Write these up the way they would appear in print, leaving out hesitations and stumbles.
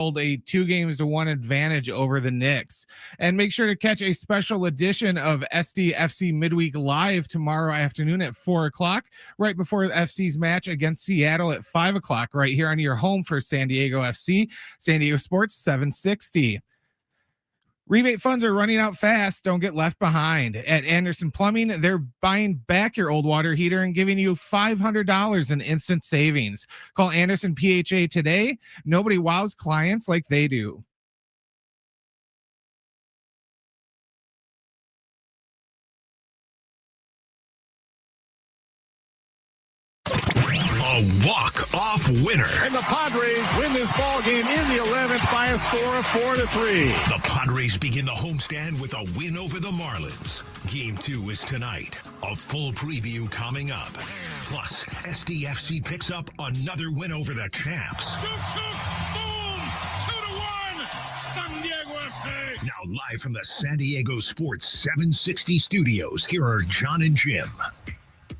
hold a 2-1 advantage over the Knicks. And make sure to catch a special edition of SDFC Midweek Live tomorrow afternoon at 4 o'clock, right before the FC's match against Seattle at 5 o'clock, right here on your home for San Diego FC, San Diego Sports 760. Rebate funds are running out fast. Don't get left behind. At Anderson Plumbing, they're buying back your old water heater and giving you $500 in instant savings. Call Anderson PHA today. Nobody wows clients like they do. A walk-off winner. And the Padres win this ball game in the 11th by a score of 4-3. The Padres begin the homestand with a win over the Marlins. Game 2 is tonight. A full preview coming up. Plus, SDFC picks up another win over the Champs. Shoot, boom, 2-1, San Diego FC. Now live from the San Diego Sports 760 studios, here are Jon and Jim.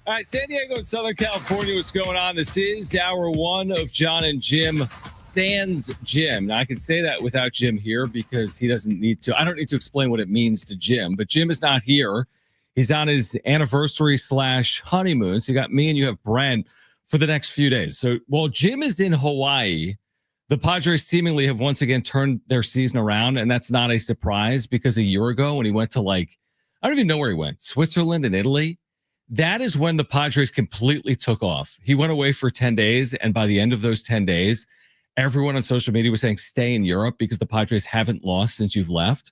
All right, San Diego and Southern California, what's going on? This is hour 1 of Jon and Jim, sans Jim. Now, I can say that without Jim here because he doesn't need to. I don't need to explain what it means to Jim, but Jim is not here. He's on his anniversary / honeymoon. So you got me and you have Brent for the next few days. So while Jim is in Hawaii, the Padres seemingly have once again turned their season around, and that's not a surprise because a year ago when he went to I don't even know where he went, Switzerland and Italy. That is when the Padres completely took off. He went away for 10 days, and by the end of those 10 days, everyone on social media was saying, stay in Europe because the Padres haven't lost since you've left.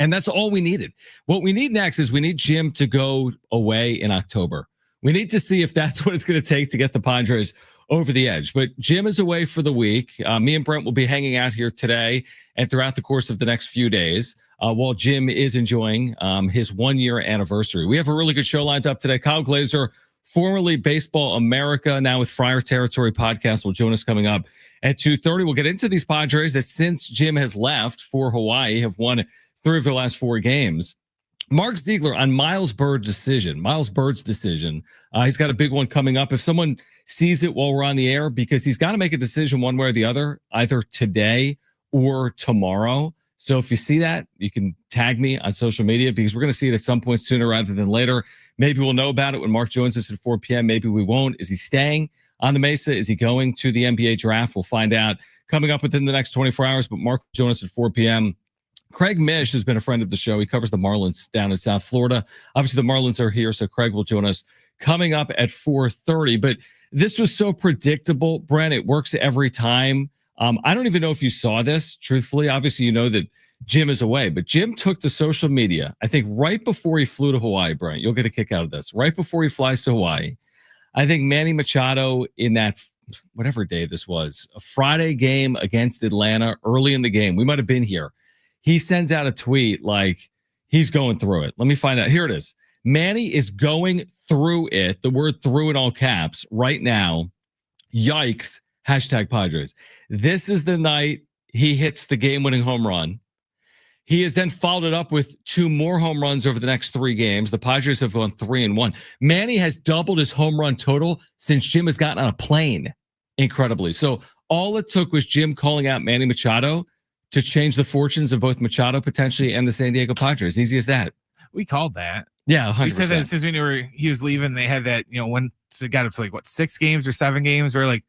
And that's all we needed. What we need next is we need Jim to go away in October. We need to see if that's what it's going to take to get the Padres over the edge. But Jim is away for the week. Me and Brent will be hanging out here today and throughout the course of the next few days. While Jim is enjoying his 1-year anniversary. We have a really good show lined up today. Kyle Glazer, formerly Baseball America, now with Friar Territory Podcast, will join us coming up at 2:30. We'll get into these Padres that since Jim has left for Hawaii have won 3 of their last 4 games. Mark Ziegler on Miles Bird's decision. He's got a big one coming up. If someone sees it while we're on the air, because he's got to make a decision one way or the other, either today or tomorrow. So if you see that, you can tag me on social media because we're going to see it at some point sooner rather than later. Maybe we'll know about it when Mark joins us at 4 p.m. Maybe we won't. Is he staying on the Mesa? Is he going to the NBA draft? We'll find out coming up within the next 24 hours. But Mark will join us at 4 p.m. Craig Mish has been a friend of the show. He covers the Marlins down in South Florida. Obviously, the Marlins are here, so Craig will join us coming up at 4:30. But this was so predictable, Brent. It works every time. I don't even know if you saw this, truthfully. Obviously, you know that Jim is away, but Jim took to social media, I think right before he flew to Hawaii, Brent. You'll get a kick out of this. Right before he flies to Hawaii, I think Manny Machado in that, whatever day this was, a Friday game against Atlanta, early in the game. We might have been here. He sends out a tweet like he's going through it. Let me find out. Here it is. Manny is going through it. The word through in all caps right now. Yikes. #Padres. This is the night he hits the game-winning home run. He has then followed it up with 2 more home runs over the next 3 games. The Padres have gone 3-1. Manny has doubled his home run total since Jim has gotten on a plane, incredibly. So all it took was Jim calling out Manny Machado to change the fortunes of both Machado potentially and the San Diego Padres. Easy as that. We called that. Yeah, 100%. We said that as soon as we knew he was leaving. They had that, when it got up to 6 games or 7 games, we're like,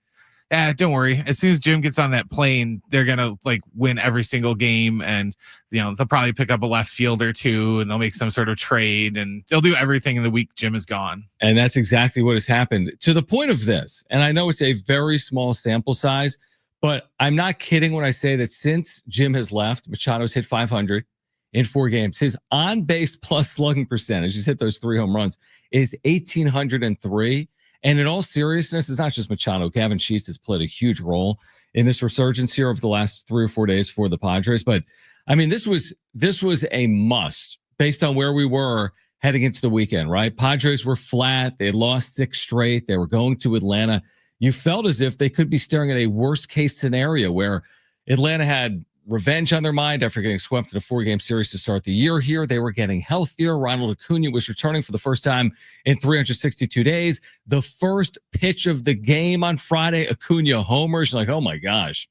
don't worry. As soon as Jim gets on that plane, they're going to win every single game. And, they'll probably pick up a left fielder too, and they'll make some sort of trade, and they'll do everything in the week Jim is gone. And that's exactly what has happened to the point of this. And I know it's a very small sample size, but I'm not kidding when I say that since Jim has left, Machado's hit 500 in 4 games. His on-base plus slugging percentage, he's hit those 3 home runs, is 1,803. And in all seriousness, it's not just Machado. Gavin Sheets has played a huge role in this resurgence here over the last 3 or 4 days for the Padres. But I mean, this was a must based on where we were heading into the weekend, right? Padres were flat. They had lost 6 straight. They were going to Atlanta. You felt as if they could be staring at a worst case scenario where Atlanta had revenge on their mind after getting swept in a 4-game series to start the year here. They were getting healthier. Ronald Acuna was returning for the first time in 362 days. The first pitch of the game on Friday, Acuna homers. Like, oh my gosh,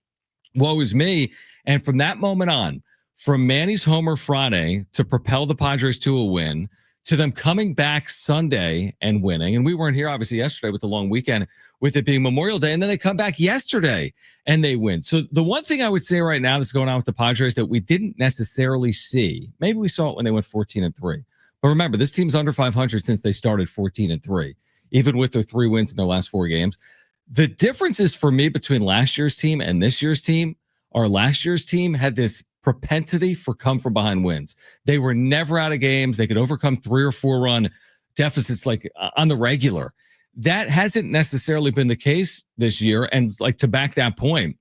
woe is me. And from that moment on, from Manny's homer Friday to propel the Padres to a win, to them coming back Sunday and winning. And we weren't here, obviously, yesterday with the long weekend, with it being Memorial Day. And then they come back yesterday and they win. So the one thing I would say right now that's going on with the Padres that we didn't necessarily see, maybe we saw it when they went 14-3. But remember, this team's under 500 since they started 14-3, even with their 3 wins in their last 4 games. The differences for me between last year's team and this year's team are last year's team had this propensity for come from behind wins. They were never out of games. They could overcome 3 or 4 run deficits like on the regular. That hasn't necessarily been the case this year. And like to back that point,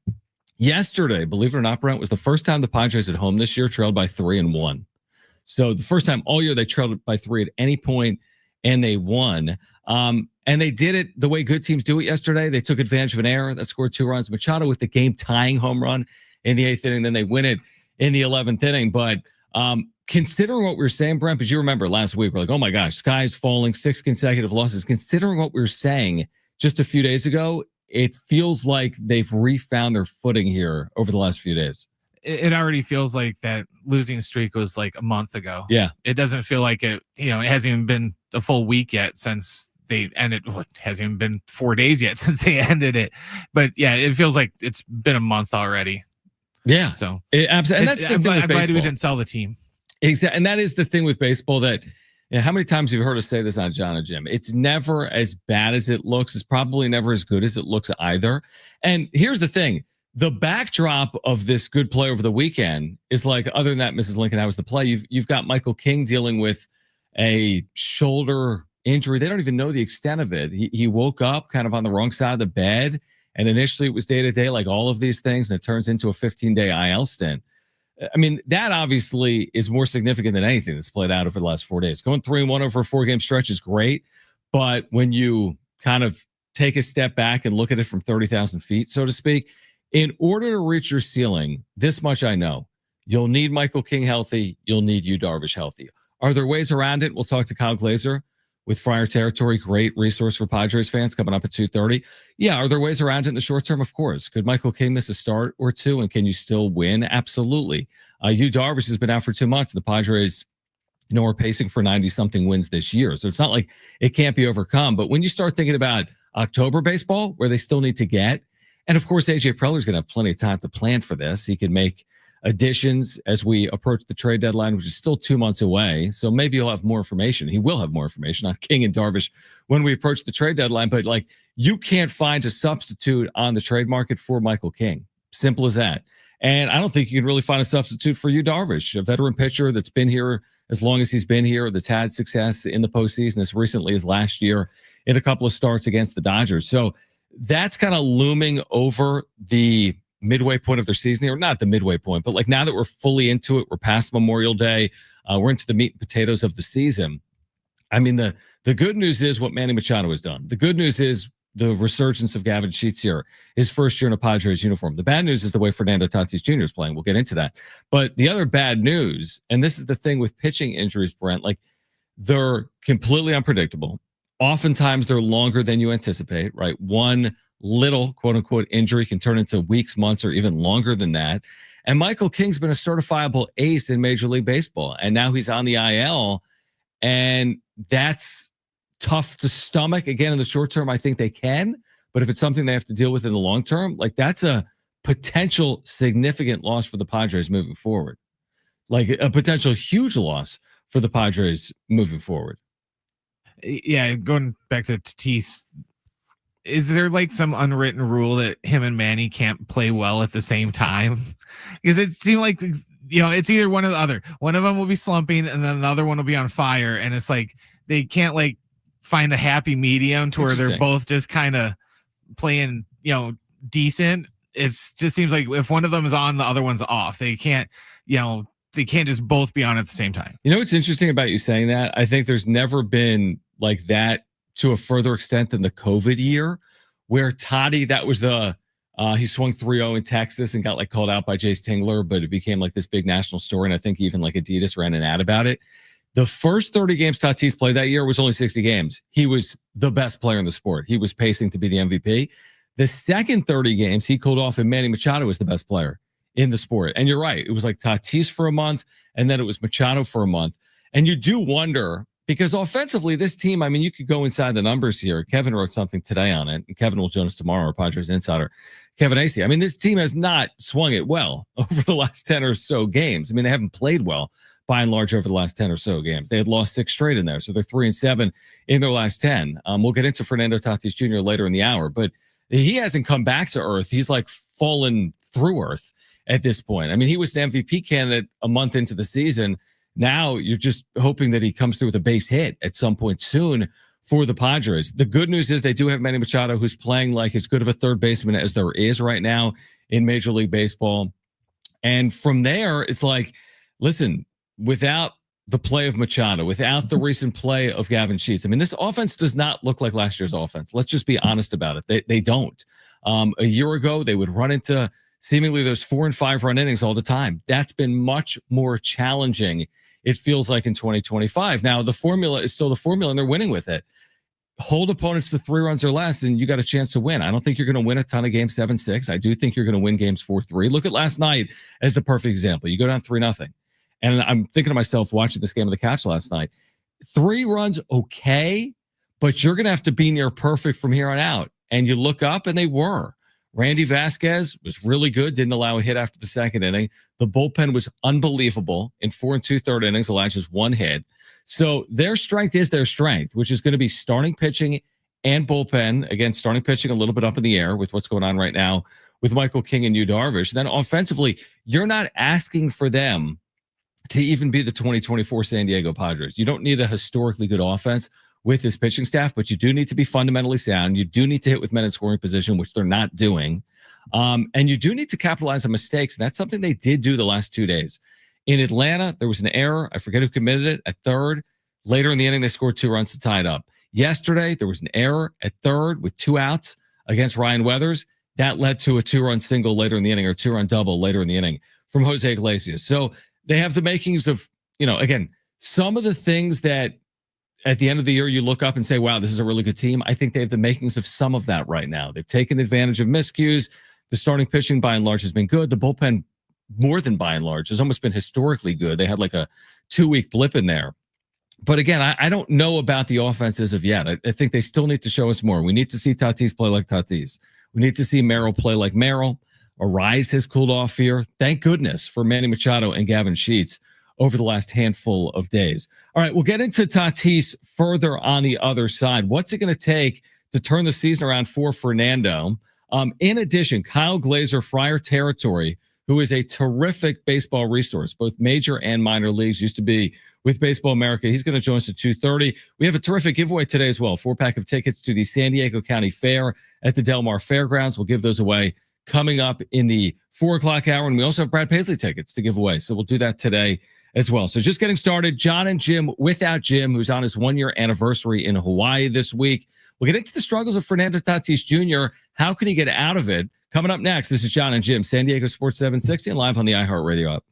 yesterday, believe it or not, Brent, was the first time the Padres at home this year trailed by 3 and won. So the first time all year they trailed by 3 at any point and they won. And they did it the way good teams do it yesterday. They took advantage of an error that scored 2 runs. Machado with the game tying home run in the 8th inning. Then they win it in the 11th inning. But considering what we were saying, Brent, because you remember last week, we're like, oh my gosh, sky's falling, 6 consecutive losses. Considering what we were saying just a few days ago, it feels like they've refound their footing here over the last few days. It already feels like that losing streak was like a month ago. Yeah. It doesn't feel like it, it hasn't even been a full week yet since they ended. Well, it hasn't even been 4 days yet since they ended it. But yeah, it feels like it's been a month already. Yeah. So absolutely. And that's the thing I'm glad we didn't sell the team. Exactly. And that is the thing with baseball that, how many times have you heard us say this on Jon and Jim? It's never as bad as it looks. It's probably never as good as it looks either. And here's the thing. The backdrop of this good play over the weekend is like, other than that, Mrs. Lincoln, how was the play? You've got Michael King dealing with a shoulder injury. They don't even know the extent of it. He woke up kind of on the wrong side of the bed. And initially it was day-to-day, like all of these things, and it turns into a 15-day IL stint. I mean, that obviously is more significant than anything that's played out over the last 4 days. Going 3-1 over a 4-game stretch is great. But when you kind of take a step back and look at it from 30,000 feet, so to speak, in order to reach your ceiling, this much I know, you'll need Michael King healthy. You'll need Yu Darvish healthy. Are there ways around it? We'll talk to Kyle Glazer with Friar Territory. Great resource for Padres fans coming up at 2:30. Yeah, are there ways around it in the short term? Of course. Could Michael King miss a start or two, and can you still win? Absolutely. Yu Darvish has been out for 2 months. The Padres, are pacing for 90-something wins this year. So it's not like it can't be overcome. But when you start thinking about October baseball, where they still need to get, and of course, AJ Preller's going to have plenty of time to plan for this. He can make additions as we approach the trade deadline, which is still 2 months away. So maybe he'll have more information. He will have more information on King and Darvish when we approach the trade deadline. But like, you can't find a substitute on the trade market for Michael King. Simple as that. And I don't think you can really find a substitute for Yu Darvish, a veteran pitcher that's been here as long as he's been here, that's had success in the postseason as recently as last year in a couple of starts against the Dodgers. So that's kind of looming over the midway point of their season here. Not the midway point, but like now that we're fully into it, we're past Memorial Day, we're into the meat and potatoes of the season. I mean, the good news is what Manny Machado has done. The good news is the resurgence of Gavin Sheets here, his first year in a Padres uniform. The bad news is the way Fernando Tatis Jr. is playing. We'll get into that. But the other bad news, and this is the thing with pitching injuries, Brent, like they're completely unpredictable. Oftentimes they're longer than you anticipate, right? One little quote unquote injury can turn into weeks, months, or even longer than that. And Michael King's been a certifiable ace in Major League Baseball. And now he's on the IL. And that's tough to stomach. Again, in the short term, I think they can. But if it's something they have to deal with in the long term, like that's a potential significant loss for the Padres moving forward. Like a potential huge loss for the Padres moving forward. Yeah, going back to Tatis, is there like some unwritten rule that him and Manny can't play well at the same time? Because it seemed like, it's either one or the other. One of them will be slumping and then another one will be on fire. And it's like they can't like find a happy medium to where they're both just kind of playing, decent. It just seems like if one of them is on, the other one's off. They can't, they can't just both be on at the same time. You know what's interesting about you saying that? I think there's never been like that to a further extent than the COVID year, where Toddy, that was he swung 3-0 in Texas and got like called out by Jace Tingler, but it became like this big national story. And I think even like Adidas ran an ad about it. The first 30 games Tatis played that year was only 60 games. He was the best player in the sport. He was pacing to be the MVP. The second 30 games, he cooled off, and Manny Machado was the best player in the sport. And you're right. It was like Tatis for a month, and then it was Machado for a month. And you do wonder, because offensively, this team, I mean, you could go inside the numbers here. Kevin wrote something today on it, and Kevin will join us tomorrow, Padres insider, Kevin Acey. I mean, this team has not swung it well over the last 10 or so games. I mean, they haven't played well by and large over the last 10 or so games. They had lost 6 straight in there, so they're 3-7 in their last 10. We'll get into Fernando Tatis Jr. later in the hour, but he hasn't come back to earth. He's like fallen through earth at this point. I mean, he was the MVP candidate a month into the season. Now you're just hoping that he comes through with a base hit at some point soon for the Padres. The good news is they do have Manny Machado, who's playing like as good of a third baseman as there is right now in Major League Baseball. And from there, it's like, listen, without the play of Machado, without the recent play of Gavin Sheets, I mean, this offense does not look like last year's offense. Let's just be honest about it. They don't. A year ago, they would run into seemingly those 4 and 5 run innings all the time. That's been much more challenging, it feels like, in 2025. Now, the formula is still the formula, and they're winning with it. Hold opponents to 3 runs or less, and you got a chance to win. I don't think you're going to win a ton of games 7-6. I do think you're going to win games 4-3. Look at last night as the perfect example. You go down 3-0. And I'm thinking to myself, watching this game on the couch last night, 3 runs, okay, but you're going to have to be near perfect from here on out. And you look up, and they were. Randy Vasquez was really good, didn't allow a hit after the second inning. The bullpen was unbelievable in 4 2/3 innings, allowed just 1 hit. So their strength is their strength, which is going to be starting pitching and bullpen. Again, starting pitching a little bit up in the air with what's going on right now with Michael King and Yu Darvish. Then offensively, you're not asking for them to even be the 2024 San Diego Padres. You don't need a historically good offense with this pitching staff, but you do need to be fundamentally sound. You do need to hit with men in scoring position, which they're not doing. And you do need to capitalize on mistakes. And that's something they did do the last 2 days. In Atlanta, there was an error. I forget who committed it at third. Later in the inning, they scored 2 runs to tie it up. Yesterday, there was an error at third with 2 outs against Ryan Weathers. That led to a 2-run single later in the inning, or 2-run double later in the inning from Jose Iglesias. So they have the makings of, again, some of the things that at the end of the year you look up and say, wow, this is a really good team. I think they have the makings of some of that right now. They've taken advantage of miscues. The starting pitching by and large has been good. The bullpen, more than by and large, has almost been historically good. They had like a 2-week blip in there. But again, I don't know about the offense as of yet. I think they still need to show us more. We need to see Tatis play like Tatis. We need to see Merrill play like Merrill. Arise has cooled off here. Thank goodness for Manny Machado and Gavin Sheets over the last handful of days. All right, we'll get into Tatis further on the other side. What's it going to take to turn the season around for Fernando? In addition, Kyle Glazer, Friar Territory, who is a terrific baseball resource, both major and minor leagues, used to be with Baseball America. He's going to join us at 2:30. We have a terrific giveaway today as well. 4-pack of tickets to the San Diego County Fair at the Del Mar Fairgrounds. We'll give those away coming up in the 4 o'clock hour. And we also have Brad Paisley tickets to give away. So we'll do that today as well. So just getting started, Jon and Jim without Jim, who's on his 1-year anniversary in Hawaii this week. We'll get into the struggles of Fernando Tatis Jr. How can he get out of it? Coming up next, this is Jon and Jim, San Diego Sports 760, and live on the iHeartRadio app.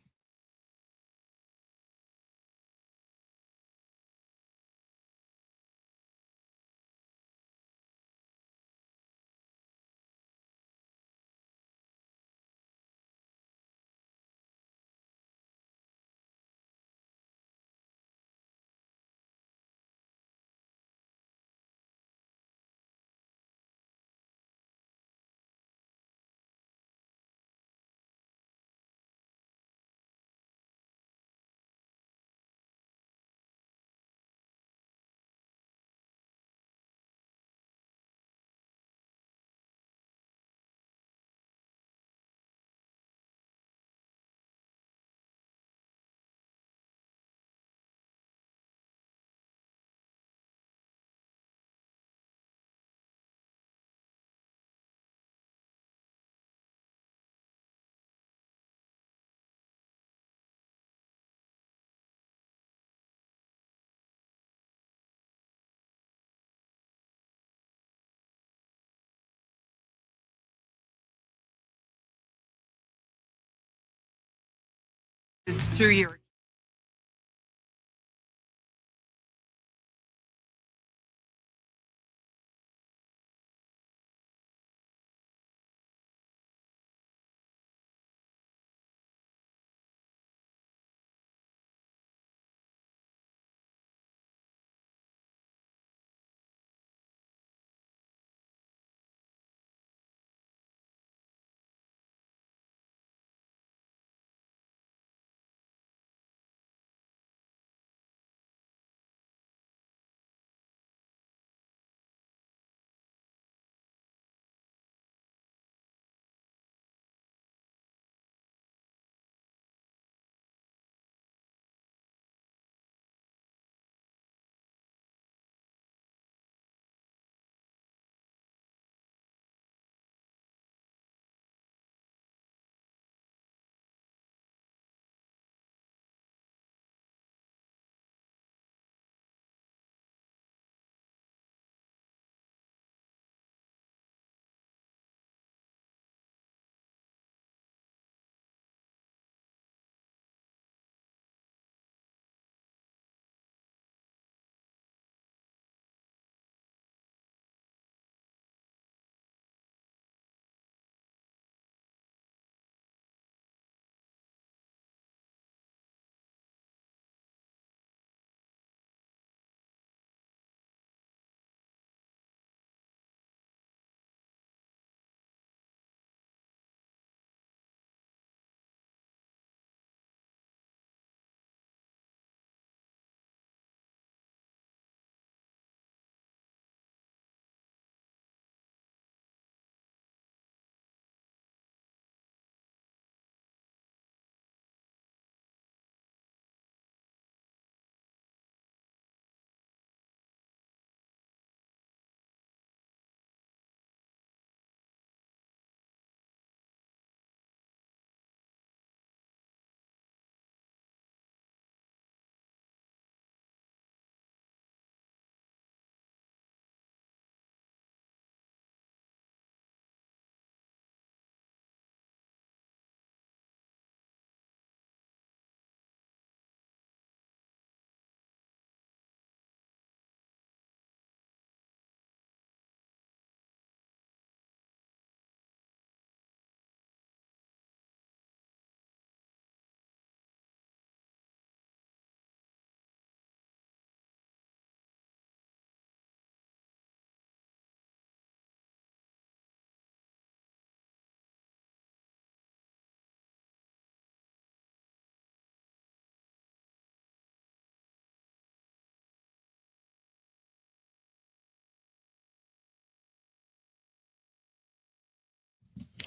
It's through your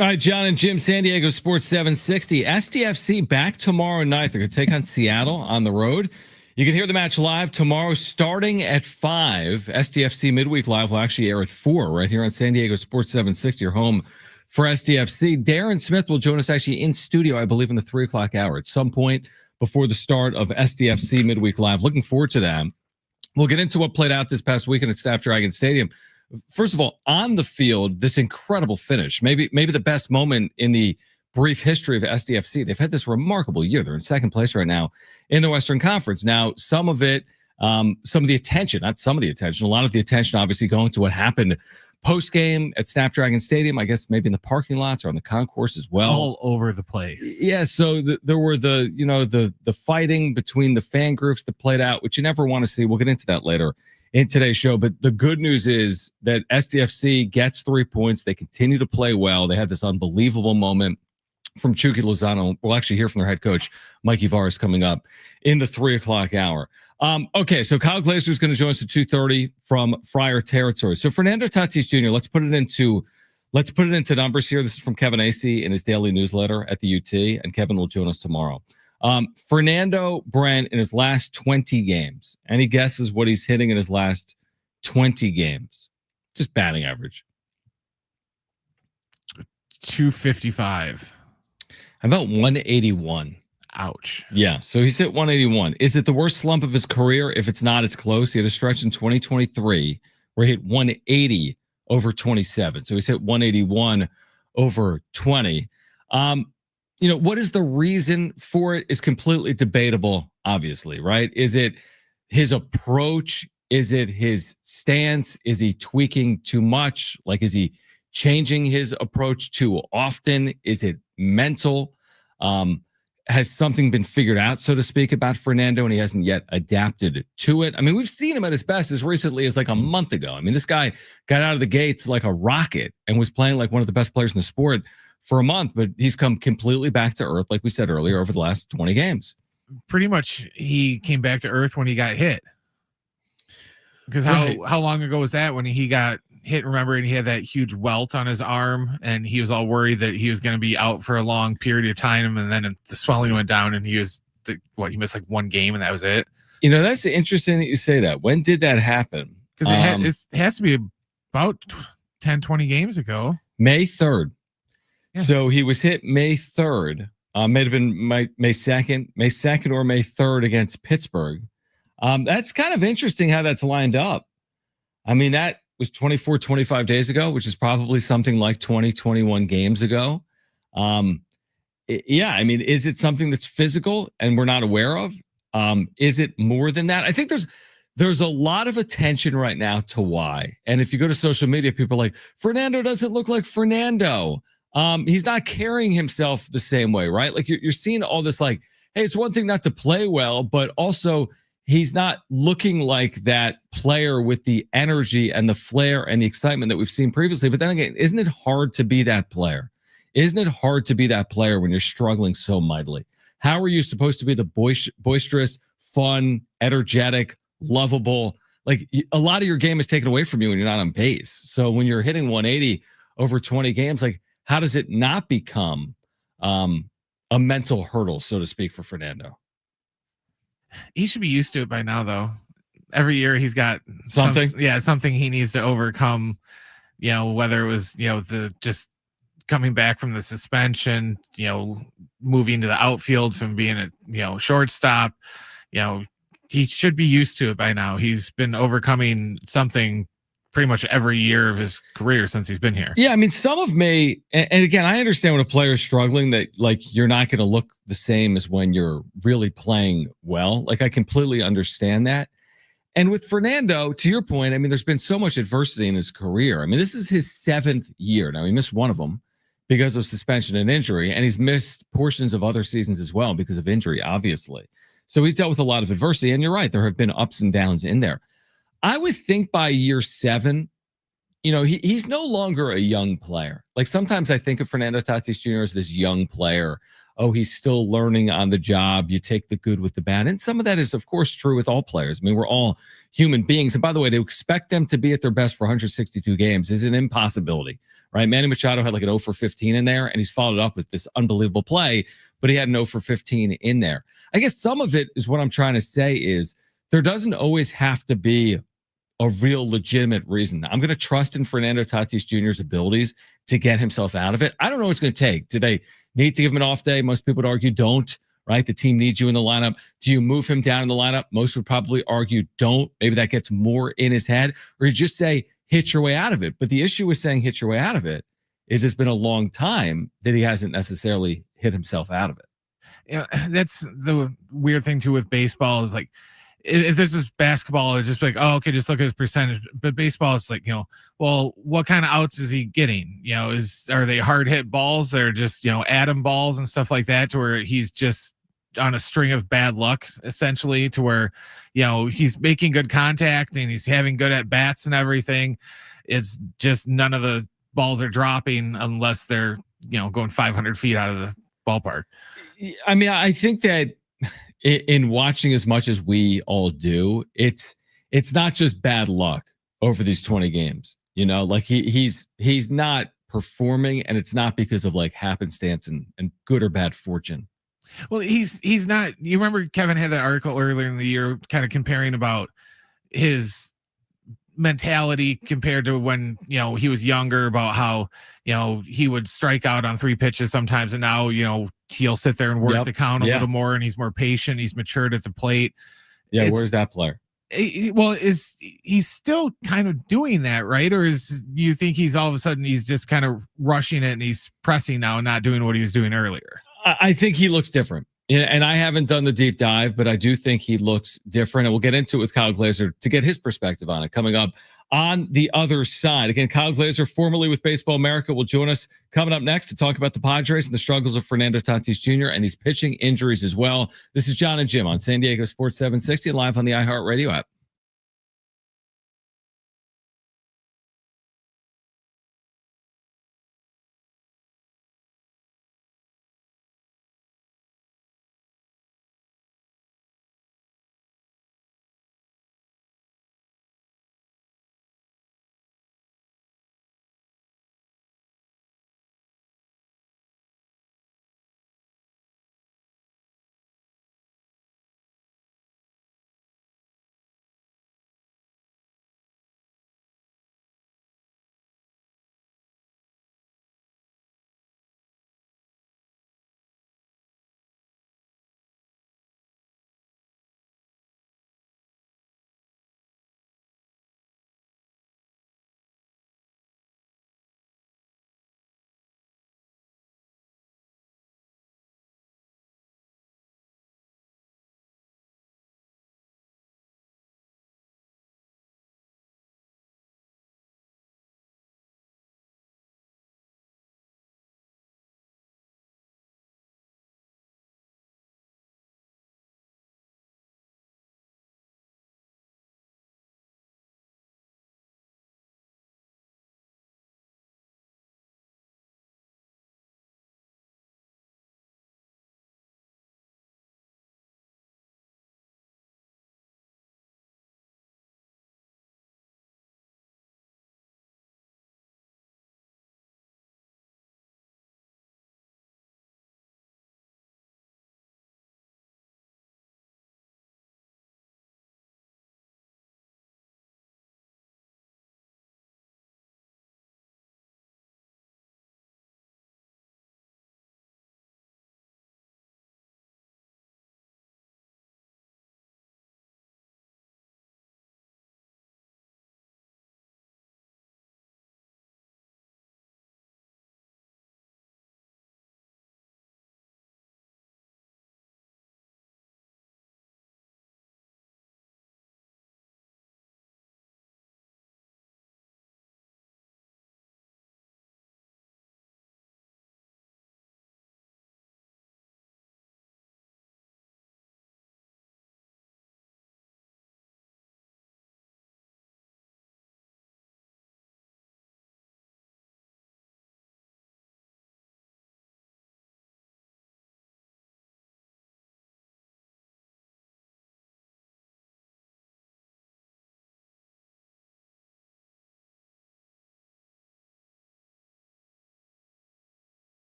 All right, John and Jim, San Diego Sports 760. SDFC back tomorrow night. They're going to take on Seattle on the road. You can hear the match live tomorrow starting at 5. SDFC Midweek Live will actually air at 4 right here on San Diego Sports 760, your home for SDFC. Darren Smith will join us actually in studio, I believe, in the 3 o'clock hour at some point before the start of SDFC Midweek Live. Looking forward to that. We'll get into what played out this past weekend at Snapdragon Stadium. First of all, on the field, this incredible finish, maybe the best moment in the brief history of SDFC. They've had this remarkable year. They're in second place right now in the Western Conference. Now, some of the attention, a lot of the attention obviously going to what happened post-game at Snapdragon Stadium, I guess maybe in the parking lots or on the concourse as well. All over the place. Yeah, so there were the fighting between the fan groups that played out, which you never want to see. We'll get into that later in today's show. But the good news is that SDFC gets 3 points. They continue to play well. They had this unbelievable moment from Chucky Lozano. We'll actually hear from their head coach, Mikey Varas, coming up in the 3 o'clock hour. Okay, so Kyle Glaser is going to join us at 2:30 from Friar Territory. So Fernando Tatis Jr., let's put it into numbers here. This is from Kevin Acee in his daily newsletter at the UT, and Kevin will join us tomorrow. Fernando Brent in his last 20 games. Any guesses what he's hitting in his last 20 games? Just batting average. 255. How about 181? Ouch. Yeah, so he's hit 181. Is it the worst slump of his career? If it's not, it's close. He had a stretch in 2023 where he hit 180 over 27. So he's hit 181 over 20. What is the reason for it is completely debatable, obviously, right? Is it his approach? Is it his stance? Is he tweaking too much? Like, is he changing his approach too often? Is it mental? Has something been figured out, so to speak, about Fernando, and he hasn't yet adapted to it? I mean, we've seen him at his best as recently as like a month ago. I mean, this guy got out of the gates like a rocket and was playing like one of the best players in the sport for a month, but he's come completely back to earth, like we said earlier, over the last 20 games. Pretty much he came back to earth when he got hit. Because how long ago was that when he got hit? Remember, and he had that huge welt on his arm, and he was all worried that he was going to be out for a long period of time, and then the swelling went down, and he missed like one game, and that was it. That's interesting that you say that. When did that happen? Because it has to be about 10, 20 games ago. May 3rd. Yeah. So he was hit May 3rd. May have been May 2nd or May 3rd against Pittsburgh. That's kind of interesting how that's lined up. I mean, that was 24, 25 days ago, which is probably something like 20, 21 games ago. Yeah, I mean, is it something that's physical and we're not aware of? Is it more than that? I think there's a lot of attention right now to why. And if you go to social media, people are like, Fernando doesn't look like Fernando. He's not carrying himself the same way, right? Like you're seeing all this like, hey, it's one thing not to play well, but also he's not looking like that player with the energy and the flair and the excitement that we've seen previously. But then again, isn't it hard to be that player? Isn't it hard to be that player when you're struggling so mightily? How are you supposed to be the boisterous, fun, energetic, lovable? Like a lot of your game is taken away from you when you're not on base. So when you're hitting 180 over 20 games, like how does it not become a mental hurdle, so to speak, for Fernando? He should be used to it by now, though. Every year he's got something. Something he needs to overcome. Whether it was the just coming back from the suspension, moving to the outfield from being a shortstop. He should be used to it by now. He's been overcoming something pretty much every year of his career since he's been here. Yeah, I mean, some of May, and again, I understand when a player is struggling that like you're not going to look the same as when you're really playing well. Like I completely understand that. And with Fernando, to your point, I mean, there's been so much adversity in his career. I mean, this is his 7th year. Now he missed one of them because of suspension and injury, and he's missed portions of other seasons as well because of injury, obviously. So he's dealt with a lot of adversity, and you're right, there have been ups and downs in there. I would think by year 7, he's no longer a young player. Like sometimes I think of Fernando Tatis Jr. as this young player oh, he's still learning on the job. You take the good with the bad. And some of that is, of course, true with all players. I mean, we're all human beings. And by the way, to expect them to be at their best for 162 games is an impossibility, right? Manny Machado had like an 0 for 15 in there, and he's followed up with this unbelievable play, but he had an 0 for 15 in there. I guess some of it is what I'm trying to say is there doesn't always have to be a real legitimate reason. I'm going to trust in Fernando Tatis Jr.'s abilities to get himself out of it. I don't know what it's going to take. Do they need to give him an off day? Most people would argue don't, right? The team needs you in the lineup. Do you move him down in the lineup? Most would probably argue don't. Maybe that gets more in his head, or you just say hit your way out of it. But the issue with saying hit your way out of it is it's been a long time that he hasn't necessarily hit himself out of it. Yeah, that's the weird thing too with baseball is like, if this is basketball, it's just like, oh, okay, just look at his percentage. But baseball, it's like, well, what kind of outs is he getting? Are they hard hit balls? They're just, atom balls and stuff like that, to where he's just on a string of bad luck, essentially, to where, he's making good contact and he's having good at bats and everything. It's just none of the balls are dropping unless they're, going 500 feet out of the ballpark. I mean, I think that in watching as much as we all do, it's not just bad luck over these 20 games. Like he's not performing, and it's not because of like happenstance and good or bad fortune. Well, he's not. You remember Kevin had that article earlier in the year, kind of comparing about his mentality compared to when he was younger, about how he would strike out on 3 pitches sometimes, and now he'll sit there and work the count a little more, and he's more patient, he's matured at the plate. Where's that player? Well, is he's still kind of doing that, right? Or do you think he's all of a sudden he's just kind of rushing it and he's pressing now and not doing what he was doing earlier? I think he looks different. And I haven't done the deep dive, but I do think he looks different. And we'll get into it with Kyle Glaser to get his perspective on it coming up on the other side. Again, Kyle Glaser, formerly with Baseball America, will join us coming up next to talk about the Padres and the struggles of Fernando Tatis Jr. and these pitching injuries as well. This is Jon and Jim on San Diego Sports 760 live on the iHeartRadio app.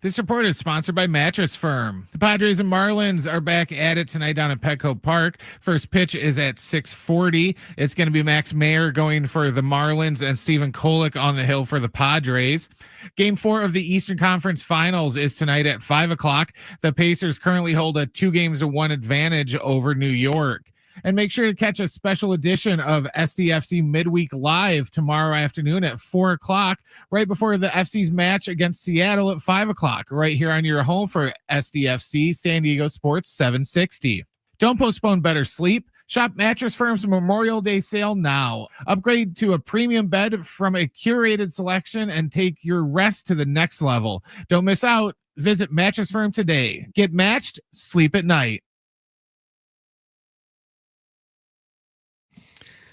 This report is sponsored by Mattress Firm. The Padres and Marlins are back at it tonight down at Petco Park. First pitch is at 6:40. It's going to be Max Mayer going for the Marlins and Stephen Kolek on the hill for the Padres. Game 4 of the Eastern Conference Finals is tonight at 5 o'clock. The Pacers currently hold a 2-1 advantage over New York. And make sure to catch a special edition of SDFC Midweek Live tomorrow afternoon at 4 o'clock, right before the FC's match against Seattle at 5 o'clock, right here on your home for SDFC San Diego Sports 760. Don't postpone better sleep. Shop Mattress Firm's Memorial Day sale now. Upgrade to a premium bed from a curated selection and take your rest to the next level. Don't miss out. Visit Mattress Firm today. Get matched, sleep at night.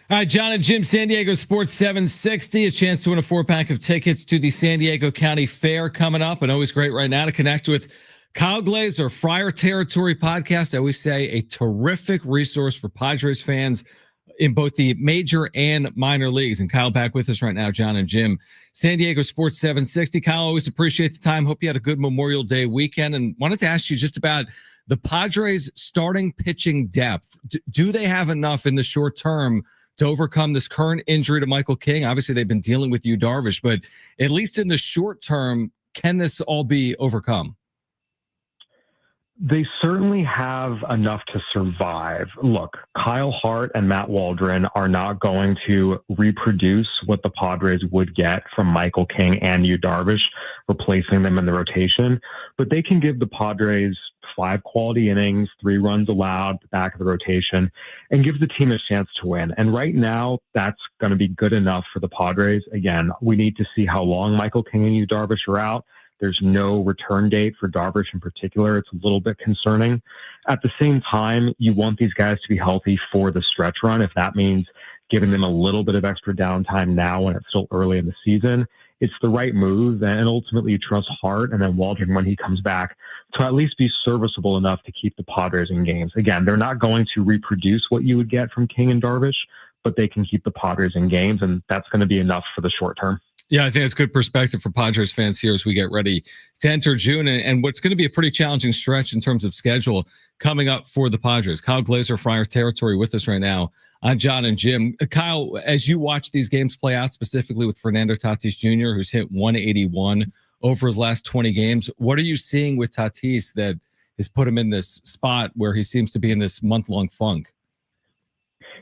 All right, Jon and Jim, San Diego Sports 760, a chance to win a 4-pack of tickets to the San Diego County Fair coming up, and always great right now to connect with Kyle Glazer, Friar Territory Podcast. I always say a terrific resource for Padres fans in both the major and minor leagues. And Kyle back with us right now, Jon and Jim. San Diego Sports 760. Kyle, always appreciate the time. Hope you had a good Memorial Day weekend, and wanted to ask you just about the Padres starting pitching depth. Do they have enough in the short term to overcome this current injury to Michael King? Obviously, they've been dealing with Yu Darvish, but at least in the short term, can this all be overcome? They certainly have enough to survive. Look, Kyle Hart and Matt Waldron are not going to reproduce what the Padres would get from Michael King and Yu Darvish, replacing them in the rotation, but they can give the Padres 5 quality innings, 3 runs allowed, back of the rotation, and give the team a chance to win. And right now, that's going to be good enough for the Padres. Again, we need to see how long Michael King and Yu Darvish are out. There's no return date for Darvish in particular. It's a little bit concerning. At the same time, you want these guys to be healthy for the stretch run. If that means giving them a little bit of extra downtime now when it's still early in the season, it's the right move. And ultimately, you trust Hart and then Waldron when he comes back to at least be serviceable enough to keep the Padres in games. Again, they're not going to reproduce what you would get from King and Darvish, but they can keep the Padres in games, and that's going to be enough for the short term. Yeah, I think it's good perspective for Padres fans here as we get ready to enter June and what's going to be a pretty challenging stretch in terms of schedule coming up for the Padres. Kyle Glazer, Friar Territory, with us right now on Jon and Jim. Kyle, as you watch these games play out, specifically with Fernando Tatis Jr., who's hit 181 over his last 20 games, what are you seeing with Tatis that has put him in this spot where he seems to be in this month-long funk?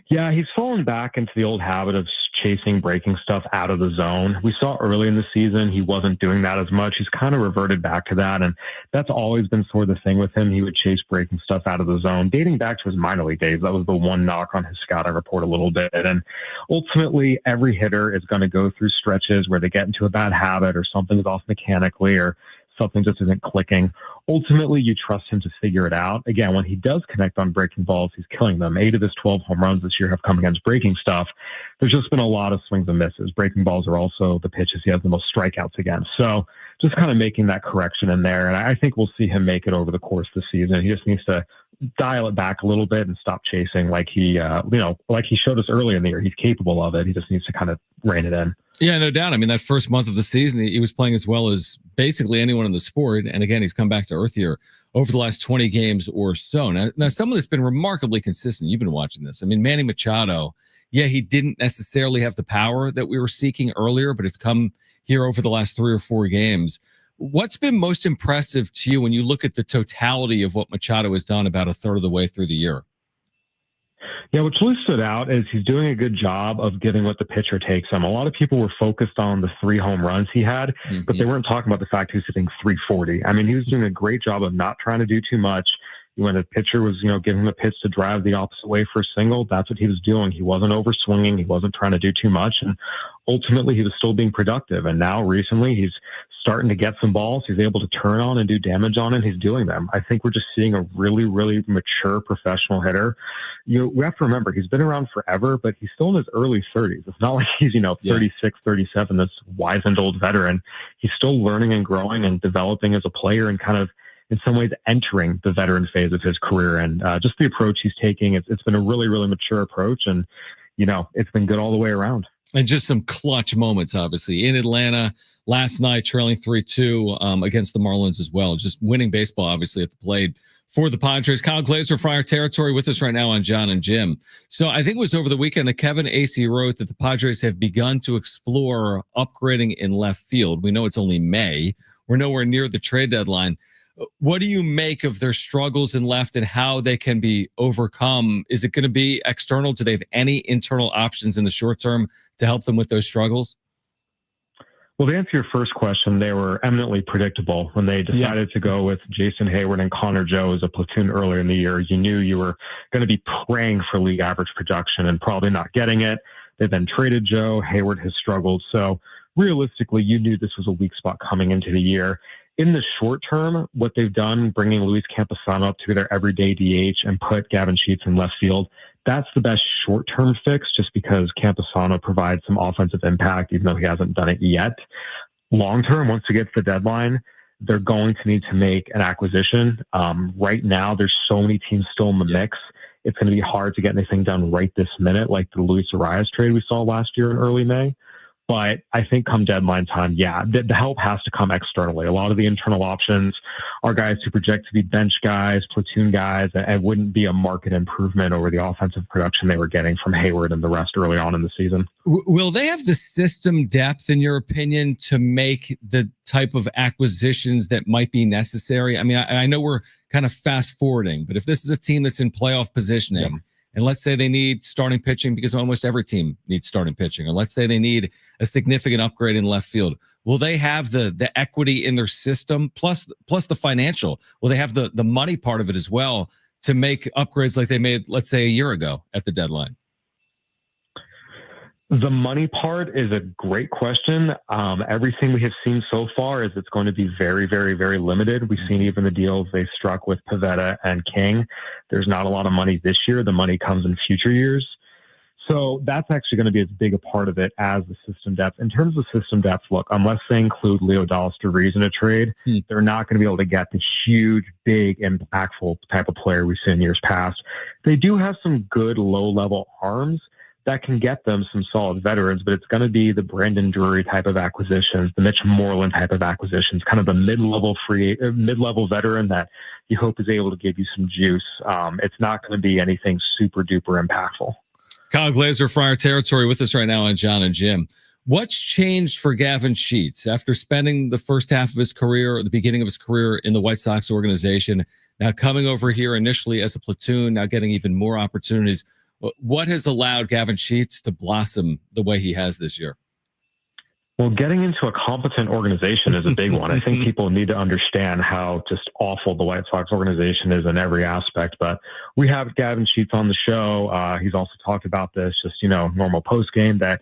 Yeah, he's fallen back into the old habit of chasing breaking stuff out of the zone. We saw early in the season he wasn't doing that as much. He's kind of reverted back to that, and that's always been sort of the thing with him. He would chase breaking stuff out of the zone. Dating back to his minor league days, that was the one knock on his scouting report a little bit. And ultimately, every hitter is going to go through stretches where they get into a bad habit or something's off mechanically or something just isn't clicking. Ultimately, you trust him to figure it out. Again, when he does connect on breaking balls, he's killing them. 8 of his 12 home runs this year have come against breaking stuff. There's just been a lot of swings and misses. Breaking balls are also the pitches he has the most strikeouts against. So just kind of making that correction in there. And I think we'll see him make it over the course of the season. He just needs to dial it back a little bit and stop chasing like he showed us early in the year. He's capable of it. He just needs to kind of rein it in. Yeah, no doubt. I mean, that first month of the season, he was playing as well as basically anyone in the sport. And again, he's come back to earth here over the last 20 games or so. Now some of this has been remarkably consistent. You've been watching this. I mean, Manny Machado, yeah, he didn't necessarily have the power that we were seeking earlier, but it's come here over the last 3 or 4 games. What's been most impressive to you when you look at the totality of what Machado has done about a third of the way through the year? Yeah, what really stood out is he's doing a good job of giving what the pitcher takes him. A lot of people were focused on the 3 home runs he had, but they weren't talking about the fact he was hitting 340. I mean, he was doing a great job of not trying to do too much. When the pitcher was, giving him a pitch to drive the opposite way for a single, that's what he was doing. He wasn't over swinging. He wasn't trying to do too much. And ultimately, he was still being productive. And now recently, he's starting to get some balls. He's able to turn on and do damage on it. He's doing them. I think we're just seeing a really, really mature professional hitter. We have to remember, he's been around forever, but he's still in his early 30s. It's not like he's, 36, 37, this wizened old veteran. He's still learning and growing and developing as a player and kind of, in some ways, entering the veteran phase of his career. And just the approach he's taking, it's been a really, really mature approach. And, it's been good all the way around. And just some clutch moments, obviously, in Atlanta last night, trailing 3-2 against the Marlins as well. Just winning baseball, obviously, at the plate for the Padres. Kyle Glazer, Friar Territory, with us right now on Jon and Jim. So I think it was over the weekend that Kevin Acee wrote that the Padres have begun to explore upgrading in left field. We know it's only May. We're nowhere near the trade deadline. What do you make of their struggles in left and how they can be overcome? Is it going to be external? Do they have any internal options in the short term to help them with those struggles? Well, to answer your first question, they were eminently predictable. When they decided to go with Jason Hayward and Connor Joe as a platoon earlier in the year, you knew you were going to be praying for league average production and probably not getting it. They then traded Joe. Hayward has struggled. So realistically, you knew this was a weak spot coming into the year. In the short term, what they've done, bringing Luis Campusano up to be their everyday DH and put Gavin Sheets in left field, that's the best short-term fix just because Campusano provides some offensive impact, even though he hasn't done it yet. Long-term, once it gets to the deadline, they're going to need to make an acquisition. Right now, there's so many teams still in the mix. It's going to be hard to get anything done right this minute, like the Luis Arias trade we saw last year in early May. But I think come deadline time, the help has to come externally. A lot of the internal options are guys who project to be bench guys, platoon guys, and wouldn't be a market improvement over the offensive production they were getting from Hayward and the rest early on in the season. Will they have the system depth, in your opinion, to make the type of acquisitions that might be necessary? I mean, I know we're kind of fast forwarding, but if this is a team that's in playoff positioning, and let's say they need starting pitching because almost every team needs starting pitching, or let's say they need a significant upgrade in left field. Will they have the equity in their system plus the financial? Will they have the money part of it as well to make upgrades like they made, let's say, a year ago at the deadline? The money part is a great question. Everything we have seen so far is it's going to be very, very, very limited. We've seen even the deals they struck with Pivetta and King. There's not a lot of money this year. The money comes in future years. So that's actually going to be as big a part of it as the system depth. In terms of system depth, look, unless they include Leo Dallas DeVries in a trade, they're not going to be able to get the huge, big, impactful type of player we've seen in years past. They do have some good low-level arms that can get them some solid veterans, but it's going to be the Brandon Drury type of acquisitions, the Mitch Moreland type of acquisitions, kind of the mid-level veteran that you hope is able to give you some juice. It's not going to be anything super duper impactful. Kyle Glazer, Friar Territory, with us right now on Jon and Jim. What's changed for Gavin Sheets after spending the first half of his career, or the beginning of his career in the White Sox organization, now coming over here initially as a platoon, now getting even more opportunities? What has allowed Gavin Sheets to blossom the way he has this year? Well, getting into a competent organization is a big one. I think people need to understand how just awful the White Sox organization is in every aspect. But we have Gavin Sheets on the show. He's also talked about this, just, normal post game, that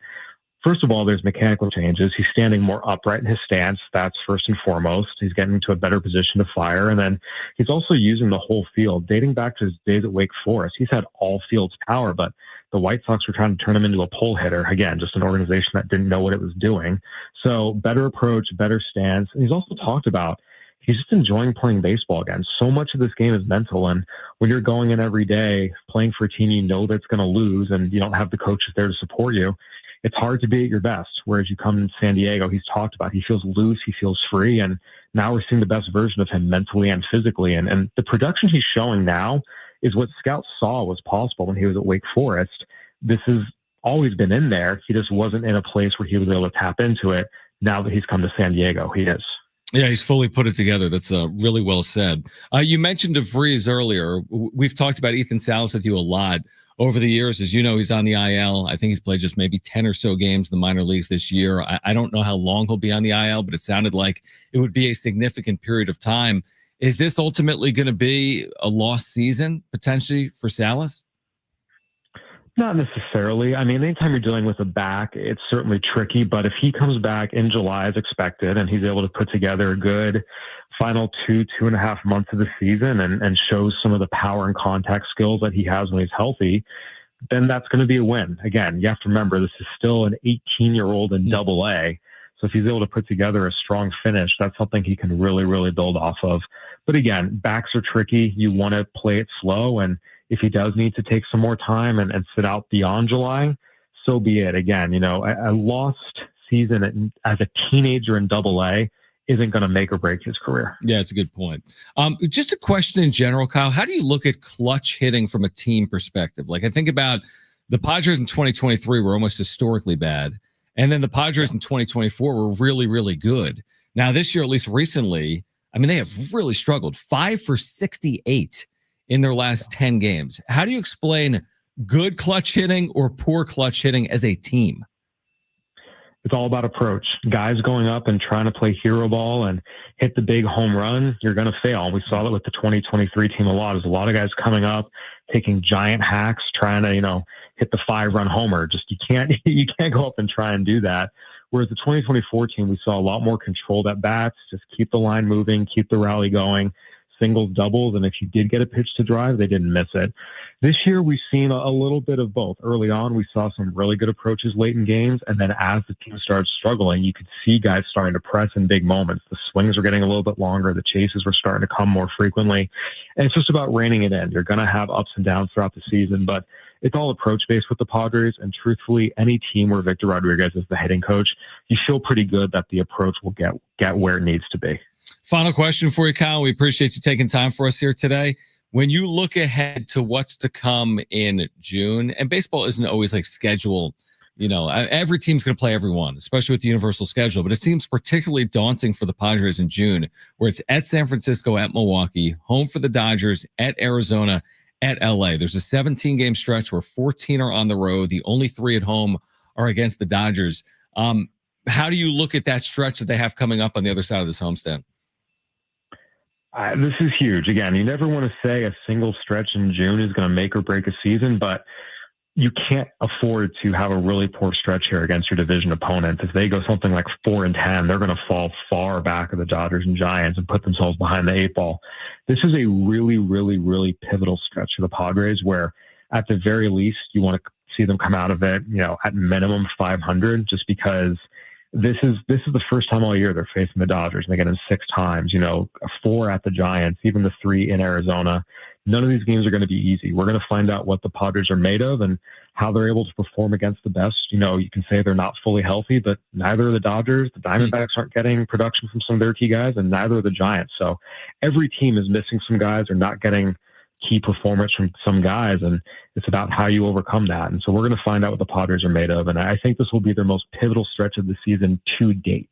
first of all, there's mechanical changes. He's standing more upright in his stance. That's first and foremost. He's getting into a better position to fire. And then he's also using the whole field. Dating back to his days at Wake Forest, he's had all fields power, but the White Sox were trying to turn him into a pole hitter. Again, just an organization that didn't know what it was doing. So better approach, better stance. And he's also talked about he's just enjoying playing baseball again. So much of this game is mental. And when you're going in every day, playing for a team you know that's going to lose and you don't have the coaches there to support you, it's hard to be at your best. Whereas you come to San Diego, he's talked about, he feels loose, he feels free. And now we're seeing the best version of him mentally and physically. And the production he's showing now is what scouts saw was possible when he was at Wake Forest. This has always been in there. He just wasn't in a place where he was able to tap into it. Now that he's come to San Diego, he is. Yeah, he's fully put it together. That's really well said. You mentioned DeVries earlier. We've talked about Ethan Salas with you a lot over the years. As you know, he's on the IL. I think he's played just maybe 10 or so games in the minor leagues this year. I don't know how long he'll be on the IL, but it sounded like it would be a significant period of time. Is this ultimately going to be a lost season potentially for Salas? Not necessarily. I mean, anytime you're dealing with a back, it's certainly tricky. But if he comes back in July as expected and he's able to put together a good final 2.5 months of the season and shows some of the power and contact skills that he has when he's healthy, then that's going to be a win. Again, you have to remember, this is still an 18-year-old in Double-A. So if he's able to put together a strong finish, that's something he can really, really build off of. But again, backs are tricky. You want to play it slow. And if he does need to take some more time and sit out beyond July, so be it. Again, a lost season as a teenager in Double-A isn't going to make or break his career. Yeah, it's a good point. Just a question in general, Kyle. How do you look at clutch hitting from a team perspective? Like, I think about the Padres in 2023 were almost historically bad. And then the Padres in 2024 were really, really good. Now, this year, at least recently, I mean, they have really struggled. 5 for 68 in their last 10 games. How do you explain good clutch hitting or poor clutch hitting as a team? It's all about approach. Guys going up and trying to play hero ball and hit the big home run, you're going to fail. We saw that with the 2023 team a lot. There's a lot of guys coming up, taking giant hacks, trying to, hit the 5-run homer. Just you can't go up and try and do that. Whereas the 2024 team, we saw a lot more controlled at bats, just keep the line moving, keep the rally going, singles, doubles, and if you did get a pitch to drive, they didn't miss it. This year, we've seen a little bit of both. Early on, we saw some really good approaches late in games, and then as the team started struggling, you could see guys starting to press in big moments. The swings were getting a little bit longer, the chases were starting to come more frequently, and it's just about reining it in. You're going to have ups and downs throughout the season, but it's all approach-based with the Padres, and truthfully, any team where Victor Rodriguez is the hitting coach, you feel pretty good that the approach will get where it needs to be. Final question for you, Kyle. We appreciate you taking time for us here today. When you look ahead to what's to come in June, and baseball isn't always like schedule, every team's going to play everyone, especially with the universal schedule, but it seems particularly daunting for the Padres in June, where it's at San Francisco, at Milwaukee, home for the Dodgers, at Arizona, at LA. There's a 17-game stretch where 14 are on the road. The only 3 at home are against the Dodgers. How do you look at that stretch that they have coming up on the other side of this homestand? This is huge. Again, you never want to say a single stretch in June is going to make or break a season, but you can't afford to have a really poor stretch here against your division opponents. If they go something like 4-10, they're going to fall far back of the Dodgers and Giants and put themselves behind the 8 ball. This is a really, really, really pivotal stretch for the Padres where at the very least you want to see them come out of it, at minimum 500, just because this is the first time all year they're facing the Dodgers, and they get in 6 times, 4 at the Giants, even the 3 in Arizona. None of these games are going to be easy. We're going to find out what the Padres are made of and how they're able to perform against the best. You can say they're not fully healthy, but neither are the Dodgers. The Diamondbacks aren't getting production from some of their key guys, and neither are the Giants. So every team is missing some guys or not getting key performance from some guys, and it's about how you overcome that. And so we're going to find out what the Padres are made of, and I think this will be their most pivotal stretch of the season to date.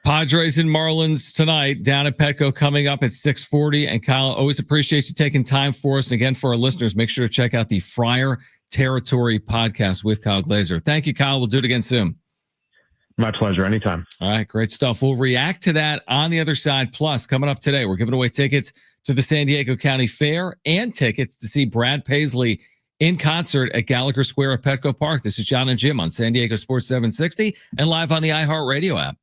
Padres and Marlins tonight down at Petco coming up at 6:40. And Kyle, always appreciate you taking time for us. And again, for our listeners, make sure to check out the Friar Territory podcast with Kyle Glaser. Thank you, Kyle. We'll do it again soon. My pleasure. Anytime. All right. Great stuff. We'll react to that on the other side. Plus, coming up today, we're giving away tickets to the San Diego County Fair and tickets to see Brad Paisley in concert at Gallagher Square at Petco Park. This is Jon and Jim on San Diego Sports 760 and live on the iHeartRadio app.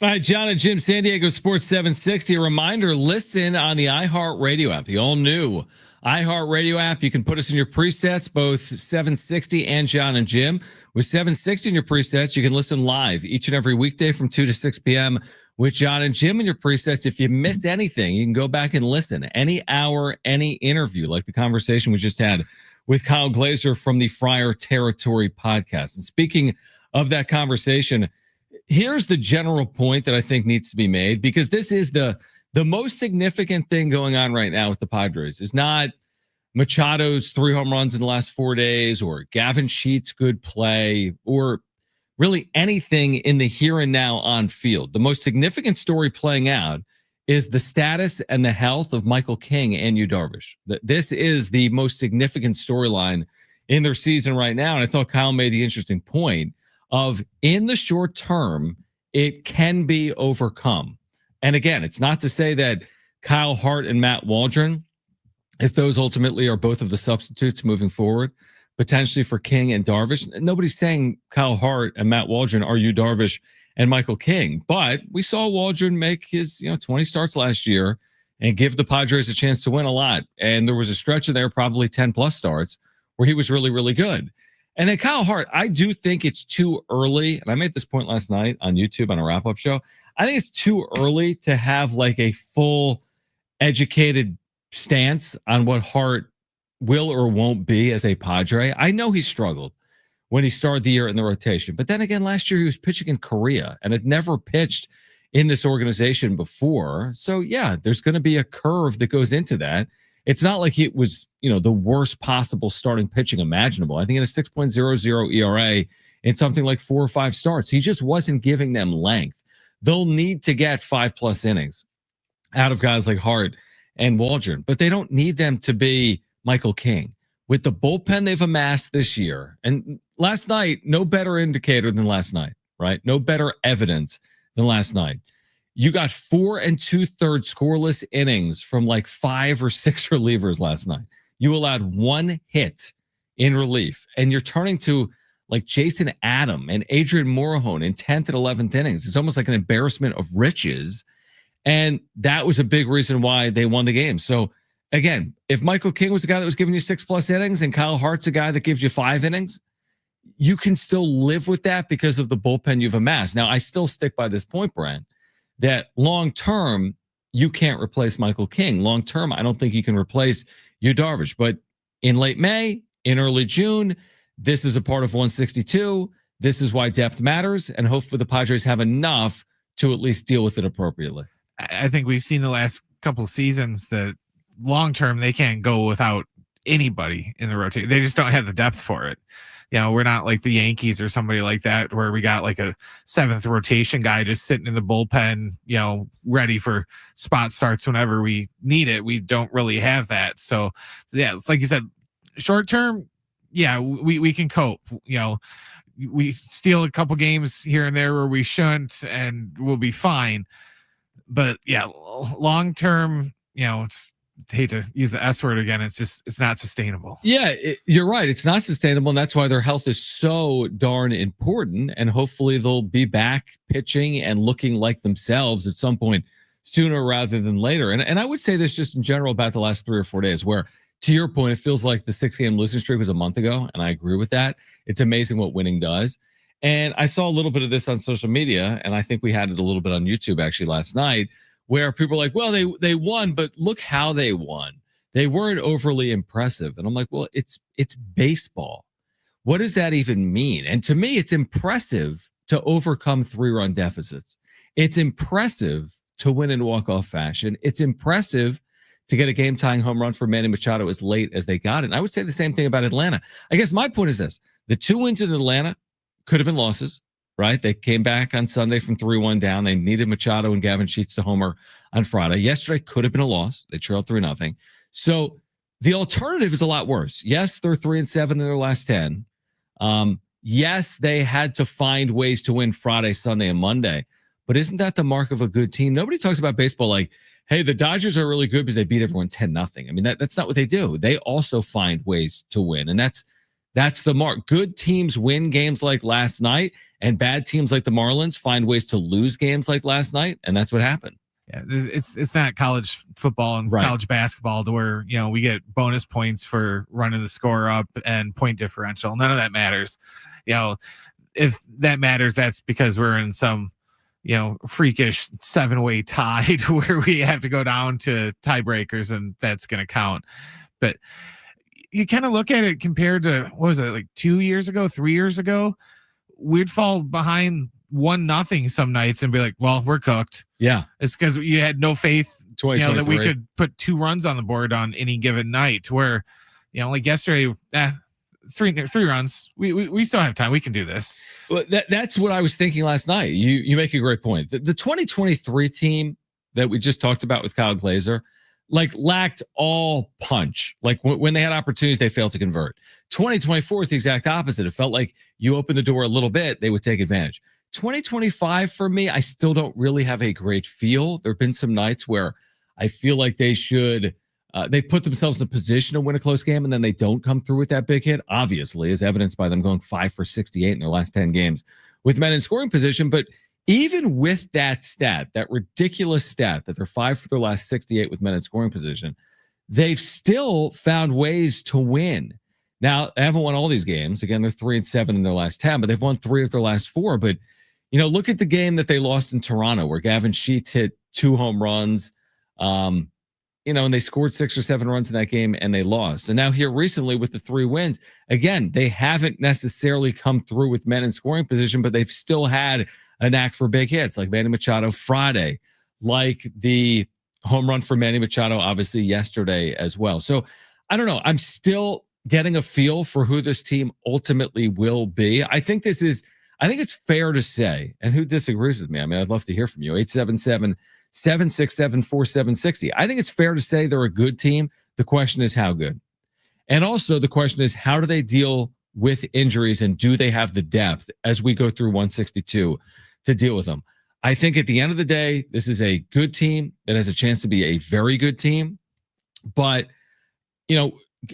All right, John and Jim, San Diego Sports 760. A reminder, listen on the iHeartRadio app, the all-new iHeartRadio app. You can put us in your presets, both 760 and John and Jim. With 760 in your presets, you can listen live each and every weekday from 2 to 6 p.m. with John and Jim in your presets. If you miss anything, you can go back and listen. Any hour, any interview, like the conversation we just had with Kyle Glazer from the Friar Territory podcast. And speaking of that conversation, here's the general point that I think needs to be made, because this is the most significant thing going on right now with the Padres. Is not Machado's 3 home runs in the last 4 days, or Gavin Sheets' good play, or really anything in the here and now on field. The most significant story playing out is the status and the health of Michael King and Yu Darvish. This is the most significant storyline in their season right now. And I thought Kyle made the interesting point of, in the short term, it can be overcome. And again, it's not to say that Kyle Hart and Matt Waldron, if those ultimately are both of the substitutes moving forward, potentially for King and Darvish. Nobody's saying Kyle Hart and Matt Waldron are Yu Darvish and Michael King, but we saw Waldron make his 20 starts last year and give the Padres a chance to win a lot. And there was a stretch of there, probably 10 plus starts, where he was really, really good. And then Kyle Hart, I do think it's too early. And I made this point last night on YouTube on a wrap-up show. I think it's too early to have like a full educated stance on what Hart will or won't be as a Padre. I know he struggled when he started the year in the rotation. But then again, last year he was pitching in Korea and had never pitched in this organization before. So yeah, there's going to be a curve that goes into that. It's not like it was, the worst possible starting pitching imaginable. I think in a 6.00 ERA in something like 4 or 5 starts, he just wasn't giving them length. They'll need to get 5+ innings out of guys like Hart and Waldron, but they don't need them to be Michael King. With the bullpen they've amassed this year, and last night, no better indicator than last night, right? No better evidence than last night. You got 4 2/3 scoreless innings from like 5 or 6 relievers last night. You allowed 1 hit in relief, and you're turning to like Jason Adam and Adrian Morejon in 10th and 11th innings. It's almost like an embarrassment of riches. And that was a big reason why they won the game. So again, if Michael King was the guy that was giving you 6+ innings and Kyle Hart's a guy that gives you 5 innings, you can still live with that because of the bullpen you've amassed. Now, I still stick by this point, Brent, that long-term, you can't replace Michael King. Long-term, I don't think you can replace Yu Darvish. But in late May, in early June, this is a part of 162. This is why depth matters, and hopefully the Padres have enough to at least deal with it appropriately. I think we've seen the last couple of seasons that long-term, they can't go without anybody in the rotation. They just don't have the depth for it. We're not like the Yankees or somebody like that where we got like a 7th rotation guy just sitting in the bullpen, ready for spot starts whenever we need it. We don't really have that. So yeah, it's like you said, short term, yeah, we can cope. We steal a couple games here and there where we shouldn't, and we'll be fine. But yeah, long term, it's, I hate to use the S word again. It's not sustainable. Yeah, you're right. It's not sustainable. And that's why their health is so darn important. And hopefully they'll be back pitching and looking like themselves at some point sooner rather than later. And I would say this just in general about the last 3 or 4 days, where to your point, it feels like the 6-game losing streak was a month ago. And I agree with that. It's amazing what winning does. And I saw a little bit of this on social media, and I think we had it a little bit on YouTube actually last night, where people are like, well, they won, but look how they won. They weren't overly impressive. And I'm like, well, it's baseball. What does that even mean? And to me, it's impressive to overcome 3-run deficits. It's impressive to win in walk-off fashion. It's impressive to get a game-tying home run for Manny Machado as late as they got it. And I would say the same thing about Atlanta. I guess my point is this. The 2 wins in Atlanta could have been losses. Right? They came back on Sunday from 3-1 down. They needed Machado and Gavin Sheets to homer on Friday. Yesterday could have been a loss. They trailed 3-0. So the alternative is a lot worse. Yes, they're 3-7 in their last 10. Yes, they had to find ways to win Friday, Sunday, and Monday. But isn't that the mark of a good team? Nobody talks about baseball like, hey, the Dodgers are really good because they beat everyone 10-0. I mean, that's not what they do. They also find ways to win. And that's That's the mark. Good teams win games like last night, and bad teams like the Marlins find ways to lose games like last night, and that's what happened. Yeah, it's not college football and Right. college basketball to where we get bonus points for running the score up and point differential. None of that matters. If that matters, that's because we're in some freakish 7-way tie to where we have to go down to tiebreakers, and that's going to count. But you kind of look at it compared to, what was it, like 2 years ago, 3 years ago, we'd fall behind 1-0 some nights and be like, well, we're cooked. Yeah. It's because you had no faith, that we 2023. could put 2 runs on the board on any given night, where, like yesterday, three runs. We still have time. We can do this. Well, that's what I was thinking last night. You make a great point. The 2023 team that we just talked about with Kyle Glazer, lacked all punch. When they had opportunities, they failed to convert. 2024 is the exact opposite. It felt like you open the door a little bit, they would take advantage. 2025 for me, I still don't really have a great feel. There have been some nights where I feel like they should. They put themselves in a position to win a close game, and then they don't come through with that big hit, obviously, as evidenced by them going 5 for 68 in their last 10 games with men in scoring position. But even with that stat, that ridiculous stat that they're 5 for their last 68 with men in scoring position, they've still found ways to win. Now, they haven't won all these games. Again, they're 3-7 in their last 10, but they've won 3 of their last 4. But, look at the game that they lost in Toronto, where Gavin Sheets hit 2 home runs. And they scored 6 or 7 runs in that game and they lost. And now here recently with the 3 wins, again, they haven't necessarily come through with men in scoring position, but they've still had a knack for big hits, like Manny Machado Friday, like the home run for Manny Machado, obviously yesterday as well. So I don't know. I'm still getting a feel for who this team ultimately will be. I think it's fair to say, and who disagrees with me? I mean, I'd love to hear from you. 877-767-4760. I think it's fair to say they're a good team. The question is how good. And also the question is, how do they deal with injuries, and do they have the depth as we go through 162 to deal with them? I think at the end of the day, this is a good team that has a chance to be a very good team. But,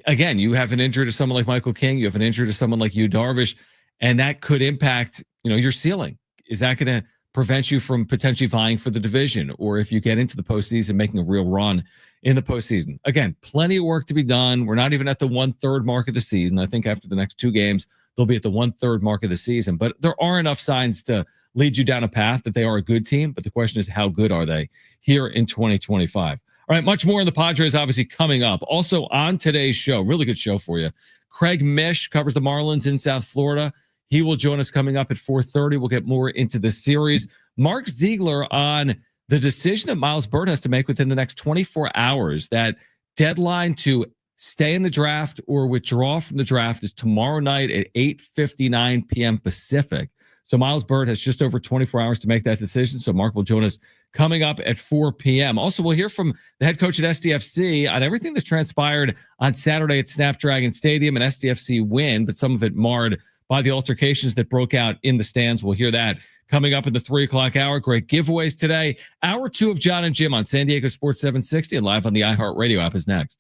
again, you have an injury to someone like Michael King, you have an injury to someone like Yu Darvish, and that could impact, your ceiling. Is that going to prevent you from potentially vying for the division? Or if you get into the postseason, making a real run in the postseason? Again, plenty of work to be done. We're not even at the 1/3 mark of the season. I think after the next 2 games, they'll be at the 1/3 mark of the season. But there are enough signs to lead you down a path that they are a good team. But the question is, how good are they here in 2025? All right, much more in the Padres obviously coming up. Also on today's show, really good show for you. Craig Mish covers the Marlins in South Florida. He will join us coming up at 4:30. We'll get more into the series. Mark Ziegler on the decision that Miles Byrd has to make within the next 24 hours. That deadline to stay in the draft or withdraw from the draft is tomorrow night at 8:59 p.m. Pacific. So Miles Byrd has just over 24 hours to make that decision. So Mark will join us coming up at 4 p.m. Also, we'll hear from the head coach at SDFC on everything that transpired on Saturday at Snapdragon Stadium, an SDFC win, but some of it marred by the altercations that broke out in the stands. We'll hear that coming up in the 3 o'clock hour. Great giveaways today. Hour 2 of Jon and Jim on San Diego Sports 760 and live on the iHeartRadio app is next.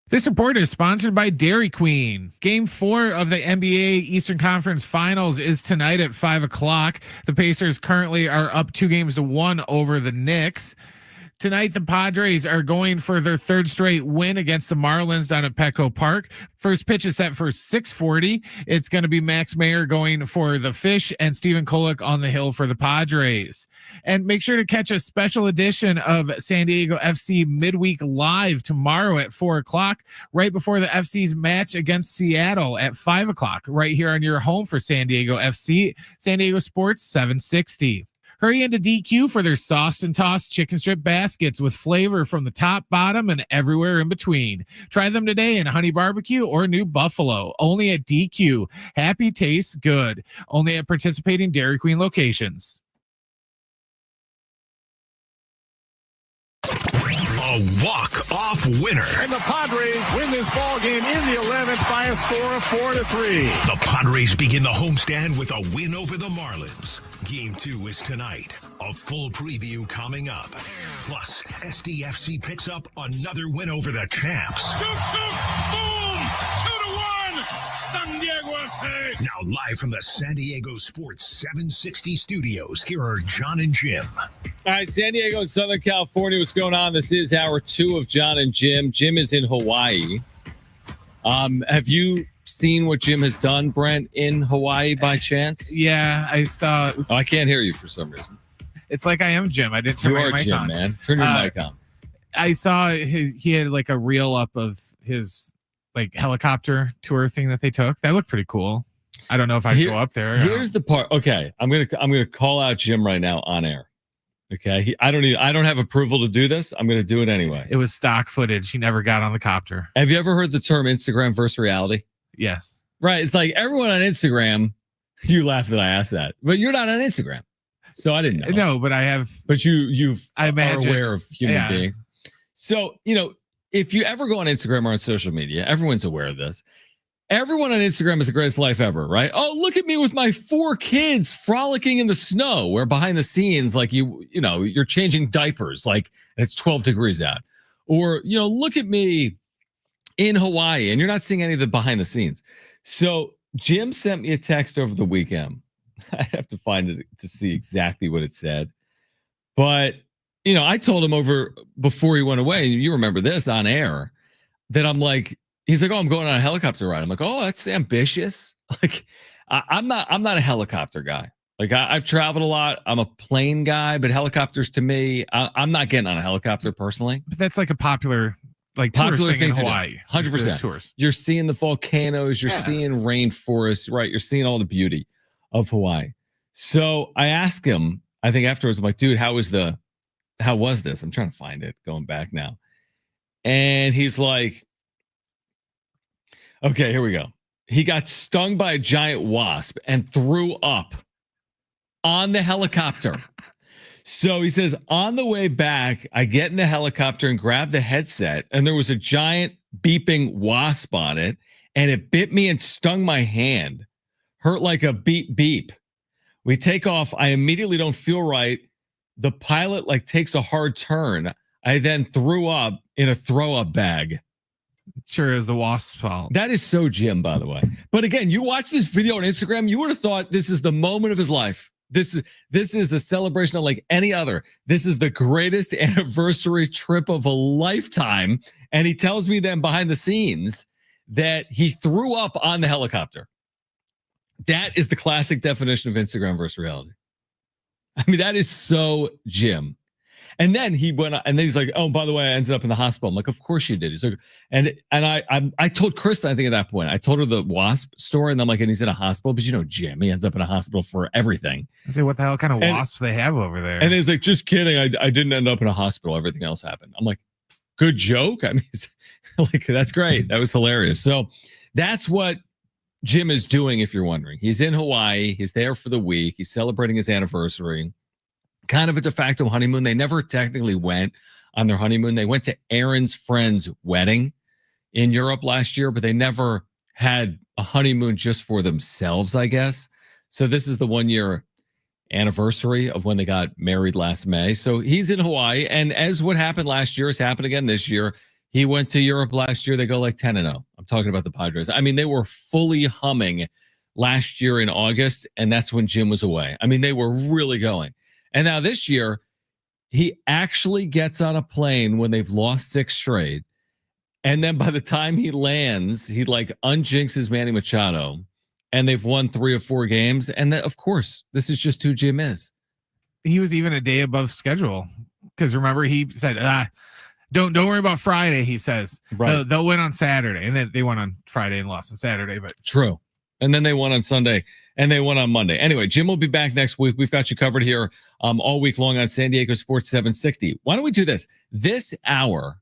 This report is sponsored by Dairy Queen. Game 4 of the NBA Eastern Conference Finals is tonight at 5 o'clock. The Pacers currently are up 2-1 over the Knicks. Tonight, the Padres are going for their third straight win against the Marlins down at Petco Park. First pitch is set for 6:40. It's going to be Max Mayer going for the Fish and Stephen Kolek on the hill for the Padres. And make sure to catch a special edition of San Diego FC Midweek Live tomorrow at 4 o'clock, right before the FC's match against Seattle at 5 o'clock, right here on your home for San Diego FC, San Diego Sports 760. Hurry into DQ for their sauce and tossed chicken strip baskets with flavor from the top, bottom, and everywhere in between. Try them today in Honey Barbecue or New Buffalo. Only at DQ. Happy tastes good. Only at participating Dairy Queen locations. A walk-off winner. And the Padres win this ball game in the 11th by a score of 4-3. The Padres begin the homestand with a win over the Marlins. Game 2 is tonight. A full preview coming up. Plus, SDFC picks up another win over the champs. Choo choo, boom, 2-1, San Diego FC. Now live from the San Diego Sports 760 studios, here are Jon and Jim. All right, San Diego and Southern California, what's going on? This is hour 2 of Jon and Jim. Jim is in Hawaii. Have you seen what Jim has done, Brent, in Hawaii by chance? Yeah, I saw. Oh, I can't hear you for some reason. It's like I am Jim. I didn't turn my mic Jim, on. Man. Turn your mic on. I saw he had like a reel up of his like helicopter tour thing that they took. That looked pretty cool. I don't know if I go up there. Here's the part. Okay, I'm gonna call out Jim right now on air. Okay, I don't have approval to do this. I'm gonna do it anyway. It was stock footage. He never got on the copter. Have you ever heard the term Instagram versus reality? Yes. Right. It's like everyone on Instagram. You laugh that I asked that, but you're not on Instagram, so I didn't know. No, but I have. But I imagine, are aware of human beings. So if you ever go on Instagram or on social media, everyone's aware of this. Everyone on Instagram is the greatest life ever, right? Oh, look at me with my 4 kids frolicking in the snow. Where behind the scenes, like you're changing diapers, like it's 12 degrees out, or look at me in Hawaii, and you're not seeing any of the behind the scenes. So Jim sent me a text over the weekend. I'd have to find it to see exactly what it said, but I told him over before he went away. You remember this on air that I'm like. He's like, oh, I'm going on a helicopter ride. I'm like, oh, that's ambitious. Like, I'm not a helicopter guy. Like, I've traveled a lot. I'm a plane guy, but helicopters to me, I'm not getting on a helicopter personally. But that's like a popular thing in Hawaii. 100%. Tours. You're seeing the volcanoes. You're seeing rainforests, right? You're seeing all the beauty of Hawaii. So I asked him, I think afterwards, I'm like, dude, how was this? I'm trying to find it, going back now. And he's like, okay, here we go. He got stung by a giant wasp and threw up on the helicopter. So he says, on the way back, I get in the helicopter and grab the headset, and there was a giant beeping wasp on it, and it bit me and stung my hand. Hurt like a beep beep. We take off. I immediately don't feel right. The pilot takes a hard turn. I then threw up in a throw-up bag. Sure is the wasp's fault. That is so Jim, by the way. But again, you watch this video on Instagram, you would have thought this is the moment of his life. This is a celebration unlike any other. This is the greatest anniversary trip of a lifetime. And he tells me then behind the scenes that he threw up on the helicopter. That is the classic definition of Instagram versus reality. I mean, that is so Jim. And then he went, and then he's like, "Oh, by the way, I ended up in the hospital." I'm like, "Of course you did." He's like, and I told Kristen, I think at that point, I told her the wasp story, and I'm like, and he's in a hospital, but Jim, he ends up in a hospital for everything. I say, what the hell kind of wasps they have over there? And he's like, "Just kidding, I didn't end up in a hospital. Everything else happened." I'm like, "Good joke." I mean, that's great. That was hilarious. So that's what Jim is doing. If you're wondering, he's in Hawaii. He's there for the week. He's celebrating his anniversary. Kind of a de facto honeymoon. They never technically went on their honeymoon. They went to Aaron's friend's wedding in Europe last year, but they never had a honeymoon just for themselves, I guess. So this is the 1-year anniversary of when they got married last May. So he's in Hawaii. And as what happened last year has happened again this year, He went to Europe last year. They go like 10-0. I'm talking about the Padres. I mean, they were fully humming last year in August, and that's when Jim was away. I mean, they were really going. And now this year, he actually gets on a plane when they've lost 6 straight. And then by the time he lands, he like unjinxes Manny Machado, and they've won 3 or 4 games. And then, of course, this is just who Jim is. He was even a day above schedule because remember he said, don't worry about Friday. He says they'll win on Saturday, and then they won on Friday and lost on Saturday. But true. And then they won on Sunday, and they won on Monday. Anyway, Jim will be back next week. We've got you covered here all week long on San Diego Sports 760. Why don't we do this? This hour,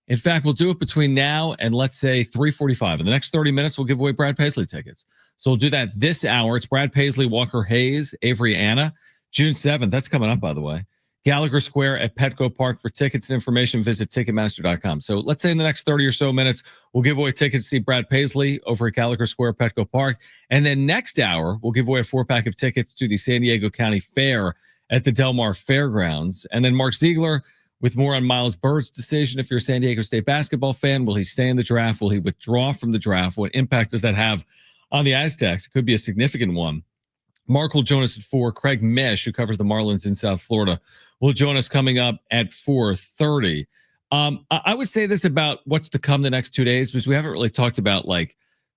in fact, we'll do it between now and let's say 3:45. In the next 30 minutes, we'll give away Brad Paisley tickets. So we'll do that this hour. It's Brad Paisley, Walker Hayes, Avery Anna. June 7th. That's coming up, by the way. Gallagher Square at Petco Park. For tickets and information, visit Ticketmaster.com. So let's say in the next 30 or so minutes, we'll give away tickets to see Brad Paisley over at Gallagher Square, Petco Park. And then next hour, we'll give away a 4-pack of tickets to the San Diego County Fair at the Del Mar Fairgrounds. And then Mark Ziegler with more on Miles Bird's decision. If you're a San Diego State basketball fan, will he stay in the draft? Will he withdraw from the draft? What impact does that have on the Aztecs? It could be a significant one. Mark will join us at 4. Craig Mish, who covers the Marlins in South Florida, will join us coming up at 4:30. I would say this about what's to come the next 2 days, because we haven't really talked about like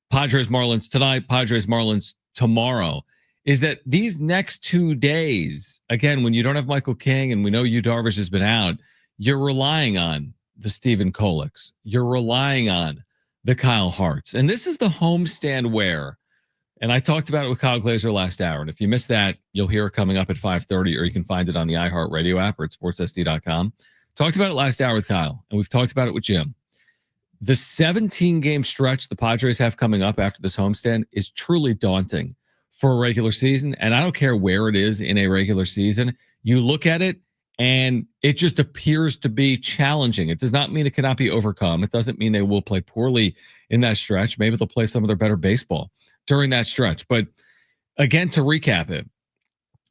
Padres Marlins tonight, Padres Marlins tomorrow, is that these next 2 days, again, when you don't have Michael King and we know Yu Darvish has been out, you're relying on the Stephen Koleks. You're relying on the Kyle Harts. And this is the homestand where, and I talked about it with Kyle Glaser last hour. And if you missed that, you'll hear it coming up at 5:30, or you can find it on the iHeartRadio app or at sportssd.com. Talked about it last hour with Kyle, and we've talked about it with Jim. The 17-game stretch the Padres have coming up after this homestand is truly daunting for a regular season. And I don't care where it is in a regular season. You look at it, and it just appears to be challenging. It does not mean it cannot be overcome. It doesn't mean they will play poorly in that stretch. Maybe they'll play some of their better baseball during that stretch. But again, to recap it,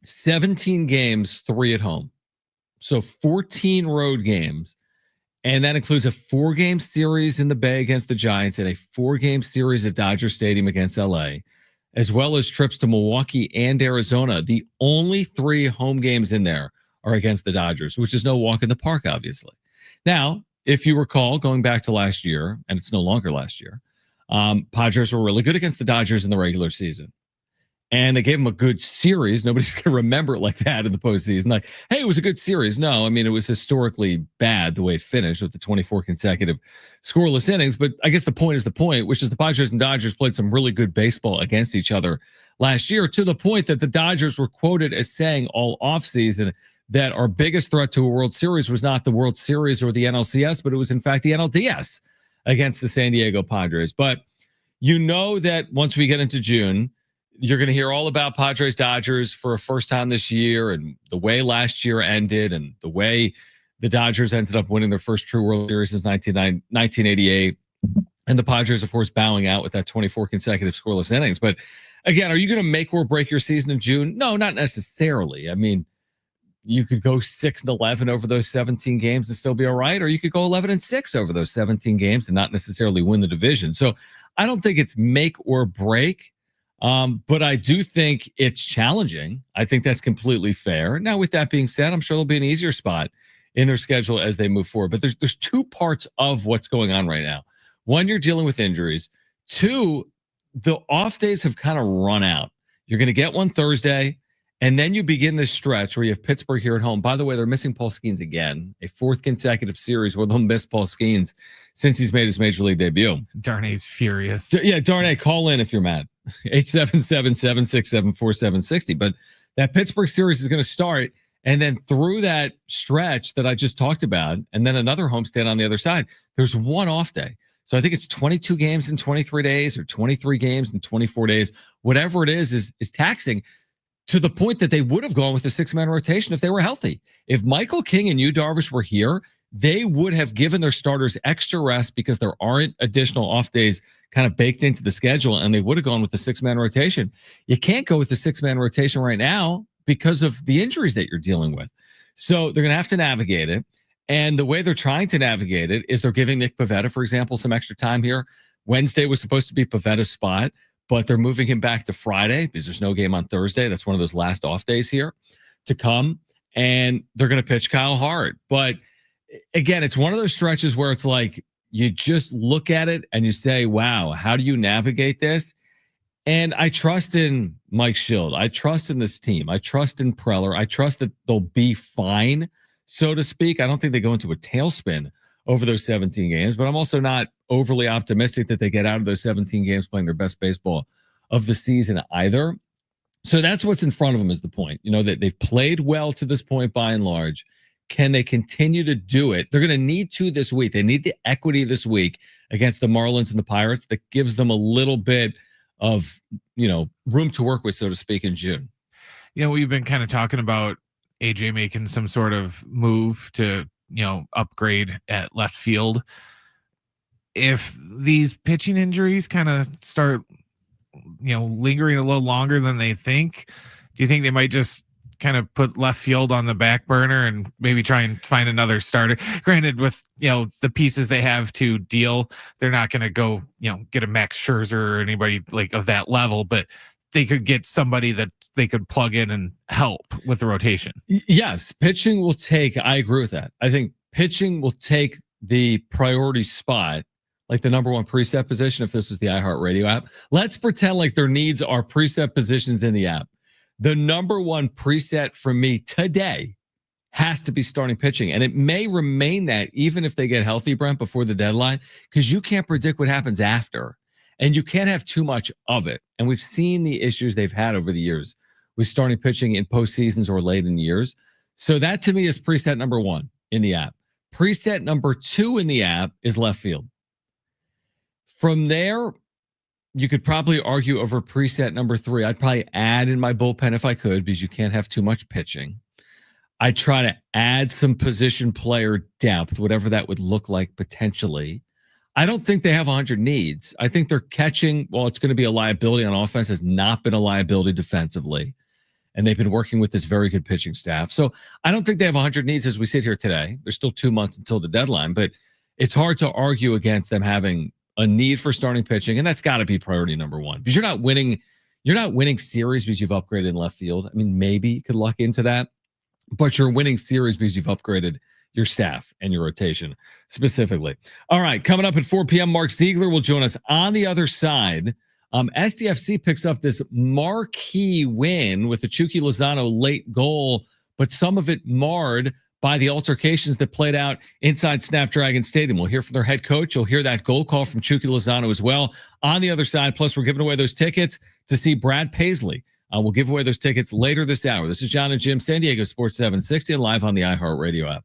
17 games, 3 at home. So 14 road games. And that includes a 4-game series in the Bay against the Giants and a 4-game series at Dodger Stadium against LA, as well as trips to Milwaukee and Arizona. The only 3 home games in there are against the Dodgers, which is no walk in the park, obviously. Now, if you recall, going back to last year, and it's no longer last year, Padres were really good against the Dodgers in the regular season. And they gave them a good series. Nobody's going to remember it like that in the postseason. Like, hey, it was a good series. No, I mean, it was historically bad the way it finished with the 24 consecutive scoreless innings. But I guess the point is the point, which is the Padres and Dodgers played some really good baseball against each other last year, to the point that the Dodgers were quoted as saying all offseason that our biggest threat to a World Series was not the World Series or the NLCS, but it was in fact the NLDS against the San Diego Padres. But you know that once we get into June, you're going to hear all about Padres Dodgers for a first time this year, and the way last year ended, and the way the Dodgers ended up winning their first true World Series since 1988. And the Padres, of course, bowing out with that 24 consecutive scoreless innings. But again, are you going to make or break your season in June? No, not necessarily. I mean, you could go 6-11 over those 17 games and still be all right, or you could go 11-6 over those 17 games and not necessarily win the division. So I don't think it's make or break, but I do think it's challenging. I think that's completely fair. Now, with that being said, I'm sure there'll be an easier spot in their schedule as they move forward. But there's 2 parts of what's going on right now. 1, you're dealing with injuries. 2, the off days have kind of run out. You're going to get one Thursday. And then you begin this stretch where you have Pittsburgh here at home. By the way, they're missing Paul Skeens again. A 4th consecutive series where they'll miss Paul Skeens since he's made his major league debut. Darnay's furious. Yeah, Darnay, call in if you're mad. 877-767-4760. But that Pittsburgh series is going to start. And then through that stretch that I just talked about, and then another homestand on the other side, there's one off day. So I think it's 22 games in 23 days or 23 games in 24 days. Whatever it is taxing, to the point that they would have gone with a 6-man rotation if they were healthy. If Michael King and Yu Darvish were here, they would have given their starters extra rest because there aren't additional off days kind of baked into the schedule, and they would have gone with the 6-man rotation. You can't go with the 6-man rotation right now because of the injuries that you're dealing with. So they're going to have to navigate it. And the way they're trying to navigate it is they're giving Nick Pivetta, for example, some extra time here. Wednesday was supposed to be Pivetta's spot, but they're moving him back to Friday because there's no game on Thursday. That's one of those last off days here to come. And they're going to pitch Kyle Hart. But again, it's one of those stretches where it's like you just look at it and you say, wow, how do you navigate this? And I trust in Mike Schild. I trust in this team. I trust in Preller. I trust that they'll be fine, so to speak. I don't think they go into a tailspin over those 17 games, but I'm also not overly optimistic that they get out of those 17 games playing their best baseball of the season either. So that's what's in front of them is the point. You know, that they've played well to this point by and large. Can they continue to do it? They're going to need to this week. They need the equity this week against the Marlins and the Pirates that gives them a little bit of, you know, room to work with, so to speak, in June. You know, we've been kind of talking about AJ making some sort of move to, you know, upgrade at left field. If these pitching injuries kind of start, you know, lingering a little longer than they think, do you think they might just kind of put left field on the back burner and maybe try and find another starter? Granted, with, you know, the pieces they have to deal, they're not going to go, you know, get a Max Scherzer or anybody like of that level, but they could get somebody that they could plug in and help with the rotation. Yes, pitching will take, I agree with that. I think pitching will take the priority spot, like the number one preset position, if this was the iHeartRadio app. Let's pretend like their needs are preset positions in the app. The number one preset for me today has to be starting pitching. And it may remain that even if they get healthy, Brent, before the deadline, because you can't predict what happens after. And you can't have too much of it. And we've seen the issues they've had over the years with starting pitching in postseasons or late in years. So that to me is preset number one in the app. Preset number two in the app is left field. From there, you could probably argue over preset number three. I'd probably add in my bullpen if I could, because you can't have too much pitching. I try to add some position player depth, whatever that would look like potentially. I don't think they have 100 needs. I think they're catching, well, it's going to be a liability on offense, has not been a liability defensively. And they've been working with this very good pitching staff. So I don't think they have 100 needs as we sit here today. There's still 2 months until the deadline, but it's hard to argue against them having a need for starting pitching. And that's got to be priority number one, because you're not winning series because you've upgraded in left field. I mean, maybe you could luck into that, but you're winning series because you've upgraded your staff and your rotation specifically. All right, coming up at 4 p.m., Mark Ziegler will join us on the other side. SDFC picks up this marquee win with a Chucky Lozano late goal, but some of it marred by the altercations that played out inside Snapdragon Stadium. We'll hear from their head coach. You'll hear that goal call from Chucky Lozano as well on the other side. Plus, we're giving away those tickets to see Brad Paisley. We'll give away those tickets later this hour. This is Jon and Jim, San Diego Sports 760, and live on the iHeartRadio app.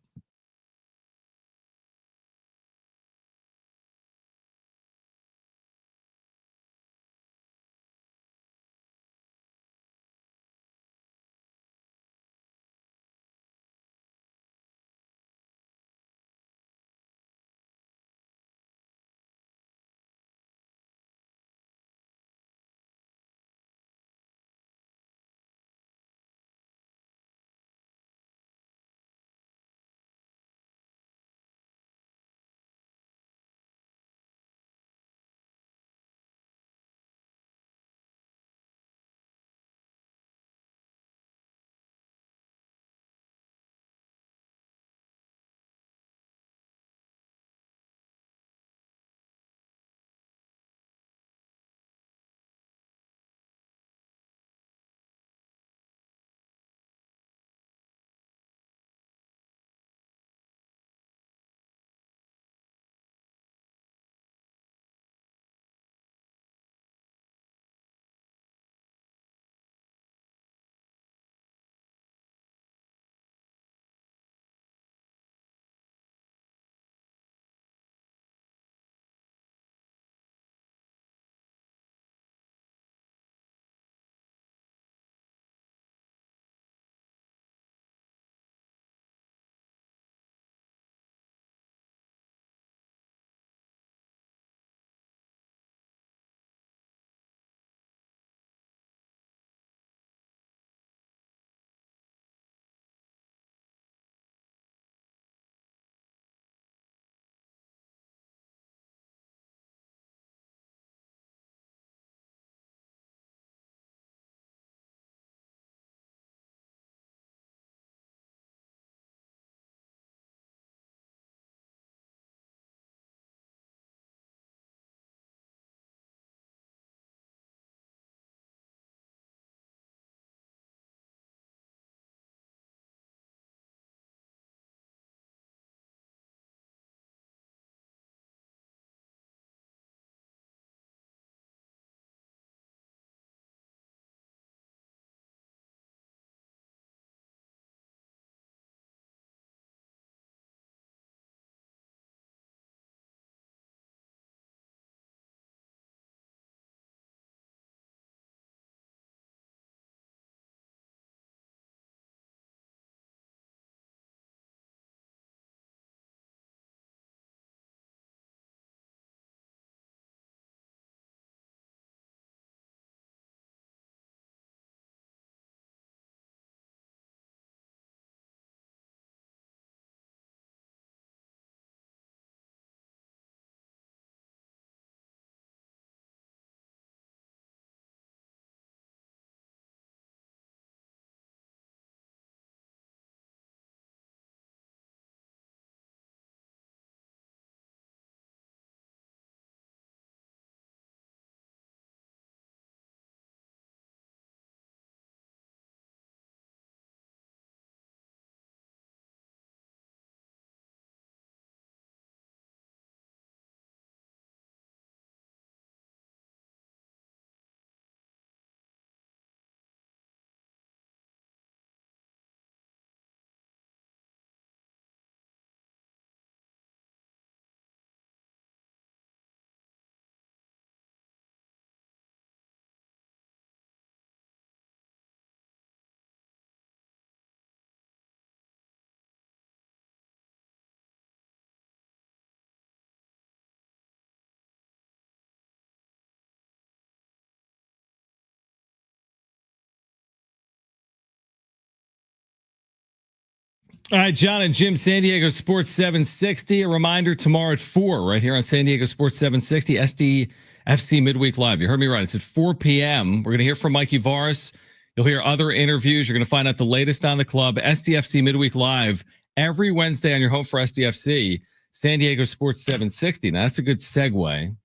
All right, Jon and Jim, San Diego Sports 760. A reminder tomorrow at 4, right here on San Diego Sports 760, SDFC Midweek Live. You heard me right. It's at 4 p.m. We're going to hear from Mikey Varis. You'll hear other interviews. You're going to find out the latest on the club. SDFC Midweek Live every Wednesday on your home for SDFC, San Diego Sports 760. Now, that's a good segue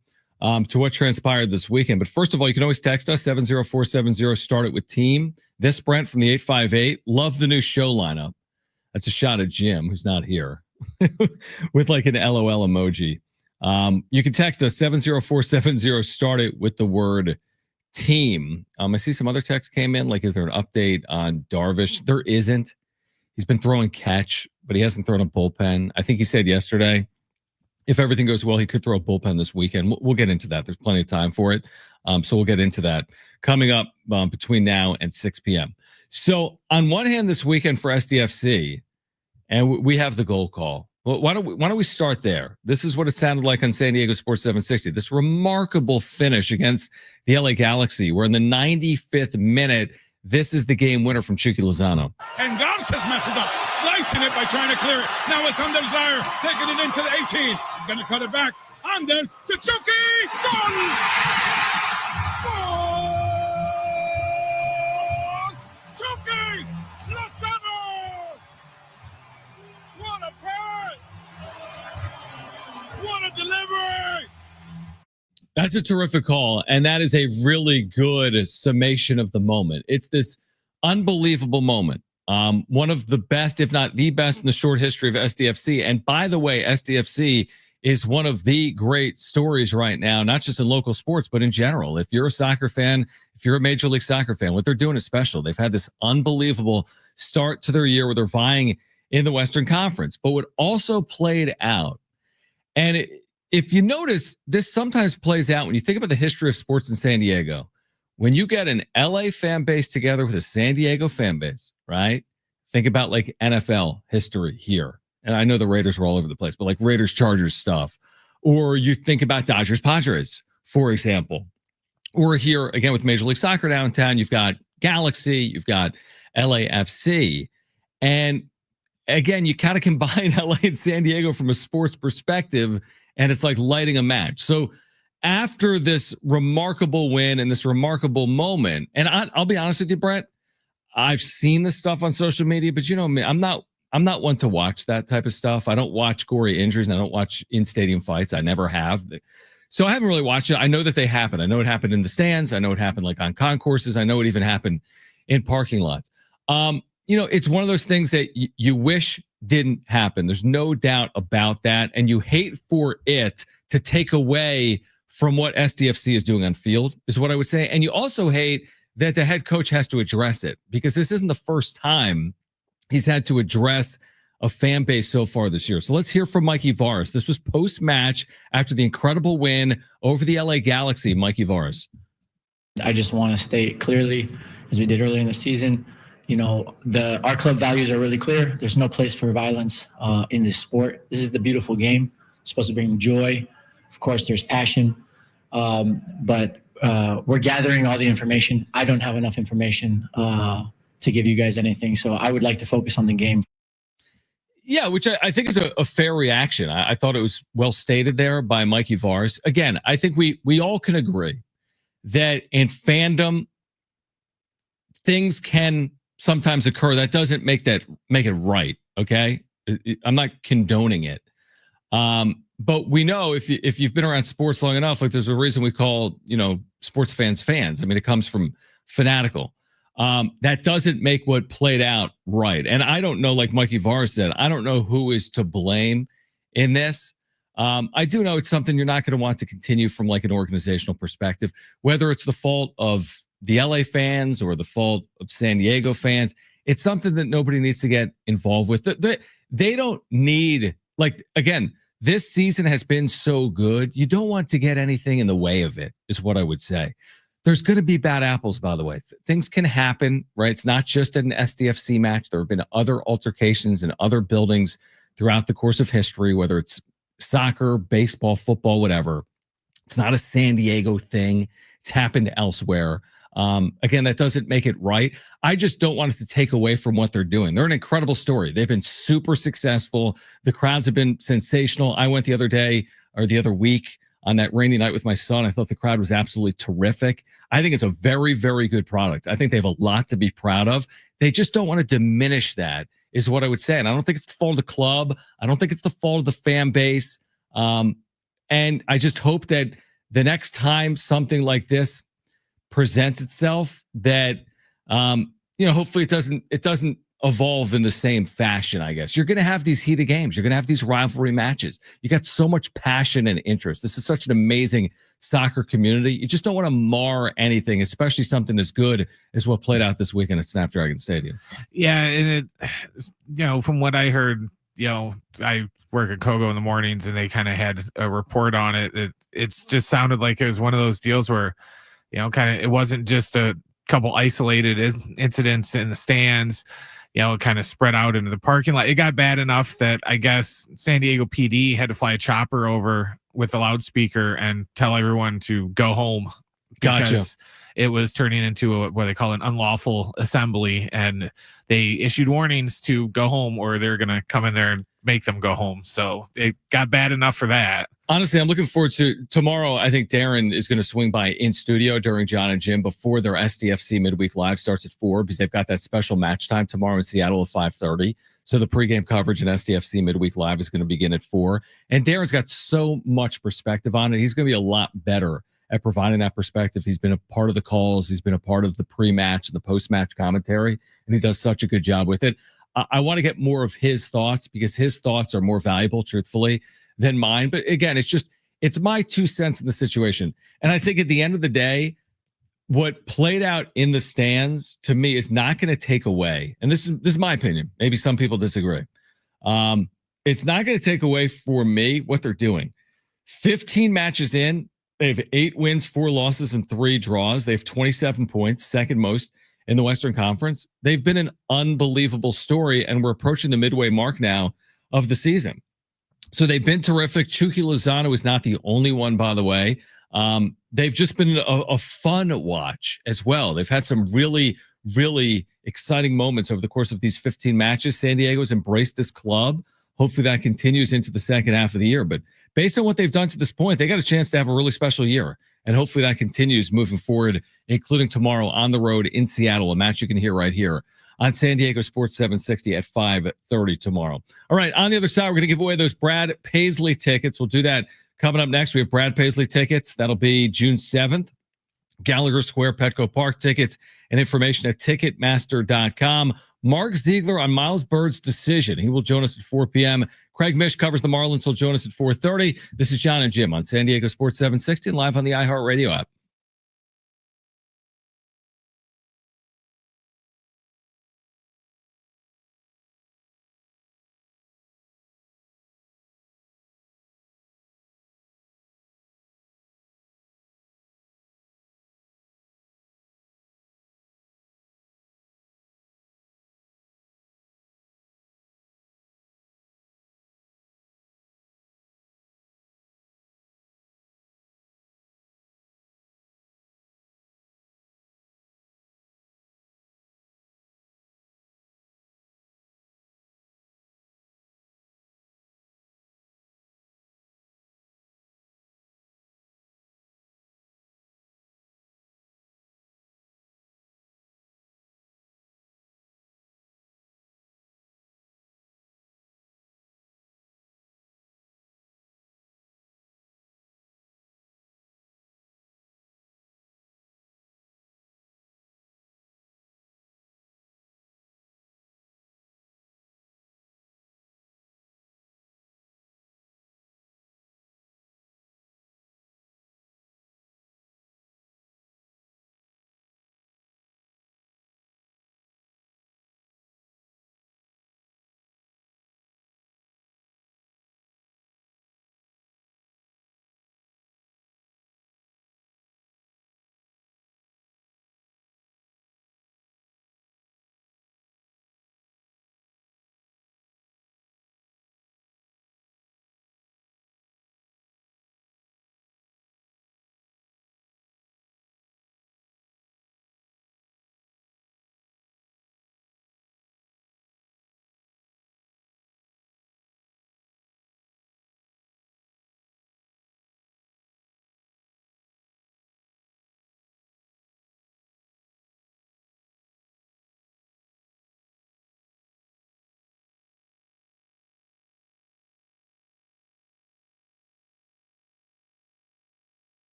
to what transpired this weekend. But first of all, you can always text us, 70470, start it with team. This Brent from the 858. Love the new show lineup. That's a shot at Jim, who's not here, with like an LOL emoji. You can text us 70470, start it with the word team. I see some other text came in, like, is there an update on Darvish? There isn't. He's been throwing catch, but he hasn't thrown a bullpen. I think he said yesterday, if everything goes well, he could throw a bullpen this weekend. We'll get into that. There's plenty of time for it. So we'll get into that coming up between now and 6 p.m. So on one hand, this weekend for SDFC, and we have the goal call. Well, why don't we start there? This is what it sounded like on San Diego Sports 760. This remarkable finish against the LA Galaxy, where in the 95th minute, this is the game winner from Chucky Lozano. And Garces messes up, slicing it by trying to clear it. Now it's Anders Lyer, taking it into the 18. He's going to cut it back. Anders to Chucky. Gone! Gone! Chucky Lozano! What a pass! What a delivery! That's a terrific call, and that is a really good summation of the moment. It's this unbelievable moment. One of the best, if not the best, in the short history of SDFC. And by the way, SDFC is one of the great stories right now, not just in local sports, but in general. If you're a soccer fan, if you're a Major League Soccer fan, what they're doing is special. They've had this unbelievable start to their year where they're vying in the Western Conference. But what also played out, and if you notice, this sometimes plays out when you think about the history of sports in San Diego. When you get an LA fan base together with a San Diego fan base, right? Think about like NFL history here. And I know the Raiders were all over the place, but like Raiders, Chargers stuff. Or you think about Dodgers, Padres, for example. Or here, again, with Major League Soccer downtown, you've got Galaxy, you've got LAFC. And again, you kind of combine LA and San Diego from a sports perspective, and it's like lighting a match. So after this remarkable win and this remarkable moment, and I'll be honest with you, Brett, I've seen this stuff on social media, but you know me, I'm not one to watch that type of stuff. I don't watch gory injuries, and I don't watch in-stadium fights. I never have. So I haven't really watched it. I know that they happen. I know it happened in the stands. I know it happened like on concourses. I know it even happened in parking lots. It's one of those things that you wish didn't happen. There's no doubt about that. And you hate for it to take away from what SDFC is doing on field, is what I would say. And you also hate that the head coach has to address it, because this isn't the first time he's had to address a fan base so far this year. So let's hear from Mikey Varis. This was post-match after the incredible win over the LA Galaxy. Mikey Varis. I just want to state clearly, as we did earlier in the season, our club values are really clear. There's no place for violence in this sport. This is the beautiful game. It's supposed to bring joy. Of course, there's passion. But we're gathering all the information. I don't have enough information to give you guys anything. So I would like to focus on the game. Yeah, which I think is a fair reaction. I thought it was well stated there by Mikey Varis. Again, I think we all can agree that in fandom, things can sometimes occur. That doesn't make it right. Okay, I'm not condoning it, but we know if you've been around sports long enough, like there's a reason we call sports fans. I mean, it comes from fanatical. That doesn't make what played out right. And I don't know, like Mikey Varis said, I don't know who is to blame in this. I do know it's something you're not going to want to continue from like an organizational perspective, whether it's the fault of the LA fans or the fault of San Diego fans. It's something that nobody needs to get involved with. They don't need, like, again, this season has been so good. You don't want to get anything in the way of it, is what I would say. There's going to be bad apples, by the way. Things can happen, right? It's not just an SDFC match. There have been other altercations in other buildings throughout the course of history, whether it's soccer, baseball, football, whatever. It's not a San Diego thing. It's happened elsewhere. Again, that doesn't make it right. I just don't want it to take away from what they're doing. They're an incredible story. They've been super successful. The crowds have been sensational. I went the other week on that rainy night with my son. I thought the crowd was absolutely terrific. I think it's a very, very good product. I think they have a lot to be proud of. They just don't want to diminish that, is what I would say. And I don't think it's the fault of the club. I don't think it's the fault of the fan base. And I just hope that the next time something like this presents itself, that hopefully it doesn't evolve in the same fashion. I guess you're going to have these heated games, you're going to have these rivalry matches. You got so much passion and interest. This is such an amazing soccer community. You just don't want to mar anything, especially something as good as what played out this weekend at Snapdragon Stadium. Yeah, and it, from what I heard, I work at Kogo in the mornings, and they kind of had a report on it. It's just sounded like it was one of those deals where it wasn't just a couple isolated incidents in the stands. It kind of spread out into the parking lot. It got bad enough that I guess San Diego PD had to fly a chopper over with the loudspeaker and tell everyone to go home. Gotcha. It was turning into what they call an unlawful assembly, and they issued warnings to go home, or they're going to come in there and make them go home. So it got bad enough for that. Honestly, I'm looking forward to tomorrow. I think Darren is going to swing by in studio during Jon and Jim before their SDFC midweek live starts at 4, because they've got that special match time tomorrow in Seattle at 5:30. So the pregame coverage in SDFC midweek live is going to begin at 4. And Darren's got so much perspective on it. He's going to be a lot better at providing that perspective. He's been a part of the calls. He's been a part of the pre-match and the post-match commentary, and he does such a good job with it. I want to get more of his thoughts, because his thoughts are more valuable, truthfully, than mine. But again, it's my 2 cents in the situation. And I think at the end of the day, what played out in the stands to me is not going to take away. And this is my opinion. Maybe some people disagree. It's not going to take away for me what they're doing. 15 matches in, they have 8 wins, 4 losses, and 3 draws. They have 27 points, second most in the Western Conference. They've been an unbelievable story, and we're approaching the midway mark now of the season. So they've been terrific. Chucky Lozano is not the only one, by the way. They've just been a fun watch as well. They've had some really, really exciting moments over the course of these 15 matches. San Diego's embraced this club. Hopefully that continues into the second half of the year. But based on what they've done to this point, they got a chance to have a really special year. And hopefully that continues moving forward, including tomorrow on the road in Seattle, a match you can hear right here on San Diego Sports 760 at 5:30 tomorrow. All right, on the other side, we're going to give away those Brad Paisley tickets. We'll do that coming up next. We have Brad Paisley tickets. That'll be June 7th. Gallagher Square, Petco Park tickets, and information at Ticketmaster.com. Mark Ziegler on Miles Bird's decision. He will join us at 4 p.m. Craig Mish covers the Marlins. He'll join us at 4:30. This is Jon and Jim on San Diego Sports 760 and live on the iHeartRadio app.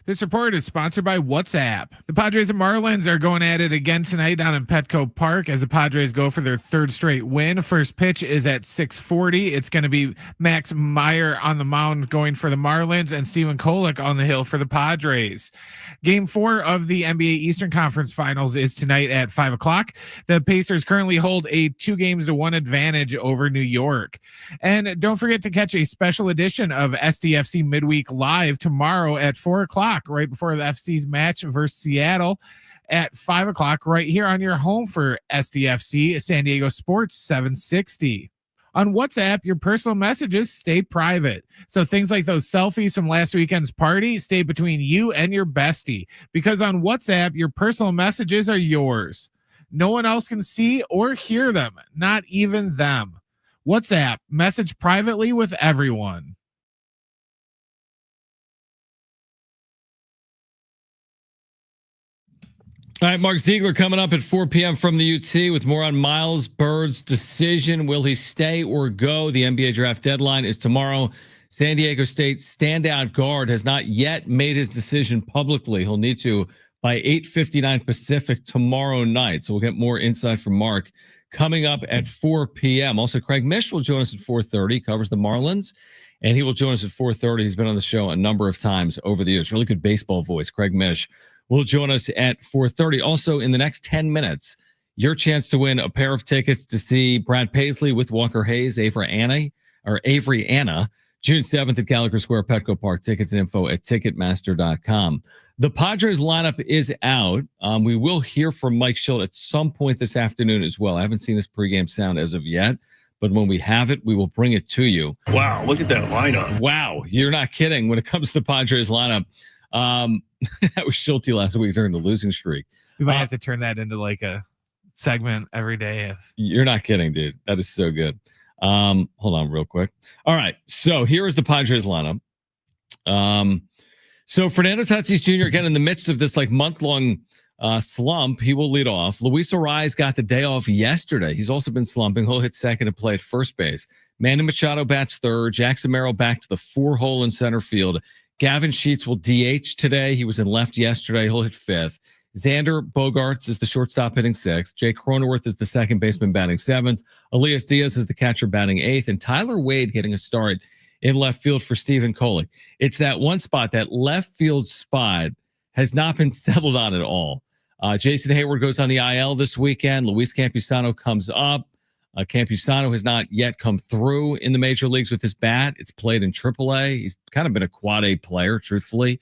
This report is sponsored by WhatsApp. The Padres and Marlins are going at it again tonight down in Petco Park as the Padres go for their third straight win. First pitch is at 6:40. It's going to be Max Meyer on the mound going for the Marlins and Steven Kolek on the hill for the Padres. Game 4 of the NBA Eastern Conference Finals is tonight at 5 o'clock. The Pacers currently hold a 2-1 advantage over New York. And don't forget to catch a special edition of SDFC Midweek Live tomorrow at 4 o'clock. Right before the FC's match versus Seattle at 5 o'clock, right here on your home for SDFC San Diego Sports 760. On WhatsApp, your personal messages stay private. So things like those selfies from last weekend's party stay between you and your bestie, because on WhatsApp, your personal messages are yours. No one else can see or hear them, not even them. WhatsApp, message privately with everyone. All right, Mark Ziegler coming up at 4 p.m. from the UT with more on Miles Bird's decision. Will he stay or go? The NBA draft deadline is tomorrow. San Diego State's standout guard has not yet made his decision publicly. He'll need to by 8:59 Pacific tomorrow night. So we'll get more insight from Mark coming up at 4 p.m. Also, Craig Mish will join us at 4:30, covers the Marlins, and he will join us at 4:30. He's been on the show a number of times over the years. Really good baseball voice, Craig Mish will join us at 4:30. Also, in the next 10 minutes, your chance to win a pair of tickets to see Brad Paisley with Walker Hayes, Avery Anna, June 7th at Gallagher Square, Petco Park. Tickets and info at Ticketmaster.com. The Padres lineup is out. We will hear from Mike Schilt at some point this afternoon as well. I haven't seen this pregame sound as of yet, but when we have it, we will bring it to you. Wow, look at that lineup. Wow, you're not kidding. When it comes to the Padres lineup, that was Schulte last week during the losing streak. We might have to turn that into like a segment every day. You're not kidding, dude. That is so good. Hold on real quick. All right. So here is the Padres lineup. So Fernando Tatis Jr. again in the midst of this like month-long slump, he will lead off. Luis Ariz got the day off yesterday. He's also been slumping. He'll hit second and play at first base. Manny Machado bats third. Jackson Merrill back to the 4-hole in center field. Gavin Sheets will DH today. He was in left yesterday. He'll hit fifth. Xander Bogaerts is the shortstop hitting sixth. Jake Cronenworth is the second baseman batting seventh. Elias Diaz is the catcher batting eighth. And Tyler Wade getting a start in left field for Steven Kolek. It's that one spot, that left field spot has not been settled on at all. Jason Hayward goes on the IL this weekend. Luis Campusano comes up. Campusano has not yet come through in the major leagues with his bat. It's played in AAA. He's kind of been a quad A player, truthfully,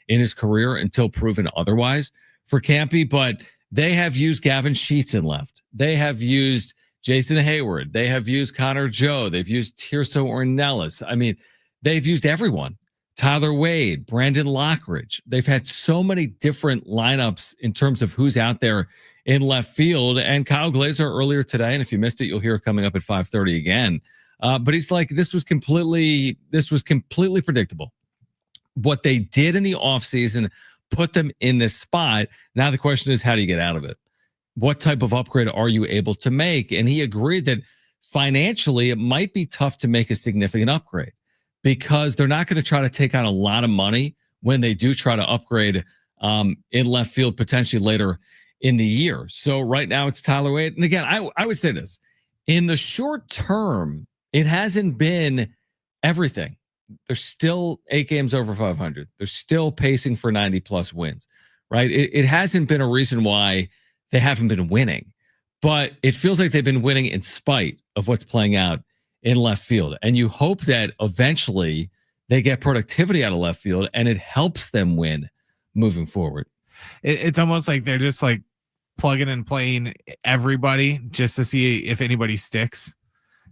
in his career until proven otherwise for Campy. But they have used Gavin Sheets in left. They have used Jason Hayward. They have used Connor Joe. They've used Tirso Ornelas. I mean, they've used everyone. Tyler Wade, Brandon Lockridge. They've had so many different lineups in terms of who's out there in left field. And Kyle Glazer earlier today, and if you missed it, you'll hear it coming up at 5:30 again. But he's like, this was completely predictable. What they did in the offseason put them in this spot. Now the question is, how do you get out of it? What type of upgrade are you able to make? And he agreed that financially it might be tough to make a significant upgrade because they're not going to try to take on a lot of money when they do try to upgrade in left field potentially later in the year. So right now it's Tyler Wade. And again, I would say this. In the short term, it hasn't been everything. They're still 8 games over 500. They're still pacing for 90-plus wins, right? It hasn't been a reason why they haven't been winning. But it feels like they've been winning in spite of what's playing out in left field. And you hope that eventually they get productivity out of left field and it helps them win moving forward. It's almost like they're just like plugging and playing everybody just to see if anybody sticks.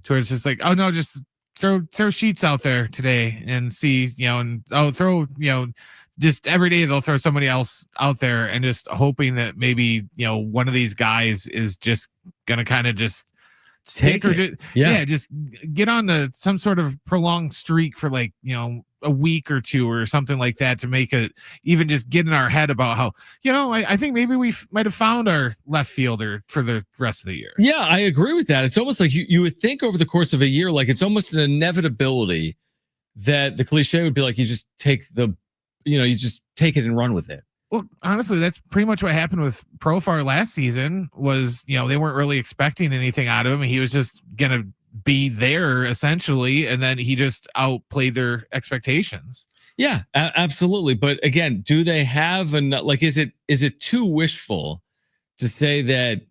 To where it's just like, oh no, just throw Sheets out there today and see, and just every day they'll throw somebody else out there and just hoping that maybe, one of these guys is just going to kind of just stick or just get on to some sort of prolonged streak for like, a week or two or something like that to make it even just get in our head about how, I think maybe we might have found our left fielder for the rest of the year. Yeah, I agree with that. It's almost like you would think over the course of a year, like it's almost an inevitability that the cliche would be like, you just take take it and run with it. Well, honestly, that's pretty much what happened with Profar last season. Was they weren't really expecting anything out of him. He was just gonna be there essentially, and then he just outplayed their expectations. Yeah, absolutely. But again, do they have enough? Like, is it too wishful to say that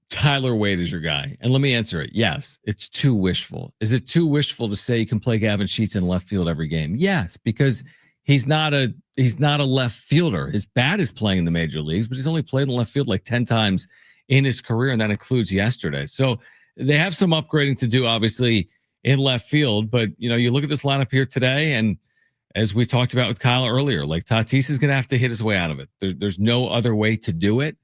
Tyler Wade is your guy? And let me answer it. Yes, it's too wishful. Is it too wishful to say you can play Gavin Sheets in left field every game? Yes, because he's not a left fielder. His bat is playing in the major leagues, but he's only played in left field like 10 times in his career, and that includes yesterday. So they have some upgrading to do, obviously, in left field. But you look at this lineup here today, and as we talked about with Kyle earlier, like Tatis is going to have to hit his way out of it. There's no other way to do it.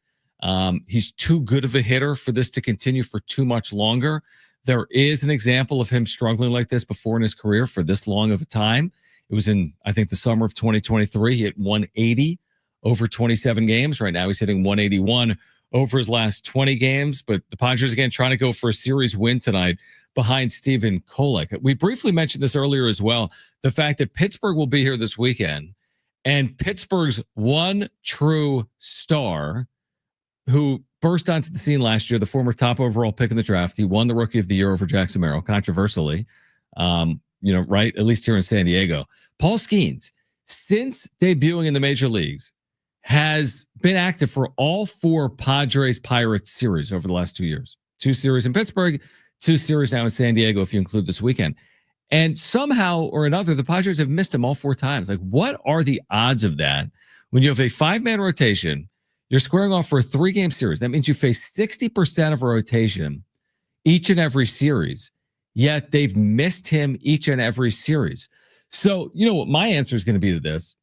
He's too good of a hitter for this to continue for too much longer. There is an example of him struggling like this before in his career for this long of a time. It was in, I think, the summer of 2023. He hit 180 over 27 games. Right now he's hitting 181 over his last 20 games. But the Padres, again, trying to go for a series win tonight behind Stephen Kolek. We briefly mentioned this earlier as well, the fact that Pittsburgh will be here this weekend, and Pittsburgh's one true star who burst onto the scene last year, the former top overall pick in the draft. He won the Rookie of the Year over Jackson Merrill, controversially, right? At least here in San Diego. Paul Skeens, since debuting in the major leagues, has been active for all 4 Padres-Pirates series over the last 2 years. 2 series in Pittsburgh, 2 series now in San Diego, if you include this weekend. And somehow or another, the Padres have missed him all 4 times. Like, what are the odds of that when you have a 5-man rotation? You're squaring off for a 3-game series. That means you face 60% of a rotation each and every series, yet they've missed him each and every series. So, what my answer is going to be to this?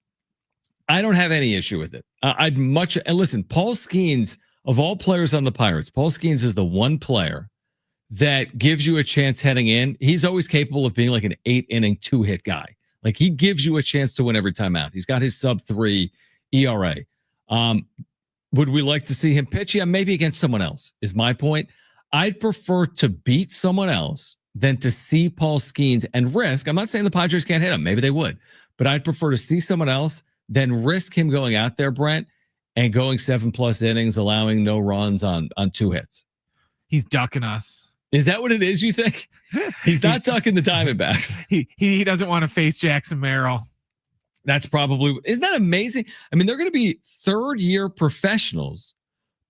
I don't have any issue with it. And listen, Paul Skeens, of all players on the Pirates, Paul Skeens is the one player that gives you a chance heading in. He's always capable of being like an 8-inning 2-hit guy. Like, he gives you a chance to win every time out. He's got his sub-3 ERA. Would we like to see him pitch? Yeah, maybe against someone else is my point. I'd prefer to beat someone else than to see Paul Skeens and risk. I'm not saying the Padres can't hit him. Maybe they would. But I'd prefer to see someone else than risk him going out there, Brent, and going 7+ innings, allowing no runs on 2 hits. He's ducking us. Is that what it is, you think? He's not ducking the Diamondbacks. He doesn't want to face Jackson Merrill. That's probably, isn't that amazing? I mean, they're going to be 3rd-year professionals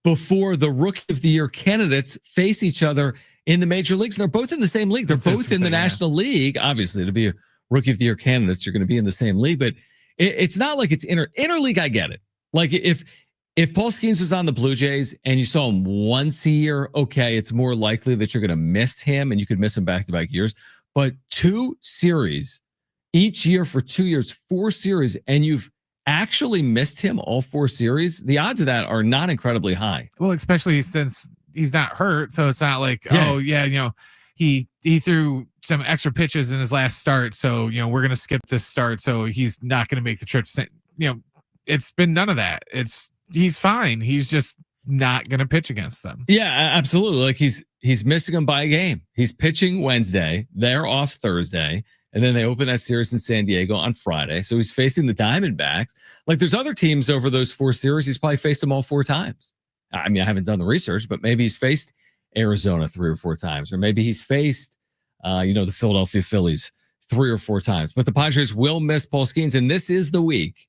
before the Rookie of the Year candidates face each other in the major leagues. And they're both in the same league. They're both in the National League. Obviously, to be a Rookie of the Year candidates, you're going to be in the same league. But it's not like it's interleague. I get it. Like, if Paul Skeens was on the Blue Jays and you saw him once a year, okay, it's more likely that you're going to miss him, and you could miss him back-to-back years. But 2 series each year for 2 years, 4 series, and you've actually missed him all 4 series, the odds of that are not incredibly high. Well, especially since he's not hurt. So it's not like, he threw some extra pitches in his last start. So, we're going to skip this start. So he's not going to make the trip. It's been none of that. He's fine. He's just not going to pitch against them. Yeah, absolutely. Like, he's missing them by a game. He's pitching Wednesday. They're off Thursday. And then they open that series in San Diego on Friday. So he's facing the Diamondbacks. Like, there's other teams over those 4 series. He's probably faced them all 4 times. I mean, I haven't done the research, but maybe he's faced Arizona 3 or 4 times, or maybe he's faced, the Philadelphia Phillies 3 or 4 times. But the Padres will miss Paul Skeens, and this is the week.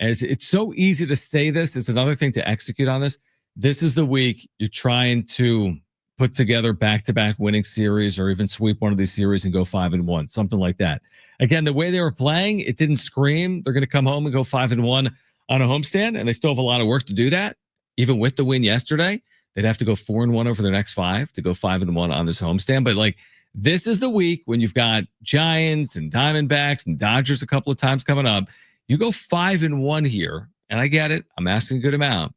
And it's so easy to say this. It's another thing to execute on this. This is the week you're trying to put together back-to-back winning series, or even sweep one of these series and go 5-1, something like that. Again, the way they were playing, it didn't scream they're going to come home and go 5-1 on a homestand, and they still have a lot of work to do that. Even with the win yesterday, they'd have to go 4-1 over their next 5 to go 5-1 on this homestand. But like, this is the week when you've got Giants and Diamondbacks and Dodgers a couple of times coming up. You go 5-1 here, and I get it, I'm asking a good amount,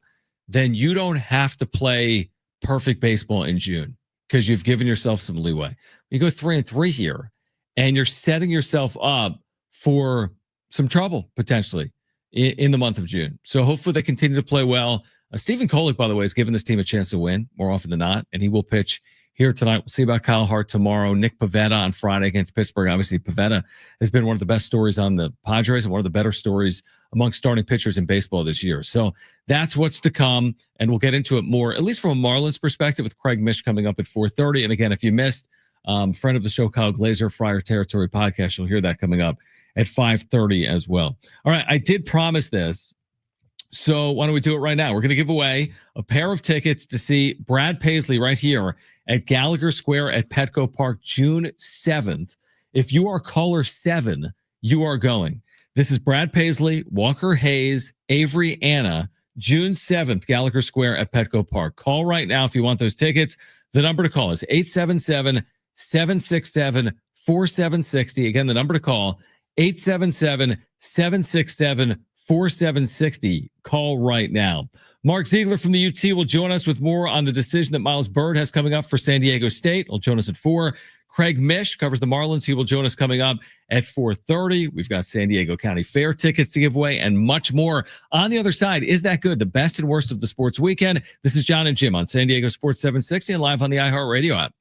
then you don't have to play perfect baseball in June because you've given yourself some leeway. You go 3-3 here, and you're setting yourself up for some trouble potentially in the month of June. So hopefully they continue to play well. Stephen Kolek, by the way, has given this team a chance to win more often than not, and he will pitch here tonight. We'll see about Kyle Hart tomorrow. Nick Pivetta on Friday against Pittsburgh. Obviously, Pivetta has been one of the best stories on the Padres and one of the better stories among starting pitchers in baseball this year. So that's what's to come, and we'll get into it more, at least from a Marlins perspective, with Craig Mish coming up at 4:30. And again, if you missed friend of the show, Kyle Glazer, Friar Territory podcast, you'll hear that coming up at 5:30 as well. All right, I did promise this, so why don't we do it right now? We're going to give away a pair of tickets to see Brad Paisley right here at Gallagher Square at Petco Park, June 7th. If you are caller 7, you are going. This is Brad Paisley, Walker Hayes, Avery Anna, June 7th, Gallagher Square at Petco Park. Call right now if you want those tickets. The number to call is 877-767-4760. Again, the number to call, 877-767-4760. Call right now. Mark Ziegler from the UT will join us with more on the decision that Miles Byrd has coming up for San Diego State. He'll join us at 4. Craig Mish covers the Marlins. He will join us coming up at 4:30. We've got San Diego County Fair tickets to give away and much more. On the other side, is that good? The best and worst of the sports weekend. This is Jon and Jim on San Diego Sports 760 and live on the iHeartRadio app.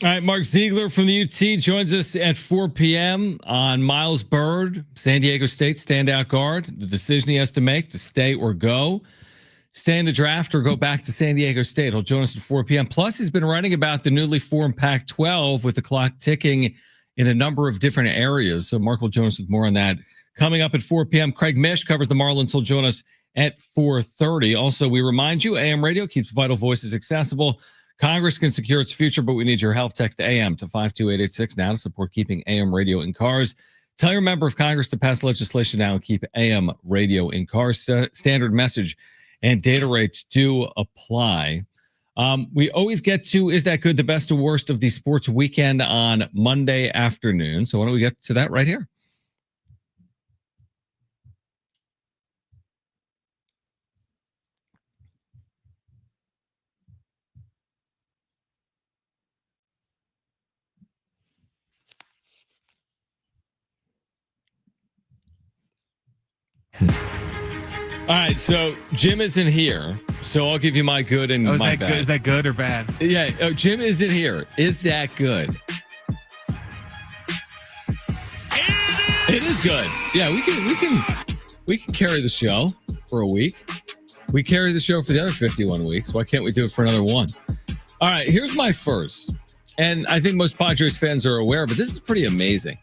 All right, Mark Ziegler from the UT joins us at 4 p.m. on Miles Byrd, San Diego State standout guard. The decision he has to make to stay or go. Stay in the draft or go back to San Diego State. He'll join us at 4 p.m. Plus, he's been writing about the newly formed Pac-12 with the clock ticking in a number of different areas. So Mark will join us with more on that. Coming up at 4 p.m., Craig Mish covers the Marlins. He'll join us at 4:30. Also, we remind you, AM radio keeps vital voices accessible. Congress can secure its future, but we need your help. Text AM to 52886 now to support keeping AM radio in cars. Tell your member of Congress to pass legislation now and keep AM radio in cars. Standard message and data rates do apply. We always get to, is that good, the best or worst of the sports weekend on Monday afternoon. So why don't we get to that right here? All right, so Jim isn't here, so I'll give you my good and my bad. Is that good or bad? Yeah, Jim isn't here. Is that good? It is good. Yeah, we can carry the show for a week. We carry the show for the other 51 weeks. Why can't we do it for another one? All right, here's my first, and I think most Padres fans are aware, but this is pretty amazing.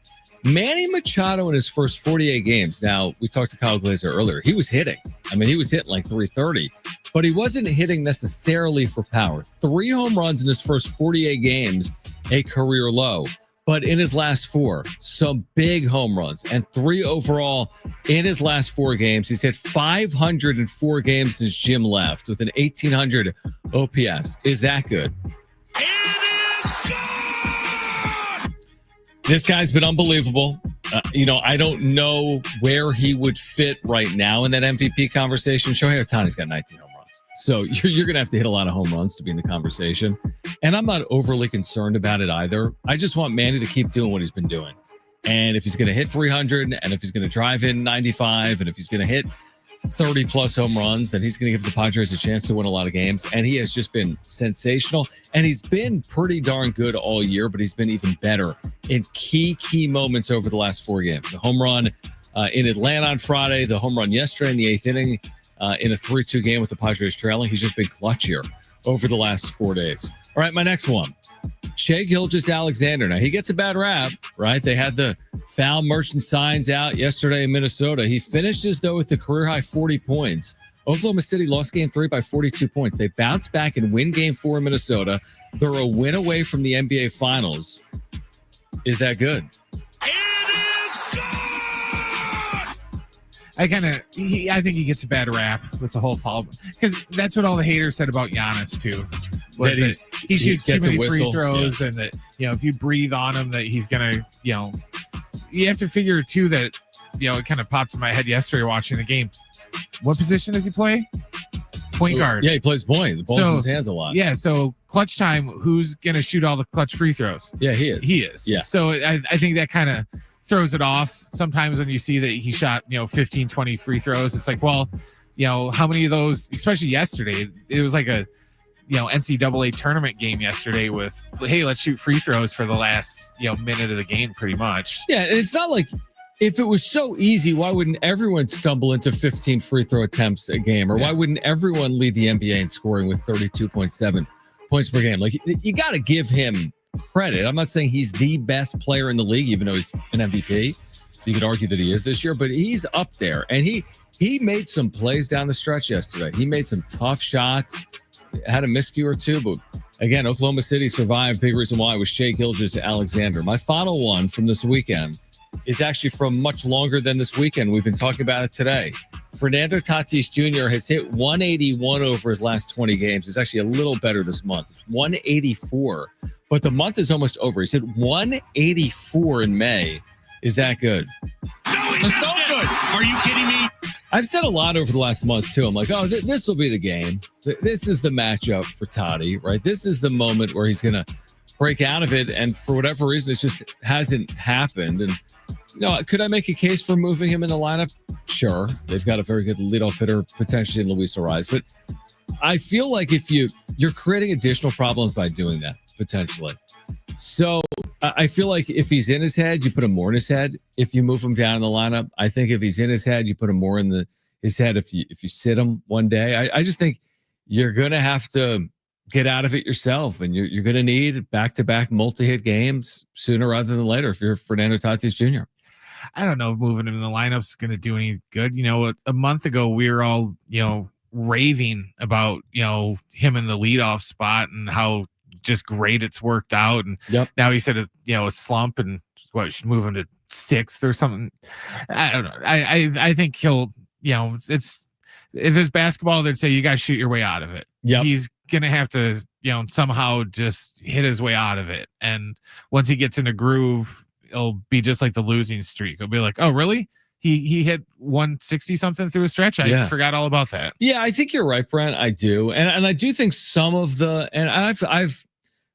Manny Machado in his first 48 games. Now, we talked to Kyle Glazer earlier. He was hitting. I mean, he was hitting like 330, but he wasn't hitting necessarily for power. 3 home runs in his first 48 games, a career low. But in his last 4, some big home runs, and 3 overall in his last 4 games. He's hit 504 games since Jim left with an 1,800 OPS. Is that good? This guy's been unbelievable. I don't know where he would fit right now in that MVP conversation. Shohei Ohtani's got 19 home runs. So you're going to have to hit a lot of home runs to be in the conversation. And I'm not overly concerned about it either. I just want Manny to keep doing what he's been doing. And if he's going to hit 300, and if he's going to drive in 95, and if he's going to hit 30-plus home runs, then he's going to give the Padres a chance to win a lot of games. And he has just been sensational. And he's been pretty darn good all year, but he's been even better in key moments over the last 4 games. The home run in Atlanta on Friday, the home run yesterday in the 8th inning in a 3-2 game with the Padres trailing. He's just been clutchier over the last 4 days. All right, my next one. Shai Gilgeous-Alexander. Now, he gets a bad rap, right? They had the foul merchant signs out yesterday in Minnesota. He finishes, though, with the career-high 40 points. Oklahoma City lost Game 3 by 42 points. They bounce back and win Game 4 in Minnesota. They're a win away from the NBA Finals. Is that good? I think he gets a bad rap with the whole fall, because that's what all the haters said about Giannis too. Was that he shoots too many free throws, and that if you breathe on him, that he's gonna you have to figure too that it kind of popped in my head yesterday watching the game. What position does he play? Point guard. Yeah, he plays point. The ball's in his hands a lot. Yeah, so clutch time. Who's gonna shoot all the clutch free throws? Yeah, he is. He is. Yeah. So I think that kind of throws it off sometimes when you see that he shot 15 20 free throws. It's like, well, how many of those, especially yesterday, it was like a NCAA tournament game yesterday with, hey, let's shoot free throws for the last minute of the game pretty much. Yeah, and it's not like, if it was so easy, why wouldn't everyone stumble into 15 free throw attempts a game? Or why wouldn't everyone lead the NBA in scoring with 32.7 points per game? Like, you got to give him credit. I'm not saying he's the best player in the league, even though he's an MVP. So you could argue that he is this year, but he's up there. And he made some plays down the stretch yesterday. He made some tough shots, had a miscue or two, but again, Oklahoma City survived. Big reason why was Shai Gilgeous-Alexander. My final one from this weekend is actually from much longer than this weekend. We've been talking about it today. Fernando Tatis Jr. has hit 181 over his last 20 games. It's actually a little better this month. It's 184, but the month is almost over. He's hit 184 in May. Is that good? No, it's not good. Are you kidding me? I've said a lot over the last month, too. I'm like, this will be the game. This is the matchup for Toddy, right? This is the moment where he's going to break out of it. And for whatever reason, it just hasn't happened. And, could I make a case for moving him in the lineup? Sure. They've got a very good leadoff hitter, potentially in Luis Ariz. But I feel like if you're creating additional problems by doing that, potentially. So I feel like if he's in his head, you put him more in his head. If you move him down in the lineup, I think if he's in his head, you pit him more in his head. If you sit him one day, I just think you're gonna have to get out of it yourself, and you're gonna need back-to-back multi-hit games sooner rather than later. If you're Fernando Tatis Jr. I don't know if moving him in the lineup is going to do any good. A month ago we were all raving about him in the leadoff spot and how just great it's worked out, and now he said a slump, and should move him to 6th or something. I don't know. I think he'll it's, if it's basketball, they'd say you guys shoot your way out of it. He's gonna have to somehow just hit his way out of it, and once he gets in a groove, it'll be just like the losing streak. It'll be like, oh really, he hit 160 something through a stretch. I forgot all about that. Yeah, I think you're right, Brent. I do, and I do think some of the, and I've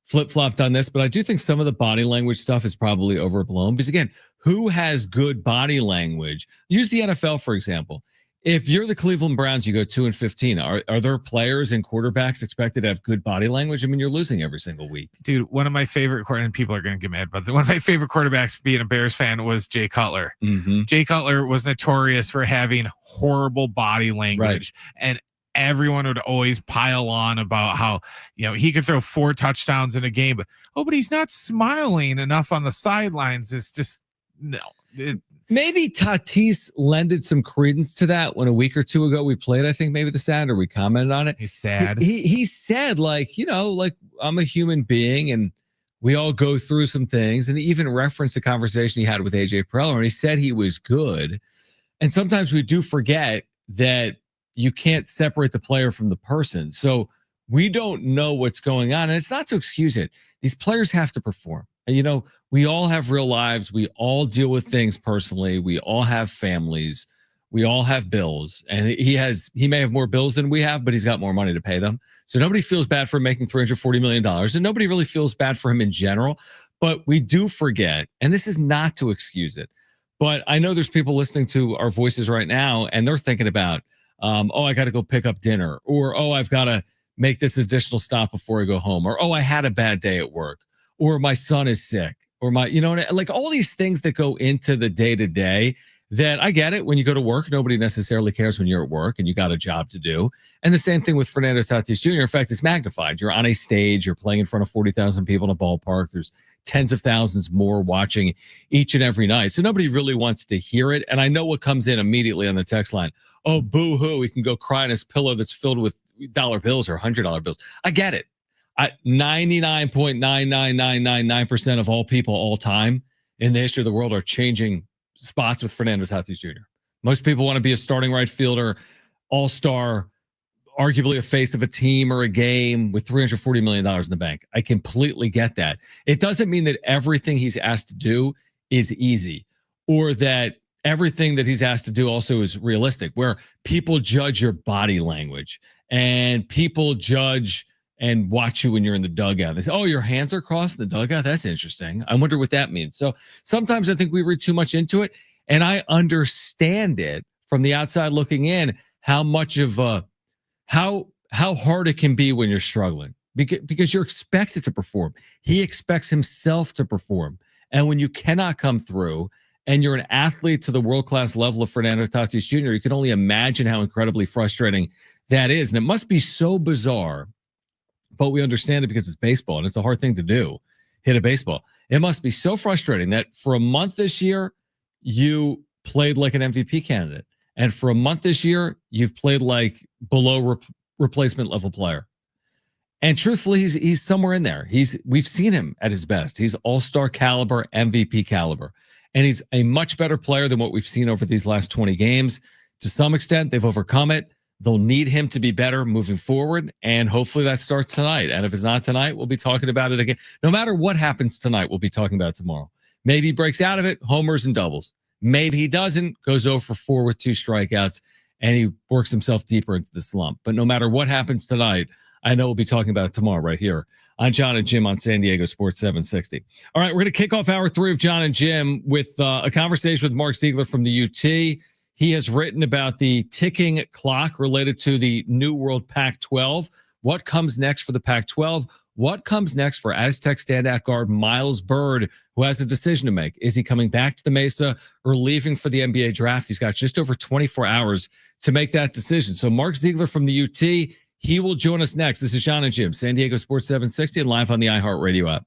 flip-flopped on this, but I do think some of the body language stuff is probably overblown, because again, who has good body language? Use the NFL for example. If you're the Cleveland Browns, you go 2-15. Are there players and quarterbacks expected to have good body language? I mean, you're losing every single week. Dude, one of my favorite, and people are going to get mad, but one of my favorite quarterbacks being a Bears fan was Jay Cutler. Mm-hmm. Jay Cutler was notorious for having horrible body language. Right. And everyone would always pile on about how, he could throw 4 touchdowns in a game, but he's not smiling enough on the sidelines. It's just, no. Maybe Tatis lended some credence to that when a week or two ago we played, I think maybe the sound, or we commented on it. He's sad. He said like I'm a human being and we all go through some things. And he even referenced a conversation he had with AJ Preller, and he said he was good. And sometimes we do forget that you can't separate the player from the person. So we don't know what's going on. And it's not to excuse it. These players have to perform. And, we all have real lives. We all deal with things personally. We all have families. We all have bills. And he may have more bills than we have, but he's got more money to pay them. So nobody feels bad for making $340 million. And nobody really feels bad for him in general. But we do forget, and this is not to excuse it, but I know there's people listening to our voices right now, and they're thinking about, I got to go pick up dinner, or, I've got to make this additional stop before I go home, or, I had a bad day at work, or my son is sick, or like all these things that go into the day to day that I get it. When you go to work, nobody necessarily cares when you're at work and you got a job to do. And the same thing with Fernando Tatis Jr. In fact, it's magnified. You're on a stage, you're playing in front of 40,000 people in a ballpark. There's tens of thousands more watching each and every night. So nobody really wants to hear it. And I know what comes in immediately on the text line. Oh, boo hoo. He can go cry on his pillow that's filled with dollar bills or $100 bills. I get it. 99.99999% of all people all time in the history of the world are changing spots with Fernando Tatis Jr. Most people want to be a starting right fielder, all-star, arguably a face of a team or a game with $340 million in the bank. I completely get that. It doesn't mean that everything he's asked to do is easy, or that everything that he's asked to do also is realistic, where people judge your body language and people judge and watch you when you're in the dugout. They say, your hands are crossed in the dugout? That's interesting. I wonder what that means. So sometimes I think we read too much into it, and I understand it from the outside looking in, how much of how hard it can be when you're struggling, because you're expected to perform. He expects himself to perform. And when you cannot come through and you're an athlete to the world-class level of Fernando Tatis Jr., you can only imagine how incredibly frustrating that is. And it must be so bizarre, but we understand it because it's baseball and it's a hard thing to do, hit a baseball. It must be so frustrating that for a month this year, you played like an MVP candidate. And for a month this year, you've played like below replacement level player. And truthfully, he's somewhere in there. We've seen him at his best. He's all-star caliber, MVP caliber. And he's a much better player than what we've seen over these last 20 games. To some extent, they've overcome it. They'll need him to be better moving forward, and hopefully that starts tonight. And if it's not tonight, we'll be talking about it again. No matter what happens tonight, we'll be talking about it tomorrow. Maybe he breaks out of it, homers and doubles. Maybe he doesn't, goes 0 for 4 with 2 strikeouts, and he works himself deeper into the slump. But no matter what happens tonight, I know we'll be talking about it tomorrow right here on Jon and Jim on San Diego Sports 760. All right, we're going to kick off hour 3 of Jon and Jim with a conversation with Mark Ziegler from the UT. He has written about the ticking clock related to the New World Pac-12. What comes next for the Pac-12? What comes next for Aztec standout guard Miles Bird, who has a decision to make? Is he coming back to the Mesa or leaving for the NBA draft? He's got just over 24 hours to make that decision. So Mark Ziegler from the UT, he will join us next. This is Jon and Jim, San Diego Sports 760 and live on the iHeartRadio app.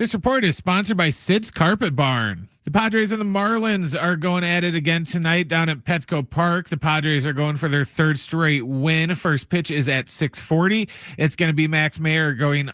This report is sponsored by Sid's Carpet Barn. The Padres and the Marlins are going at it again tonight down at Petco Park. The Padres are going for their third straight win. First pitch is at 6:40. It's going to be Max Mayer going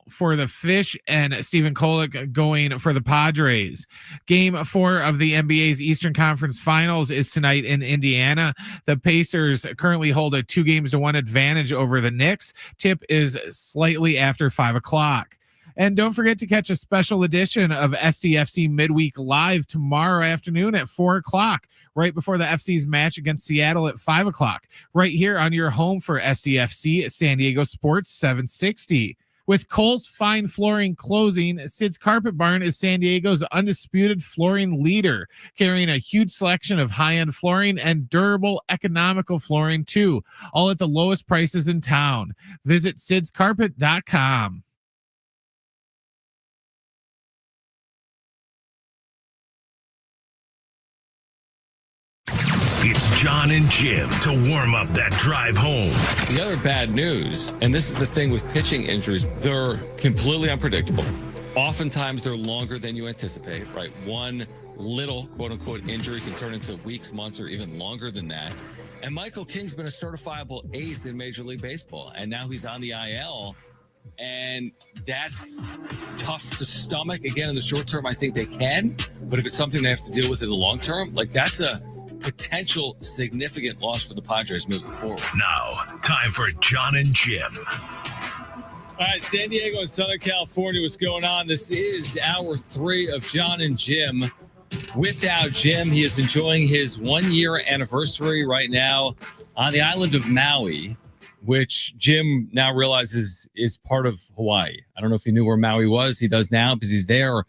for the Fish and Stephen Kolek going for the Padres. Game 4 of the NBA's Eastern Conference Finals is tonight in Indiana. The Pacers currently hold a 2-1 advantage over the Knicks. Tip is slightly after 5 o'clock. And don't forget to catch a special edition of SDFC Midweek Live tomorrow afternoon at 4 o'clock, right before the FC's match against Seattle at 5 o'clock, right here on your home for SDFC San Diego Sports 760. With Kohl's Fine Flooring closing, Sid's Carpet Barn is San Diego's undisputed flooring leader, carrying a huge selection of high-end flooring and durable, economical flooring too, all at the lowest prices in town. Visit sidscarpet.com. It's Jon and Jim to warm up that drive home. The other bad news, and this is the thing with pitching injuries, they're completely unpredictable. Oftentimes they're longer than you anticipate, right? One little quote unquote injury can turn into weeks, months, or even longer than that. And Michael King's been a certifiable ace in Major League Baseball, and now he's on the IL. And that's tough to stomach. Again, in the short term, I think they can. But if it's something they have to deal with in the long term, like that's a potential significant loss for the Padres moving forward. Now, time for Jon and Jim. All right, San Diego and Southern California, what's going on? This is hour 3 of Jon and Jim. Without Jim, he is enjoying his 1-year anniversary right now on the island of Maui, which Jim now realizes is part of Hawaii. I don't know if he knew where Maui was. He does now because he's there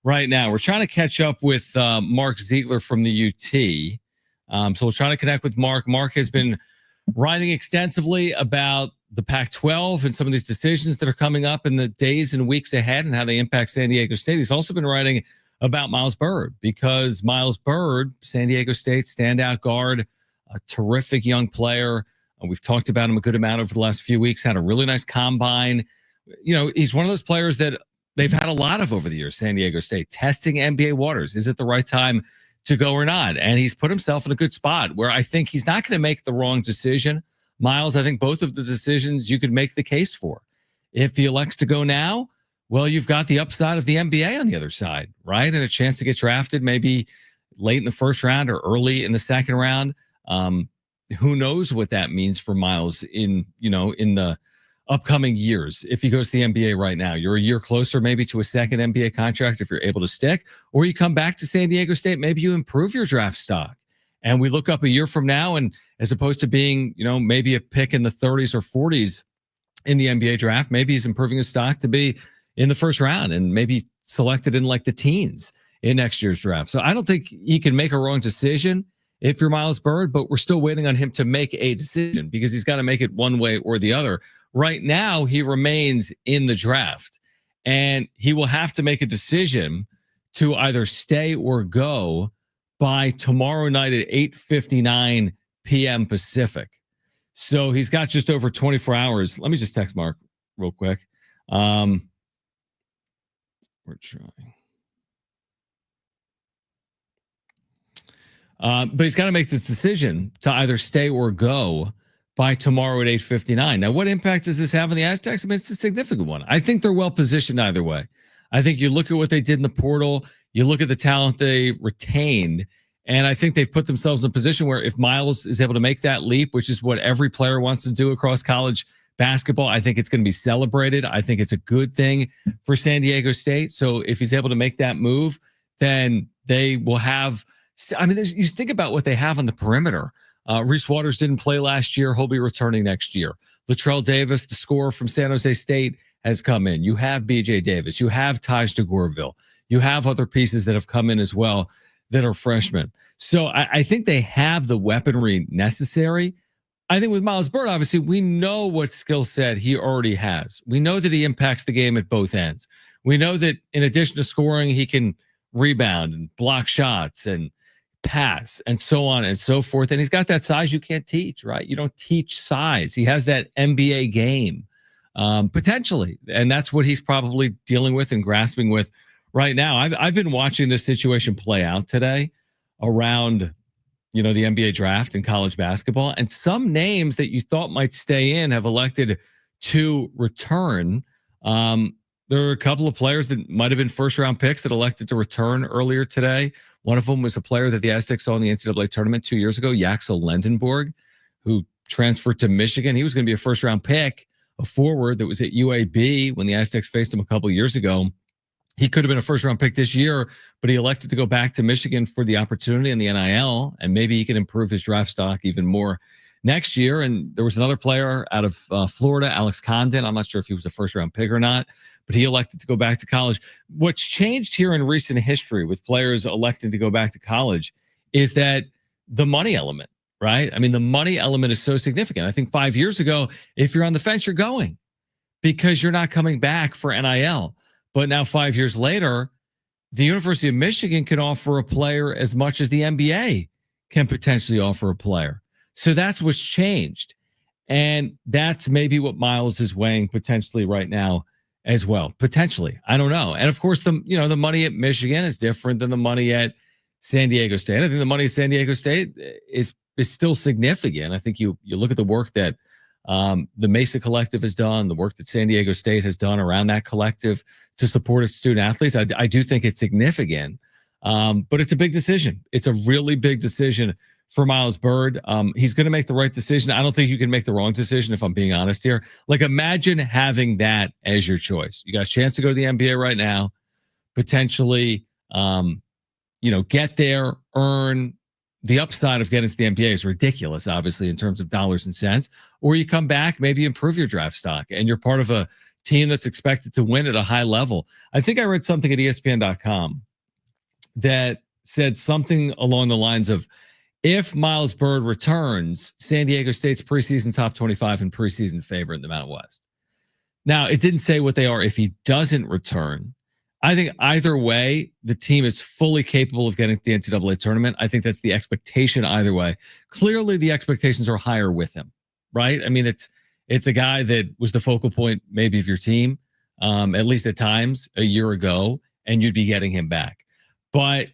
right now. We're trying to catch up with Mark Ziegler from the UT. So we're trying to connect with Mark. Mark has been writing extensively about the Pac-12 and some of these decisions that are coming up in the days and weeks ahead and how they impact San Diego State. He's also been writing about Miles Byrd because Miles Byrd, San Diego State standout guard, a terrific young player. We've talked about him a good amount over the last few weeks, had a really nice combine. You know, he's one of those players that they've had a lot of over the years, San Diego State, testing NBA waters. Is it the right time to go or not? And he's put himself in a good spot where I think he's not going to make the wrong decision. Miles, I think both of the decisions you could make the case for. If he elects to go now, well, you've got the upside of the NBA on the other side, right? And a chance to get drafted maybe late in the first round or early in the second round. Who knows what that means for Miles in the upcoming years. If he goes to the NBA right now, you're a year closer maybe to a second NBA contract if you're able to stick, or you come back to San Diego State, maybe you improve your draft stock. And we look up a year from now, and as opposed to being, maybe a pick in the 30s or 40s in the NBA draft, maybe he's improving his stock to be in the first round and maybe selected in like the teens in next year's draft. So I don't think he can make a wrong decision if you're Miles Byrd, but we're still waiting on him to make a decision because he's got to make it one way or the other. Right now, he remains in the draft, and he will have to make a decision to either stay or go by tomorrow night at 8:59 p.m. Pacific. So he's got just over 24 hours. Let me just text Mark real quick. We're trying. But he's got to make this decision to either stay or go by tomorrow at 8:59. Now, what impact does this have on the Aztecs? I mean, it's a significant one. I think they're well positioned either way. I think you look at what they did in the portal, you look at the talent they retained, and I think they've put themselves in a position where if Miles is able to make that leap, which is what every player wants to do across college basketball, I think it's going to be celebrated. I think it's a good thing for San Diego State. So if he's able to make that move, then they will have – I mean, you think about what they have on the perimeter. Reese Waters didn't play last year. He'll be returning next year. Latrell Davis, the scorer from San Jose State, has come in. You have BJ Davis. You have Taj DeGourville. You have other pieces that have come in as well that are freshmen. So I think they have the weaponry necessary. I think with Miles Byrd, obviously, we know what skill set he already has. We know that he impacts the game at both ends. We know that in addition to scoring, he can rebound and block shots and pass and so on and so forth. And he's got that size you can't teach, right? You don't teach size. He has that NBA game potentially. And that's what he's probably dealing with and grasping with right now. I've been watching this situation play out today around, the NBA draft and college basketball. And some names that you thought might stay in have elected to return. there are a couple of players that might have been first-round picks that elected to return earlier today. One of them was a player that the Aztecs saw in the NCAA tournament 2 years ago, Yaxel Lendenborg, who transferred to Michigan. He was going to be a first-round pick, a forward that was at UAB when the Aztecs faced him a couple of years ago. He could have been a first-round pick this year, but he elected to go back to Michigan for the opportunity in the NIL, and maybe he can improve his draft stock even more next year. And there was another player out of Florida, Alex Condon. I'm not sure if he was a first-round pick or not, but he elected to go back to college. What's changed here in recent history with players electing to go back to college is that the money element, right? I mean, the money element is so significant. I think 5 years ago, if you're on the fence, you're going because you're not coming back for NIL. But now 5 years later, the University of Michigan can offer a player as much as the NBA can potentially offer a player. So that's what's changed. And that's maybe what Miles is weighing potentially right now as well. Potentially. I don't know. And of course, the money at Michigan is different than the money at San Diego State. I think the money at San Diego State is still significant. I think you look at the work that the Mesa Collective has done, the work that San Diego State has done around that collective to support its student athletes. I do think it's significant, but it's a big decision. It's a really big decision for Miles Byrd. He's going to make the right decision. I don't think you can make the wrong decision, if I'm being honest here. Like, imagine having that as your choice. You got a chance to go to the NBA right now, potentially, get there, earn. The upside of getting to the NBA is ridiculous, obviously, in terms of dollars and cents. Or you come back, maybe improve your draft stock, and you're part of a team that's expected to win at a high level. I think I read something at ESPN.com that said something along the lines of, if Miles Byrd returns, San Diego State's preseason top 25 and preseason favorite in the Mountain West. Now, it didn't say what they are if he doesn't return. I think either way, the team is fully capable of getting to the NCAA tournament. I think that's the expectation either way. Clearly, the expectations are higher with him, right? I mean, it's a guy that was the focal point maybe of your team, at least at times a year ago, and you'd be getting him back. But,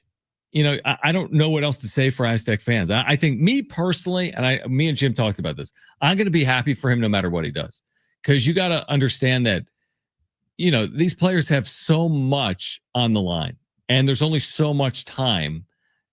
I don't know what else to say for Aztec fans. I think me personally, and me and Jim talked about this, I'm going to be happy for him no matter what he does. Because you got to understand that these players have so much on the line, and there's only so much time,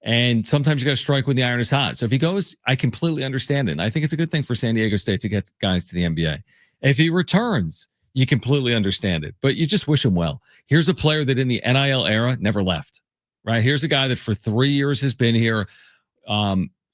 and sometimes you got to strike when the iron is hot. So if he goes, I completely understand it. And I think it's a good thing for San Diego State to get guys to the NBA. If he returns, you completely understand it, but you just wish him well. Here's a player that in the NIL era never left, right? Here's a guy that for 3 years has been here,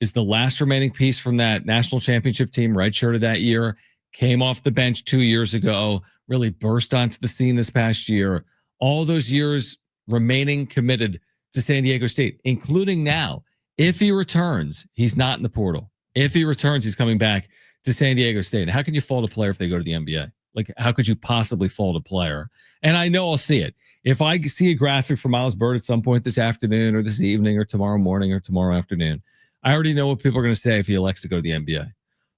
is the last remaining piece from that national championship team, redshirted that year, came off the bench 2 years ago, really burst onto the scene this past year. All those years remaining committed to San Diego State, including now. If he returns, he's not in the portal. If he returns, he's coming back to San Diego State. How can you fault a player if they go to the NBA? Like, how could you possibly fault a player? And I know I'll see it. If I see a graphic for Miles Byrd at some point this afternoon or this evening or tomorrow morning or tomorrow afternoon, I already know what people are going to say if he elects to go to the NBA.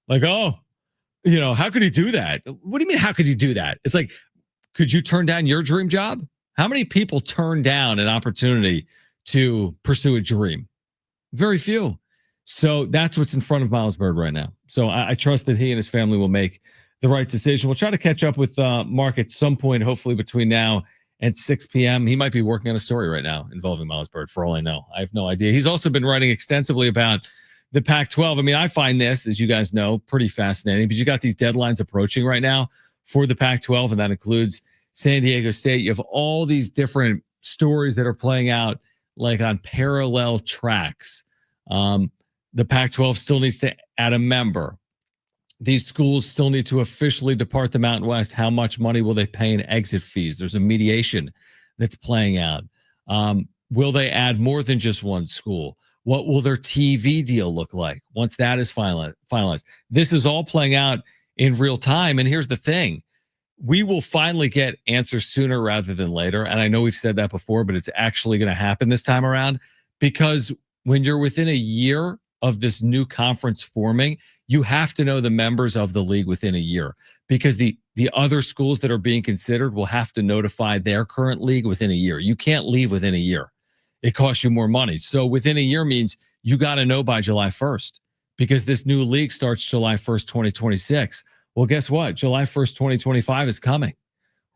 Like, how could he do that? What do you mean, how could he do that? It's like, could you turn down your dream job? How many people turn down an opportunity to pursue a dream? Very few. So that's what's in front of Miles Byrd right now. So I trust that he and his family will make the right decision. We'll try to catch up with Mark at some point, hopefully between now and 6 p.m. He might be working on a story right now involving Miles Byrd, for all I know. I have no idea. He's also been writing extensively about the Pac-12. I mean, I find this, as you guys know, pretty fascinating because you got these deadlines approaching right now for the Pac-12, and that includes San Diego State. You have all these different stories that are playing out like on parallel tracks. The Pac-12 still needs to add a member. These schools still need to officially depart the Mountain West. How much money will they pay in exit fees? There's a mediation that's playing out. Will they add more than just one school? What will their TV deal look like once that is finalized? This is all playing out in real time. And here's the thing. We will finally get answers sooner rather than later. And I know we've said that before, but it's actually going to happen this time around, because when you're within a year of this new conference forming, you have to know the members of the league within a year, because the other schools that are being considered will have to notify their current league within a year. You can't leave within a year. It costs you more money. So within a year means you got to know by July 1st, because this new league starts July 1st, 2026. Well, guess what? July 1st, 2025 is coming.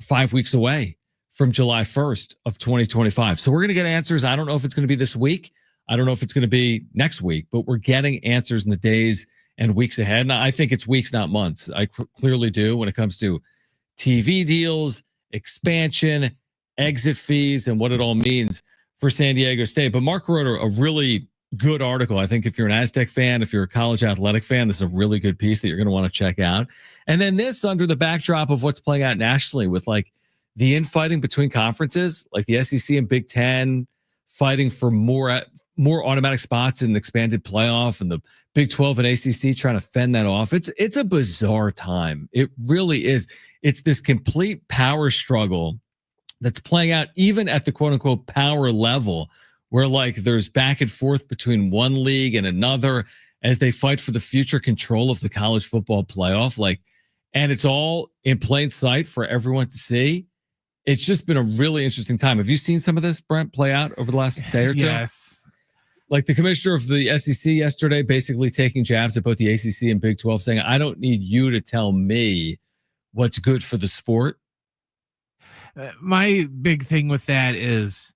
5 weeks away. from July 1st of 2025. So we're going to get answers. I don't know if it's going to be this week. I don't know if it's going to be next week, but we're getting answers in the days and weeks ahead. And I think it's weeks, not months. I clearly do when it comes to TV deals, expansion, exit fees, and what it all means for San Diego State. But Mark wrote a really good article. I think if you're an Aztec fan, if you're a college athletic fan, this is a really good piece that you're going to want to check out. And then this under the backdrop of what's playing out nationally with like the infighting between conferences, like the SEC and Big Ten fighting for more automatic spots in an expanded playoff, and the Big 12 and ACC trying to fend that off. It's a bizarre time. It really is. It's this complete power struggle that's playing out even at the quote unquote power level, where like there's back and forth between one league and another as they fight for the future control of the college football playoff. Like, and it's all in plain sight for everyone to see. It's just been a really interesting time. Have you seen some of this, Brent, play out over the last day or two? Yes. Like the commissioner of the SEC yesterday, basically taking jabs at both the ACC and Big 12, saying, I don't need you to tell me what's good for the sport. My big thing with that is,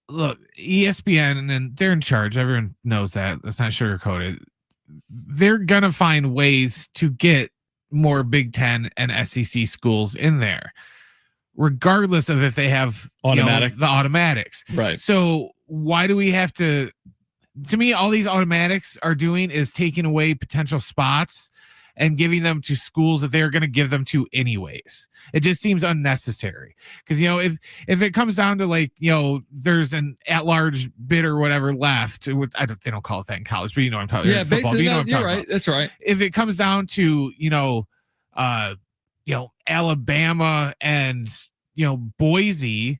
look, ESPN, and they're in charge. Everyone knows that. That's not sugarcoated. They're going to find ways to get more Big Ten and SEC schools in there, regardless of if they have the automatics. Right. So why do we have to me, all these automatics are doing is taking away potential spots and giving them to schools that they're going to give them to anyways. It just seems unnecessary because, if it comes down to like, there's an at-large bid or whatever left, they don't call it that in college, but you know what I'm talking about. Yeah, basically, you're right. That's right. If it comes down to, Alabama and, Boise,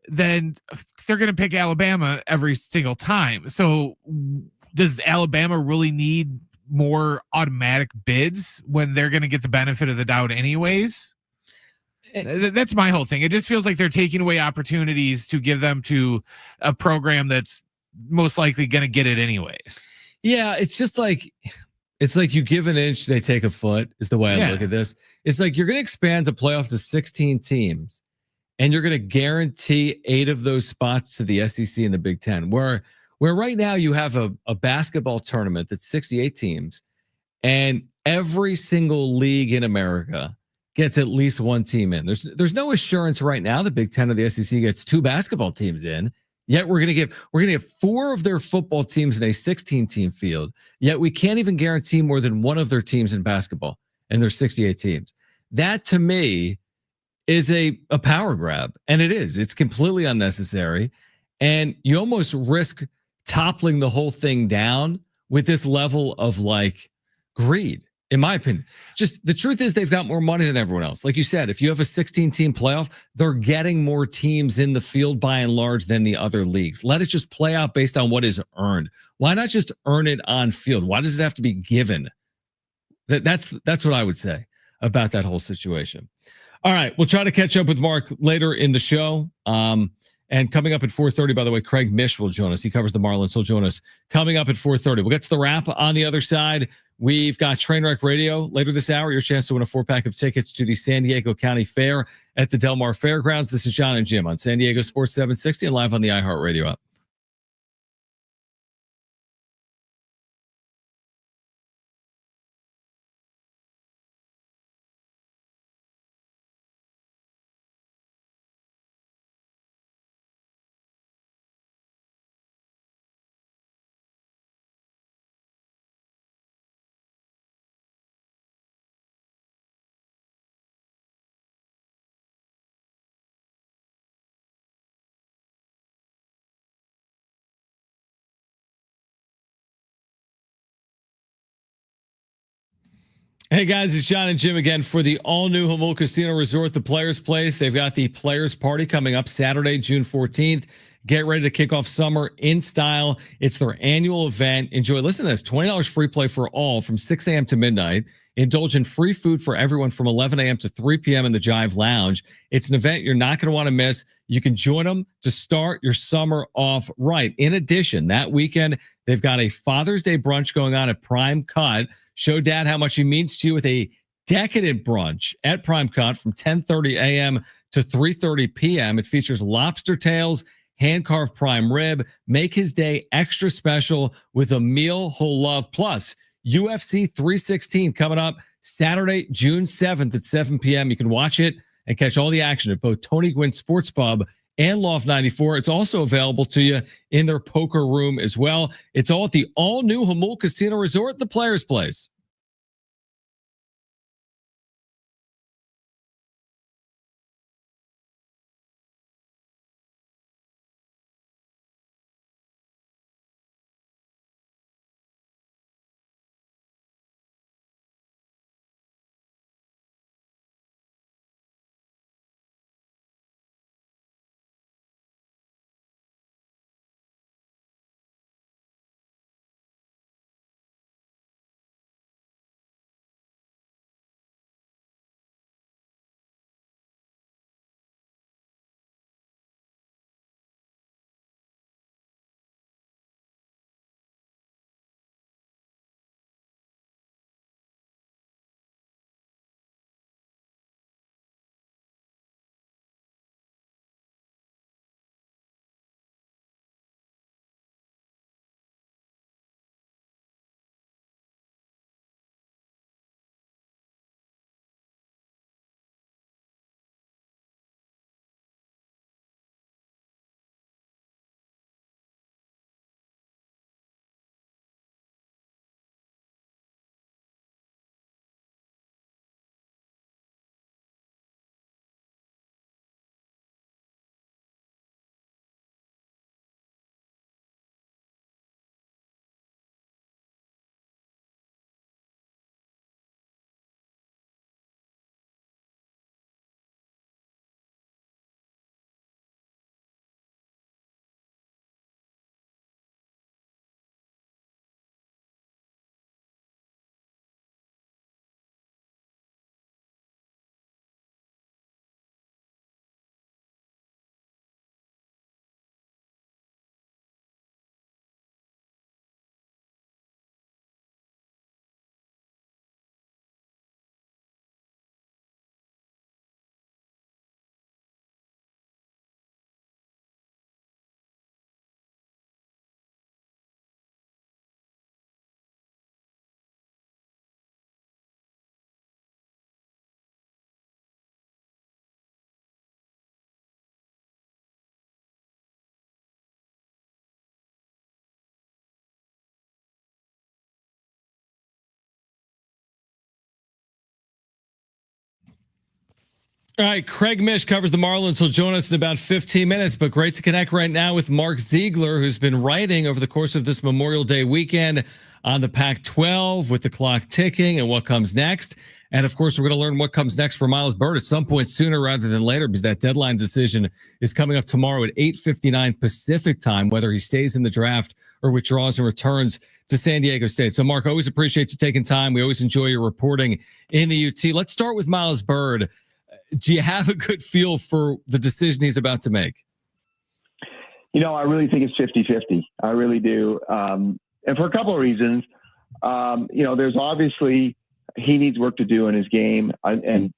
then they're going to pick Alabama every single time. So does Alabama really need more automatic bids when they're going to get the benefit of the doubt anyways? That's my whole thing. It just feels like they're taking away opportunities to give them to a program that's most likely going to get it anyways. Yeah, it's just like, it's like you give an inch, they take a foot is the way I look at this. It's like you're going to expand the playoff to 16 teams, and you're going to guarantee 8 of those spots to the SEC and the Big Ten, where right now you have a basketball tournament that's 68 teams, and every single league in America gets at least one team in. There's no assurance right now the Big Ten or the SEC gets 2 basketball teams in. Yet we're going to give 4 of their football teams in a 16-team field. Yet we can't even guarantee more than one of their teams in basketball, and there's 68 teams. That to me is a power grab, and it is. It's completely unnecessary, and you almost risk toppling the whole thing down with this level of like greed, in my opinion. Just the truth is they've got more money than everyone else. Like you said, if you have a 16-team playoff, they're getting more teams in the field by and large than the other leagues. Let it just play out based on what is earned. Why not just earn it on field? Why does it have to be given? That's what I would say about that whole situation. All right, we'll try to catch up with Mark later in the show. And coming up at 4:30, by the way, Craig Mish will join us. He covers the Marlins. He'll join us coming up at 4:30. We'll get to the wrap on the other side. We've got Trainwreck Radio later this hour. Your chance to win a 4-pack of tickets to the San Diego County Fair at the Del Mar Fairgrounds. This is Jon and Jim on San Diego Sports 760 and live on the iHeartRadio app. Hey guys, it's Jon and Jim again for the all-new Jamul Casino Resort, the Players Place. They've got the Players Party coming up Saturday, June 14th. Get ready to kick off summer in style. It's their annual event. Enjoy. Listen to this, $20 free play for all from 6 a.m. to midnight. Indulge in free food for everyone from 11 a.m. to 3 p.m. in the Jive Lounge. It's an event you're not going to want to miss. You can join them to start your summer off right. In addition, that weekend, they've got a Father's Day brunch going on at Prime Cut. Show dad how much he means to you with a decadent brunch at Primecon from 10:30 a.m. to 3:30 p.m. It features lobster tails, hand-carved prime rib. Make his day extra special with a meal he'll love. Plus, UFC 316 coming up Saturday, June 7th at 7 p.m. You can watch it and catch all the action at both Tony Gwynn Sports Pub and Loft 94. It's also available to you in their poker room as well. It's all at the all-new Hamul Casino Resort, the Players Place. All right, Craig Mish covers the Marlins. He'll join us in about 15 minutes, but great to connect right now with Mark Ziegler, who's been writing over the course of this Memorial Day weekend on the Pac-12 with the clock ticking and what comes next. And of course, we're going to learn what comes next for Miles Byrd at some point sooner rather than later, because that deadline decision is coming up tomorrow at 8:59 Pacific time, whether he stays in the draft or withdraws and returns to San Diego State. So Mark, always appreciate you taking time. We always enjoy your reporting in the UT. Let's start with Miles Byrd. Do you have a good feel for the decision he's about to make? You know, I really think it's 50-50. I really do. And for a couple of reasons. There's obviously he needs work to do in his game and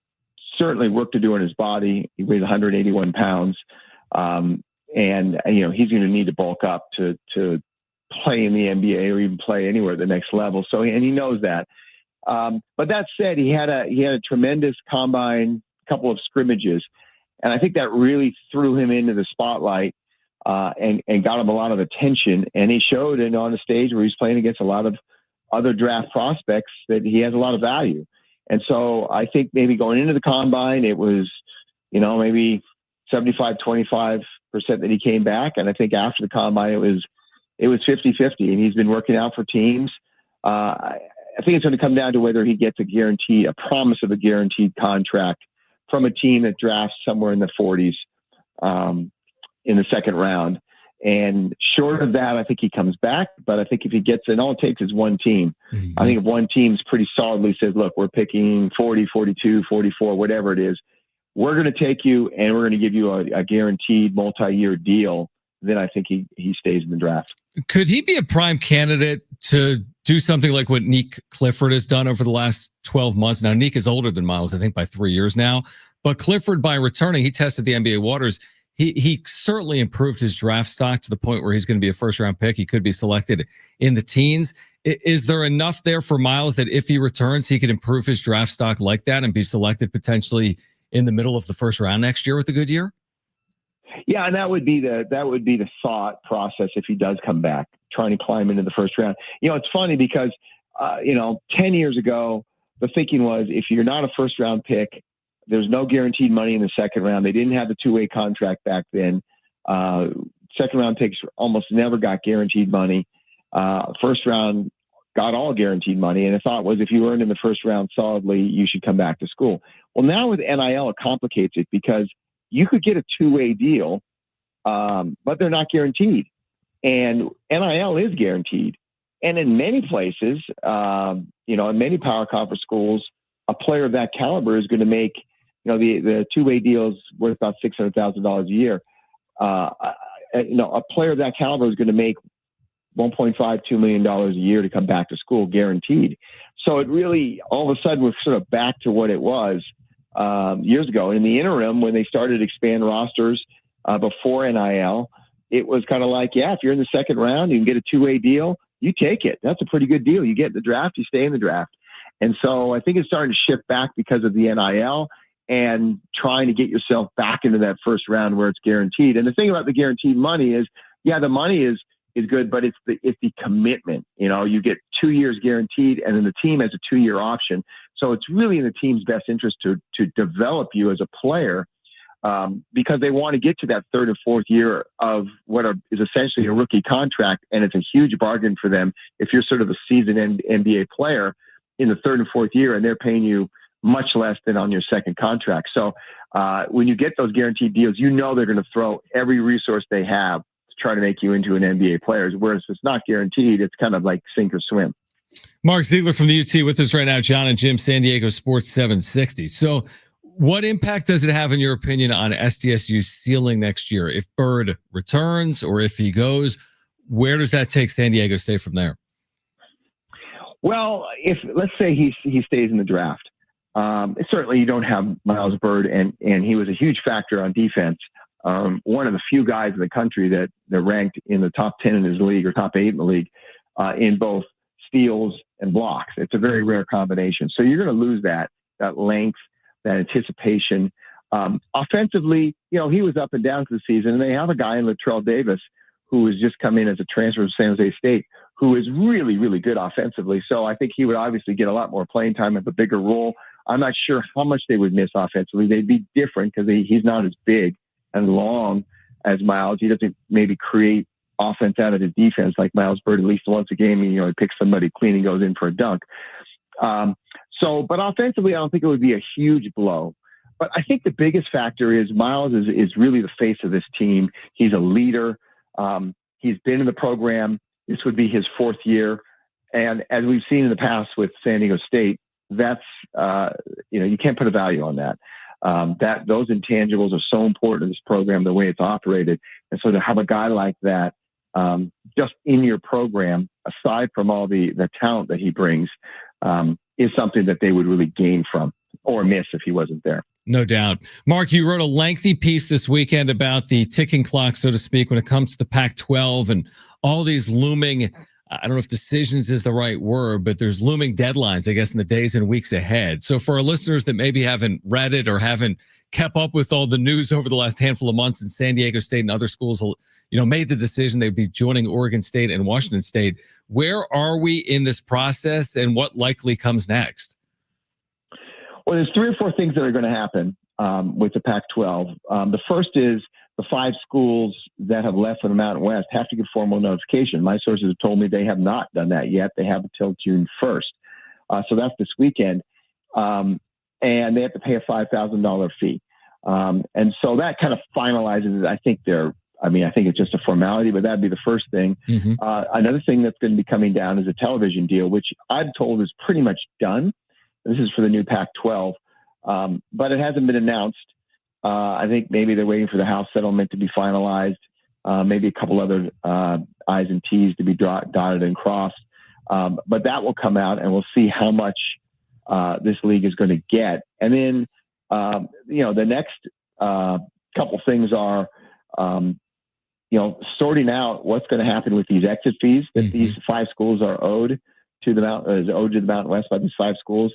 certainly work to do in his body. He weighs 181 pounds. And he's going to need to bulk up to play in the NBA or even play anywhere at the next level. So, and he knows that. But that said, he had a tremendous combine, couple of scrimmages. And I think that really threw him into the spotlight and got him a lot of attention. And he showed on the stage where he's playing against a lot of other draft prospects that he has a lot of value. And so I think maybe going into the combine, it was, maybe 75-25% that he came back. And I think after the combine, it was 50-50. And he's been working out for teams. I think it's going to come down to whether he gets a promise of a guaranteed contract from a team that drafts somewhere in the 40s in the second round. And short of that, I think he comes back. But I think if he gets it, all it takes is one team. Mm-hmm. I think if one team's pretty solidly says, look, we're picking 40, 42, 44, whatever it is, we're going to take you and we're going to give you a guaranteed multi-year deal, then I think he stays in the draft. Could he be a prime candidate to do something like what Nick Clifford has done over the last 12 months. Now, Nick is older than Miles, I think, by 3 years now. But Clifford, by returning, he tested the NBA waters. He certainly improved his draft stock to the point where he's going to be a first-round pick. He could be selected in the teens. Is there enough there for Miles that if he returns, he could improve his draft stock like that and be selected potentially in the middle of the first round next year with a good year? Yeah, and that would be the thought process if he does come back, trying to climb into the first round. It's funny because 10 years ago, the thinking was if you're not a first round pick, there's no guaranteed money in the second round. They didn't have the two-way contract back then. Second round picks almost never got guaranteed money. First round got all guaranteed money. And the thought was if you earned in the first round solidly, you should come back to school. Well, now with NIL, it complicates it because you could get a two-way deal, but they're not guaranteed. And NIL is guaranteed. And in many places, in many power conference schools, a player of that caliber is going to make, the two-way deals worth about $600,000 a year. A player of that caliber is going to make $1.5–2 million a year to come back to school, guaranteed. So it really, all of a sudden, we're sort of back to what it was years ago. In the interim, when they started to expand rosters before NIL, it was kind of like, yeah, if you're in the second round, you can get a two-way deal, you take it. That's a pretty good deal. You get in the draft, you stay in the draft. And so I think it's starting to shift back because of the NIL and trying to get yourself back into that first round where it's guaranteed. And the thing about the guaranteed money is, yeah, the money is good, but it's the commitment. You get 2 years guaranteed, and then the team has a 2-year option. So it's really in the team's best interest to develop you as a player because they want to get to that third and fourth year of what is essentially a rookie contract, and it's a huge bargain for them if you're sort of a seasoned NBA player in the third and fourth year, and they're paying you much less than on your second contract. So when you get those guaranteed deals, they're going to throw every resource they have to try to make you into an NBA player. Whereas if it's not guaranteed, it's kind of like sink or swim. Mark Ziegler from the UT with us right now, Jon and Jim, San Diego Sports 760. So what impact does it have, in your opinion, on SDSU's ceiling next year? If Bird returns or if he goes, where does that take San Diego State from there? Well, let's say he stays in the draft, certainly you don't have Miles Bird, and he was a huge factor on defense. One of the few guys in the country that ranked in the top 10 in his league or top 8 in the league in both steals and blocks. It's a very rare combination. So you're going to lose that length, that anticipation. Offensively, he was up and down through the season, and they have a guy in Latrell Davis who has just come in as a transfer from San Jose State, who is really, really good offensively. So I think he would obviously get a lot more playing time, have a bigger role. I'm not sure how much they would miss offensively. They'd be different because he's not as big and long as Miles. He doesn't maybe create offense out of his defense like Miles Bird. At least once a game, he picks somebody clean and goes in for a dunk. But offensively, I don't think it would be a huge blow. But I think the biggest factor is Miles is really the face of this team. He's a leader. He's been in the program. This would be his 4th year. And as we've seen in the past with San Diego State, that's, you can't put a value on that. Those intangibles are so important in this program, the way it's operated. And so to have a guy like that just in your program, aside from all the talent that he brings, is something that they would really gain from or miss if he wasn't there. No doubt. Mark, you wrote a lengthy piece this weekend about the ticking clock, so to speak, when it comes to the Pac-12 and all these looming, I don't know if decisions is the right word, but there's looming deadlines, I guess, in the days and weeks ahead. So for our listeners that maybe haven't read it or haven't kept up with all the news over the last handful of months, and San Diego State and other schools, made the decision they'd be joining Oregon State and Washington State, where are we in this process and what likely comes next? Well, there's 3 or 4 things that are going to happen with the Pac-12. The first is the 5 schools that have left from the Mountain West have to give formal notification. My sources have told me they have not done that yet. They have until June 1st. So that's this weekend. And they have to pay a $5,000 fee. And so that kind of finalizes it. I think it's just a formality, but that'd be the first thing. Mm-hmm. Another thing that's going to be coming down is a television deal, which I'm told is pretty much done. This is for the new Pac-12, but it hasn't been announced. I think maybe they're waiting for the House settlement to be finalized, maybe a couple other I's and T's to be dotted and crossed. But that will come out, and we'll see how much this league is going to get. And then, the next couple things are, sorting out what's going to happen with these exit fees that these 5 schools are owed to the Mountain West by these 5 schools,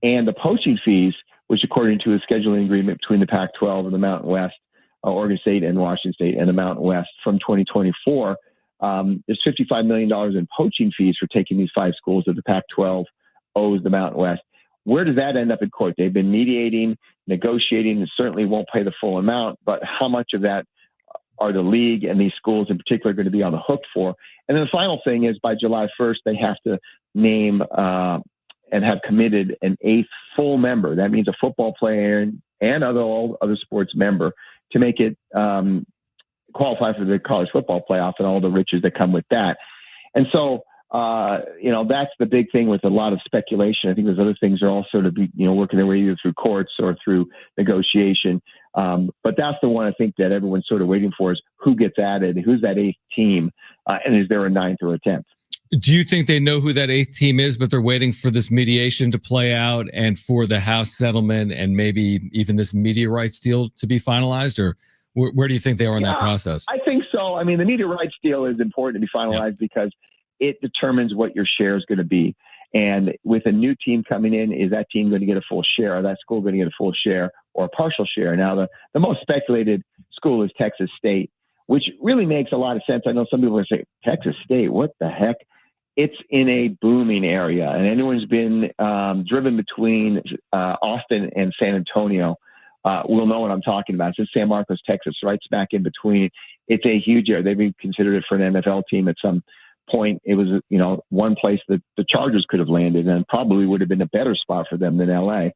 and the poaching fees, which according to a scheduling agreement between the Pac-12 and the Mountain West, Oregon State and Washington State and the Mountain West from 2024, there's $55 million in poaching fees for taking these 5 schools that the Pac-12 owes the Mountain West. Where does that end up in court? They've been mediating, negotiating, and certainly won't pay the full amount, but how much of that are the league and these schools in particular going to be on the hook for? And then the final thing is by July 1st, they have to name and have committed an 8th full member. That means a football player and all other sports member to make it qualify for the college football playoff and all the riches that come with that. And so, that's the big thing with a lot of speculation. I think those other things are also to be, working their way either through courts or through negotiation. But that's the one I think that everyone's sort of waiting for is who gets added, who's that 8th team, and is there a 9th or a 10th? Do you think they know who that 8th team is, but they're waiting for this mediation to play out and for the House settlement and maybe even this media rights deal to be finalized? Or where do you think they are in that process? I think so. I mean, the media rights deal is important to be finalized because it determines what your share is going to be. And with a new team coming in, is that team going to get a full share? Or that school going to get a full share or a partial share? Now, the most speculated school is Texas State, which really makes a lot of sense. I know some people are saying, Texas State, what the heck? It's in a booming area. And anyone's been driven between Austin and San Antonio will know what I'm talking about. It's in San Marcos, Texas, right smack in between. It's a huge area. They've even considered it for an NFL team at some point. It was, one place that the Chargers could have landed and probably would have been a better spot for them than LA.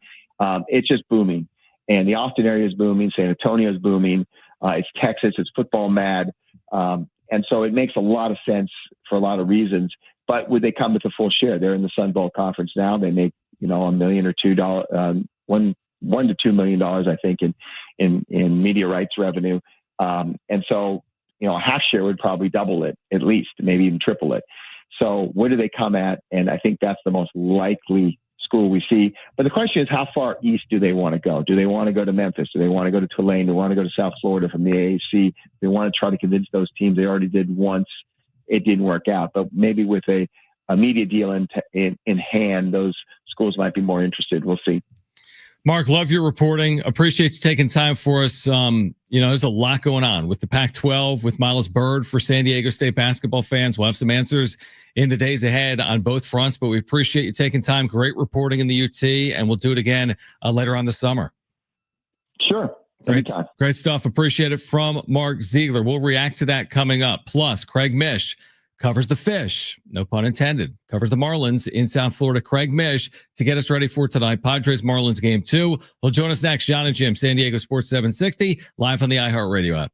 It's just booming. And the Austin area is booming. San Antonio is booming. It's Texas. It's football mad. And so it makes a lot of sense for a lot of reasons. But would they come with a full share? They're in the Sun Belt Conference now. They make, $1 million or $2, $1 to $2 million, I think, in media rights revenue. And so, a half share would probably double it, at least, maybe even triple it. So where do they come at? And I think that's the most likely school we see. But the question is, how far east do they want to go? Do they want to go to Memphis? Do they want to go to Tulane? Do they want to go to South Florida from the AAC? They want to try to convince those teams. They already did once. It didn't work out. But maybe with a media deal in hand, those schools might be more interested. We'll see. Mark, love your reporting. Appreciate you taking time for us. There's a lot going on with the Pac-12, with Miles Byrd for San Diego State basketball fans. We'll have some answers in the days ahead on both fronts, but we appreciate you taking time. Great reporting in the UT, and we'll do it again later on this summer. Sure. Great stuff. Appreciate it from Mark Ziegler. We'll react to that coming up. Plus, Craig Mish covers the Fish, no pun intended, covers the Marlins in South Florida. Craig Mish to get us ready for tonight. Padres Marlins game 2. He'll join us next. Jon and Jim, San Diego Sports 760, live on the iHeartRadio app.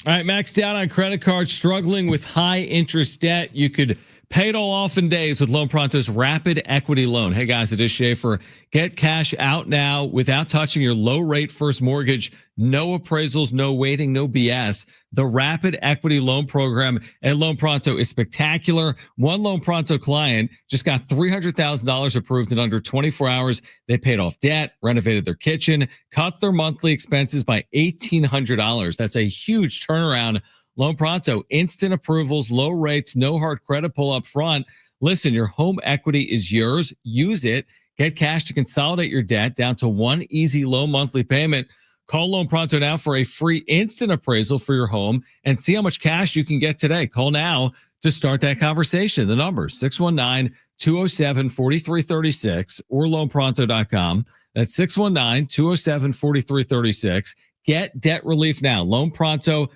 All right, maxed out on credit cards, struggling with high interest debt. You could pay it all off in days with Loan Pronto's Rapid Equity Loan. Hey guys, it is Schaefer. Get cash out now without touching your low rate first mortgage. No appraisals, no waiting, no BS. The Rapid Equity Loan Program at Loan Pronto is spectacular. One Loan Pronto client just got $300,000 approved in under 24 hours. They paid off debt, renovated their kitchen, cut their monthly expenses by $1,800. That's a huge turnaround. Loan Pronto, instant approvals, low rates, no hard credit pull up front. Listen, your home equity is yours. Use it. Get cash to consolidate your debt down to one easy low monthly payment. Call Loan Pronto now for a free instant appraisal for your home and see how much cash you can get today. Call now to start that conversation. The number is 619-207-4336 or loanpronto.com. That's 619-207-4336. Get debt relief now. Loan Pronto,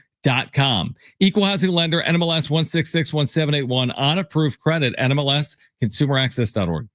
Equal housing lender, NMLS 1661781, on approved credit, NMLS consumeraccess.org.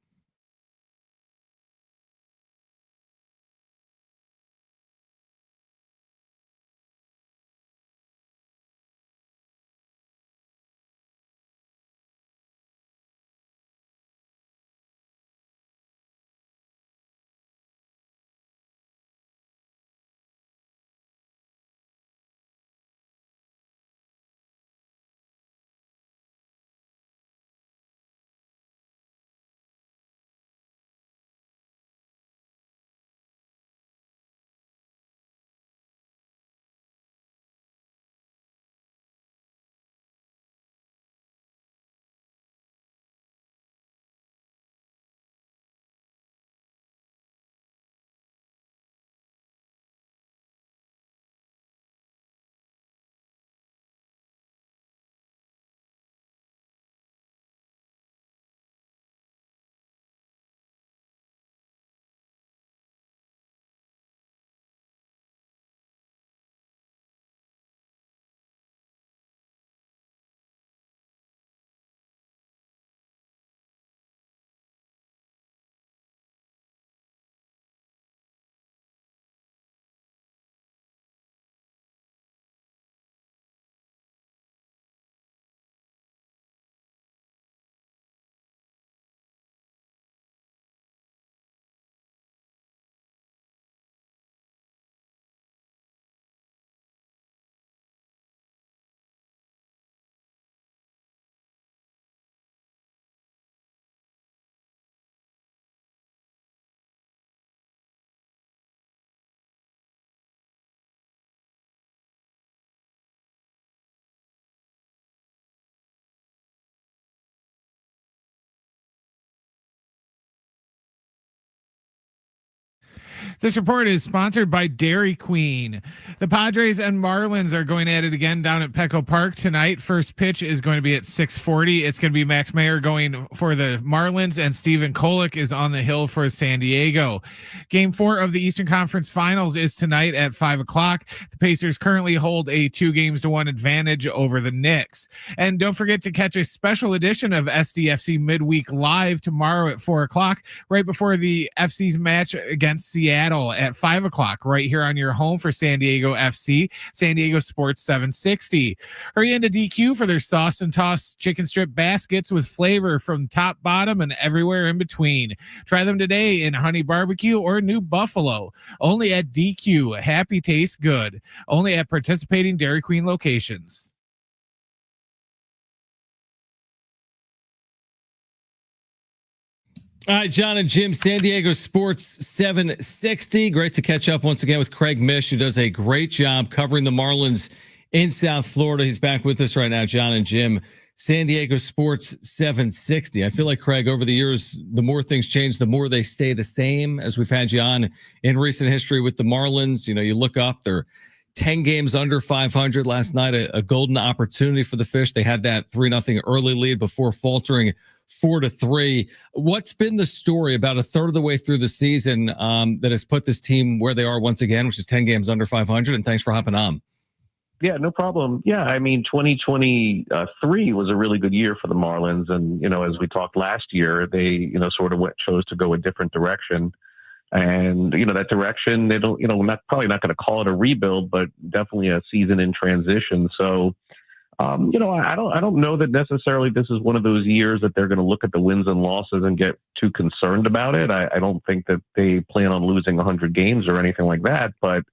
This report is sponsored by Dairy Queen. The Padres and Marlins are going at it again down at Petco Park tonight. First pitch is going to be at 6:40. It's going to be Max Meyer going for the Marlins, and Steven Kolick is on the hill for San Diego. Game 4 of the Eastern Conference Finals is tonight at 5 o'clock. The Pacers currently hold a 2-1 advantage over the Knicks. And don't forget to catch a special edition of SDFC Midweek Live tomorrow at 4 o'clock, right before the FC's match against Seattle at 5 o'clock, right here on your home for San Diego FC, San Diego Sports 760. Hurry into DQ for their sauce and toss chicken strip baskets with flavor from top, bottom, and everywhere in between. Try them today in Honey Barbecue or New Buffalo. Only at DQ. Happy tastes good. Only at participating Dairy Queen locations. All right, Jon and Jim, San Diego Sports 760. Great to catch up once again with Craig Mish, who does a great job covering the Marlins in South Florida. He's back with us right now, Jon and Jim. San Diego Sports 760. I feel like, Craig, over the years, the more things change, the more they stay the same, as we've had you on in recent history with the Marlins. You know, you look up, they're 10 games under 500 last night, a golden opportunity for the Fish. They had that 3-0 early lead before faltering 4-3. What's been the story about a third of the way through the season that has put this team where they are once again, which is 10 games under 500? And thanks for hopping on. Yeah, no problem. Yeah, I mean, 2023 was a really good year for the Marlins. And, you know, as we talked last year, they, you know, sort of chose to go a different direction. And, you know, that direction, they don't, you know, probably not going to call it a rebuild, but definitely a season in transition. So, you know, I don't know that necessarily this is one of those years that they're going to look at the wins and losses and get too concerned about it. I don't think that they plan on losing 100 games or anything like that, but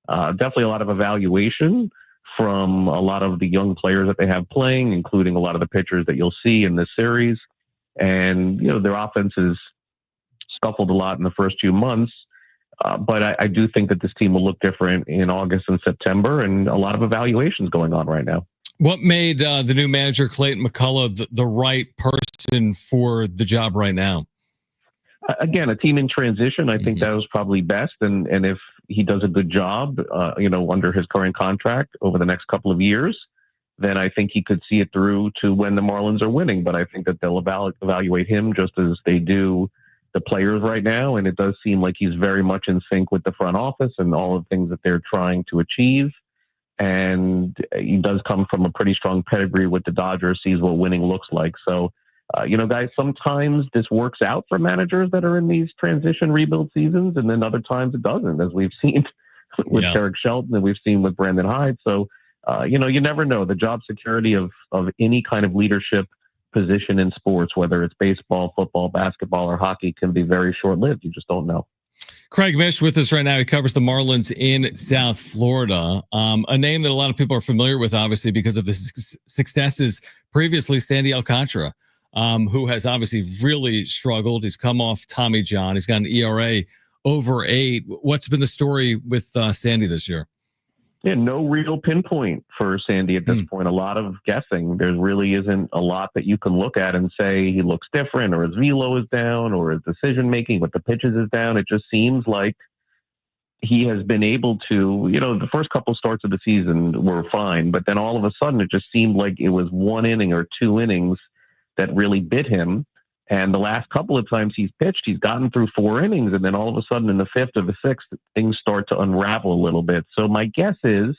definitely a lot of evaluation from a lot of the young players that they have playing, including a lot of the pitchers that you'll see in this series. And, you know, their offense is scuffled a lot in the first few months. But I do think that this team will look different in August and September, and a lot of evaluations going on right now. What made the new manager, Clayton McCullough, the right person for the job right now? Again, a team in transition. I think that was probably best. And if he does a good job, you know, under his current contract over the next couple of years, then I think he could see it through to when the Marlins are winning. But I think that they'll evaluate him just as they do the players right now. And it does seem like he's very much in sync with the front office and all of the things that they're trying to achieve. and he does come from a pretty strong pedigree with the Dodgers, sees what winning looks like. So, guys, sometimes this works out for managers that are in these transition rebuild seasons, and then other times it doesn't, as we've seen with Derek Shelton and we've seen with Brandon Hyde. So, you never know. The job security of any kind of leadership position in sports, whether it's baseball, football, basketball, or hockey, can be very short-lived. You just don't know. Craig Mish with us right now. He covers the Marlins in South Florida. A name that a lot of people are familiar with, obviously, because of his successes previously, Sandy Alcantara, who has obviously really struggled. He's come off Tommy John. He's got an ERA over 8. What's been the story with Sandy this year? Yeah, no real pinpoint for Sandy at this point. A lot of guessing. There really isn't a lot that you can look at and say he looks different, or his velo is down, or his decision making with the pitches is down. It just seems like he has been able to, the first couple starts of the season were fine, but then all of a sudden it just seemed like it was 1 inning or 2 innings that really bit him. And the last couple of times he's pitched, he's gotten through 4 innings. And then all of a sudden in the 5th or the 6th, things start to unravel a little bit. So my guess is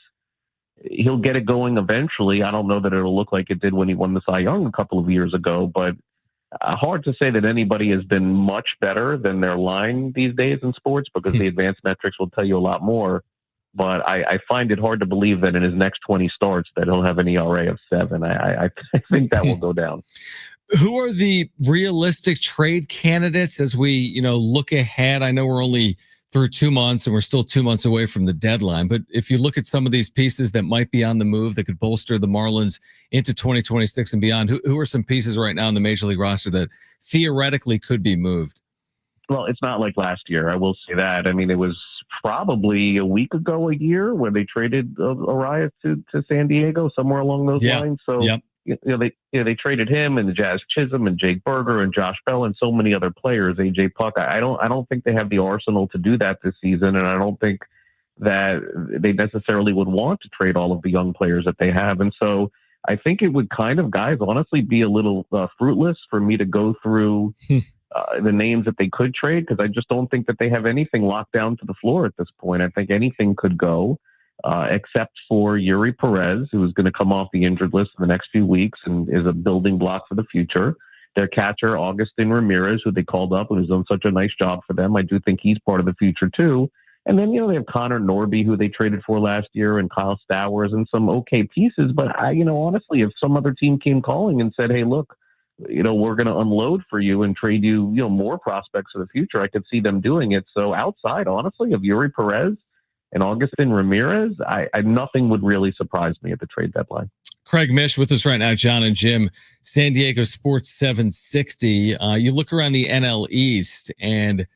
he'll get it going eventually. I don't know that it'll look like it did when he won the Cy Young a couple of years ago, but hard to say that anybody has been much better than their line these days in sports, because the advanced metrics will tell you a lot more. But I find it hard to believe that in his next 20 starts that he'll have an ERA of 7. I think that will go down. Who are the realistic trade candidates as we, look ahead? I know we're only through 2 months and we're still 2 months away from the deadline. But if you look at some of these pieces that might be on the move that could bolster the Marlins into 2026 and beyond, who are some pieces right now in the Major League roster that theoretically could be moved? Well, it's not like last year. I will say that. I mean, it was probably a week ago, a year, where they traded Arias to San Diego, somewhere along those lines. So. Yep. They traded him and Jazz Chisholm and Jake Berger and Josh Bell and so many other players. AJ Puck. I don't think they have the arsenal to do that this season, and I don't think that they necessarily would want to trade all of the young players that they have. And so I think it would kind of, guys, honestly, be a little fruitless for me to go through the names that they could trade, because I just don't think that they have anything locked down to the floor at this point. I think anything could go. Except for Yuri Perez, who is going to come off the injured list in the next few weeks and is a building block for the future. Their catcher, Augustin Ramirez, who they called up and has done such a nice job for them. I do think he's part of the future too. And then, they have Connor Norby, who they traded for last year, and Kyle Stowers, and some okay pieces. But honestly, if some other team came calling and said, hey, look, we're going to unload for you and trade you, more prospects for the future, I could see them doing it. So outside, honestly, of Yuri Perez and Augustin Ramirez, nothing would really surprise me at the trade deadline. Craig Mish with us right now, Jon and Jim, San Diego Sports 760. You look around the NL East, and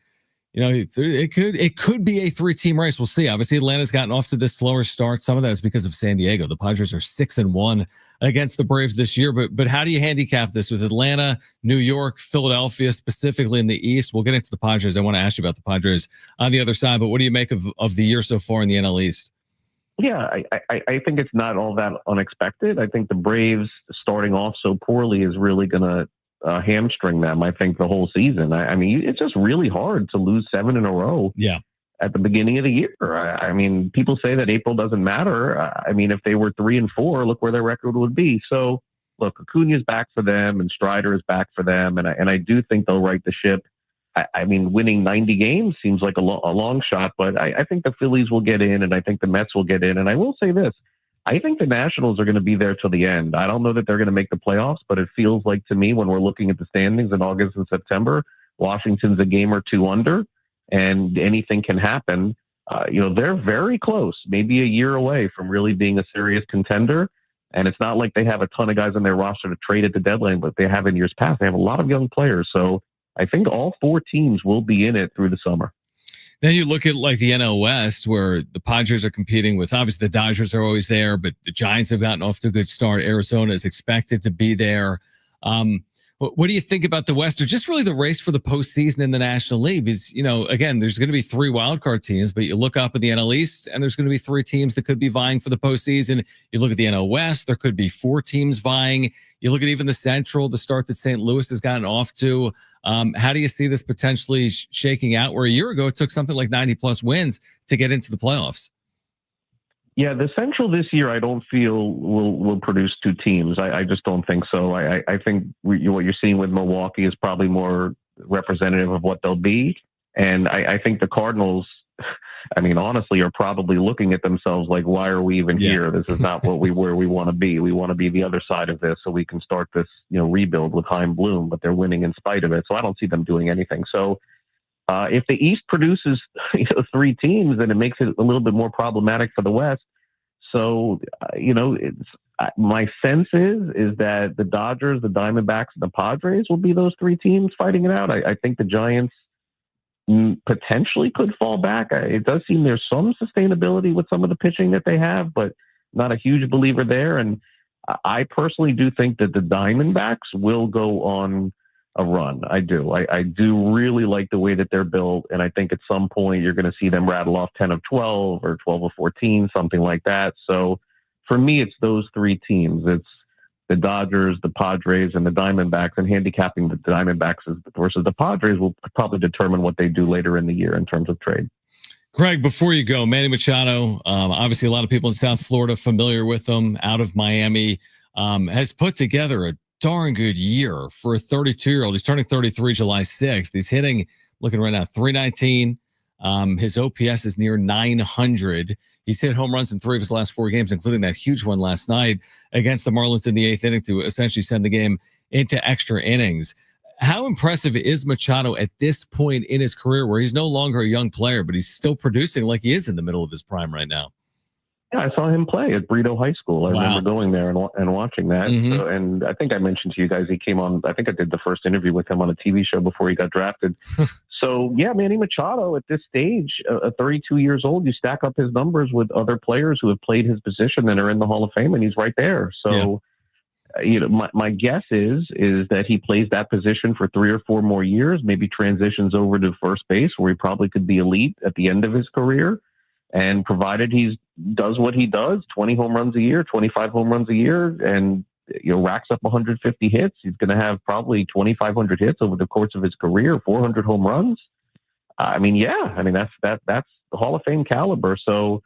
it could be a 3-team race. We'll see. Obviously, Atlanta's gotten off to this slower start. Some of that is because of San Diego. The Padres are 6-1 against the Braves this year. But how do you handicap this with Atlanta, New York, Philadelphia, specifically in the East? We'll get into the Padres. I want to ask you about the Padres on the other side. But what do you make of the year so far in the NL East? Yeah, I think it's not all that unexpected. I think the Braves starting off so poorly is really going to hamstring them, I think, the whole season. I mean, it's just really hard to lose 7 in a row. Yeah. At the beginning of the year. I mean, people say that April doesn't matter. I mean, if they were 3-4, look where their record would be. So, look, Acuna's back for them, and Strider is back for them, and I do think they'll right the ship. I mean, winning 90 games seems like a long shot, but I think the Phillies will get in, and I think the Mets will get in. And I will say this. I think the Nationals are going to be there till the end. I don't know that they're going to make the playoffs, but it feels like to me, when we're looking at the standings in August and September, Washington's a game or 2 under, and anything can happen. They're very close, maybe a year away from really being a serious contender. And it's not like they have a ton of guys on their roster to trade at the deadline, but they have in years past. They have a lot of young players. So I think all 4 teams will be in it through the summer. Then you look at like the NL West, where the Padres are competing with, obviously the Dodgers are always there, but the Giants have gotten off to a good start. Arizona is expected to be there. What do you think about the West, or just really the race for the postseason in the National League? Because, again, there's going to be 3 wildcard teams, but you look up at the NL East and there's going to be 3 teams that could be vying for the postseason. You look at the NL West, there could be 4 teams vying. You look at even the Central, the start that St. Louis has gotten off to. How do you see this potentially shaking out, where a year ago it took something like 90 plus wins to get into the playoffs? Yeah, the Central this year, I don't feel will produce two teams. I just don't think so. I think what you're seeing with Milwaukee is probably more representative of what they'll be. And I think the Cardinals, I mean, honestly, are probably looking at themselves like, why are we even here? This is not where we want to be. We want to be the other side of this so we can start this, rebuild with Heim Bloom, but they're winning in spite of it. So I don't see them doing anything. So if the East produces three teams, then it makes it a little bit more problematic for the West. So, my sense is that the Dodgers, the Diamondbacks, and the Padres will be those three teams fighting it out. I think the Giants potentially could fall back. It does seem there's some sustainability with some of the pitching that they have, but not a huge believer there. And I personally do think that the Diamondbacks will go on a run. I do. I do really like the way that they're built. And I think at some point you're going to see them rattle off 10 of 12 or 12 of 14, something like that. So for me, it's those three teams. It's the Dodgers, the Padres, and the Diamondbacks, and handicapping the Diamondbacks versus the Padres will probably determine what they do later in the year in terms of trade. Greg, before you go, Manny Machado, obviously a lot of people in South Florida familiar with him, out of Miami, has put together a darn good year for a 32-year-old. He's turning 33 July 6th. He's hitting, looking right now, 319. His OPS is near 900. He's hit home runs in 3 of his last 4 games, including that huge one last night against the Marlins in the 8th inning to essentially send the game into extra innings. How impressive is Machado at this point in his career where he's no longer a young player, but he's still producing like he is in the middle of his prime right now? Yeah, I saw him play at Brito High School. I remember going there and watching that. Mm-hmm. So, and I think I mentioned to you guys, he came on, I think I did the first interview with him on a TV show before he got drafted. So, yeah, Manny Machado at this stage, 32 years old, you stack up his numbers with other players who have played his position and are in the Hall of Fame, and he's right there. So, my guess is that he plays that position for 3 or 4 more years, maybe transitions over to first base where he probably could be elite at the end of his career. And provided he does what he does, 20 home runs a year, 25 home runs a year, and racks up 150 hits, he's going to have probably 2,500 hits over the course of his career, 400 home runs. That's the Hall of Fame caliber. So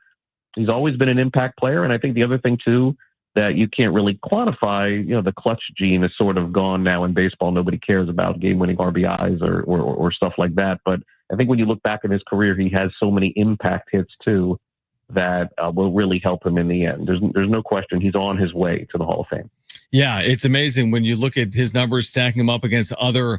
he's always been an impact player. And I think the other thing too that you can't really quantify, the clutch gene is sort of gone now in baseball. Nobody cares about game-winning RBIs or stuff like that. But I think when you look back in his career, he has so many impact hits too that will really help him in the end. There's no question he's on his way to the Hall of Fame. Yeah, it's amazing when you look at his numbers, stacking him up against other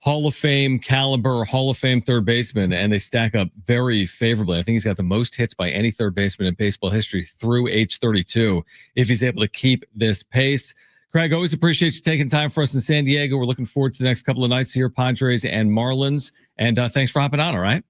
Hall of Fame caliber, Hall of Fame third baseman, and they stack up very favorably. I think he's got the most hits by any third baseman in baseball history through age 32 if he's able to keep this pace. Craig, always appreciate you taking time for us in San Diego. We're looking forward to the next couple of nights here, Padres and Marlins. And thanks for hopping on, all right?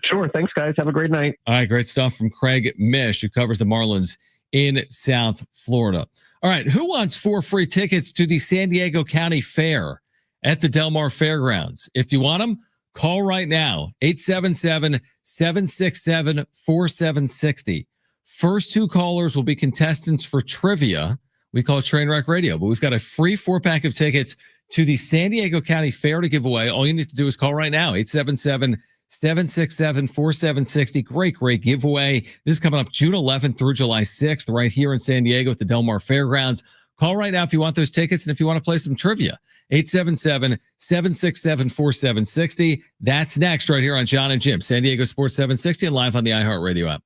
Sure. Thanks, guys. Have a great night. All right, great stuff from Craig Mish, who covers the Marlins in South Florida. All right, who wants 4 free tickets to the San Diego County Fair at the Del Mar Fairgrounds? If you want them, call right now, 877-767-4760. First 2 callers will be contestants for trivia. We call it Trainwreck Radio, but we've got a free 4-pack of tickets to the San Diego County Fair to give away. All you need to do is call right now, 877-767-4760. Great giveaway. This is coming up June 11th through July 6th, right here in San Diego at the Del Mar Fairgrounds. Call right now if you want those tickets and if you want to play some trivia. 877-767-4760. That's next right here on Jon and Jim, San Diego Sports 760 and live on the iHeartRadio app.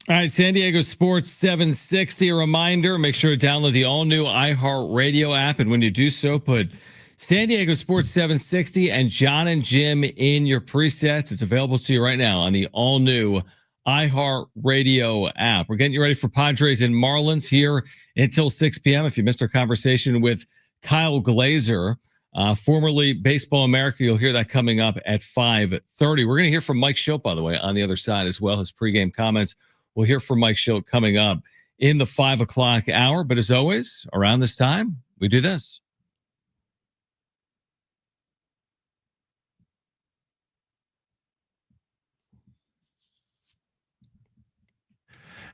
All right, San Diego Sports 760. A reminder, make sure to download the all-new iHeartRadio app. And when you do so, put San Diego Sports 760 and Jon and Jim in your presets. It's available to you right now on the all-new iHeartRadio app. We're getting you ready for Padres and Marlins here until 6 p.m. If you missed our conversation with Kyle Glazer, formerly Baseball America, you'll hear that coming up at 5:30. We're going to hear from Mike Schilt, by the way, on the other side as well, his pregame comments. We'll hear from Mike Schilt coming up in the 5 o'clock hour. But as always, around this time, we do this.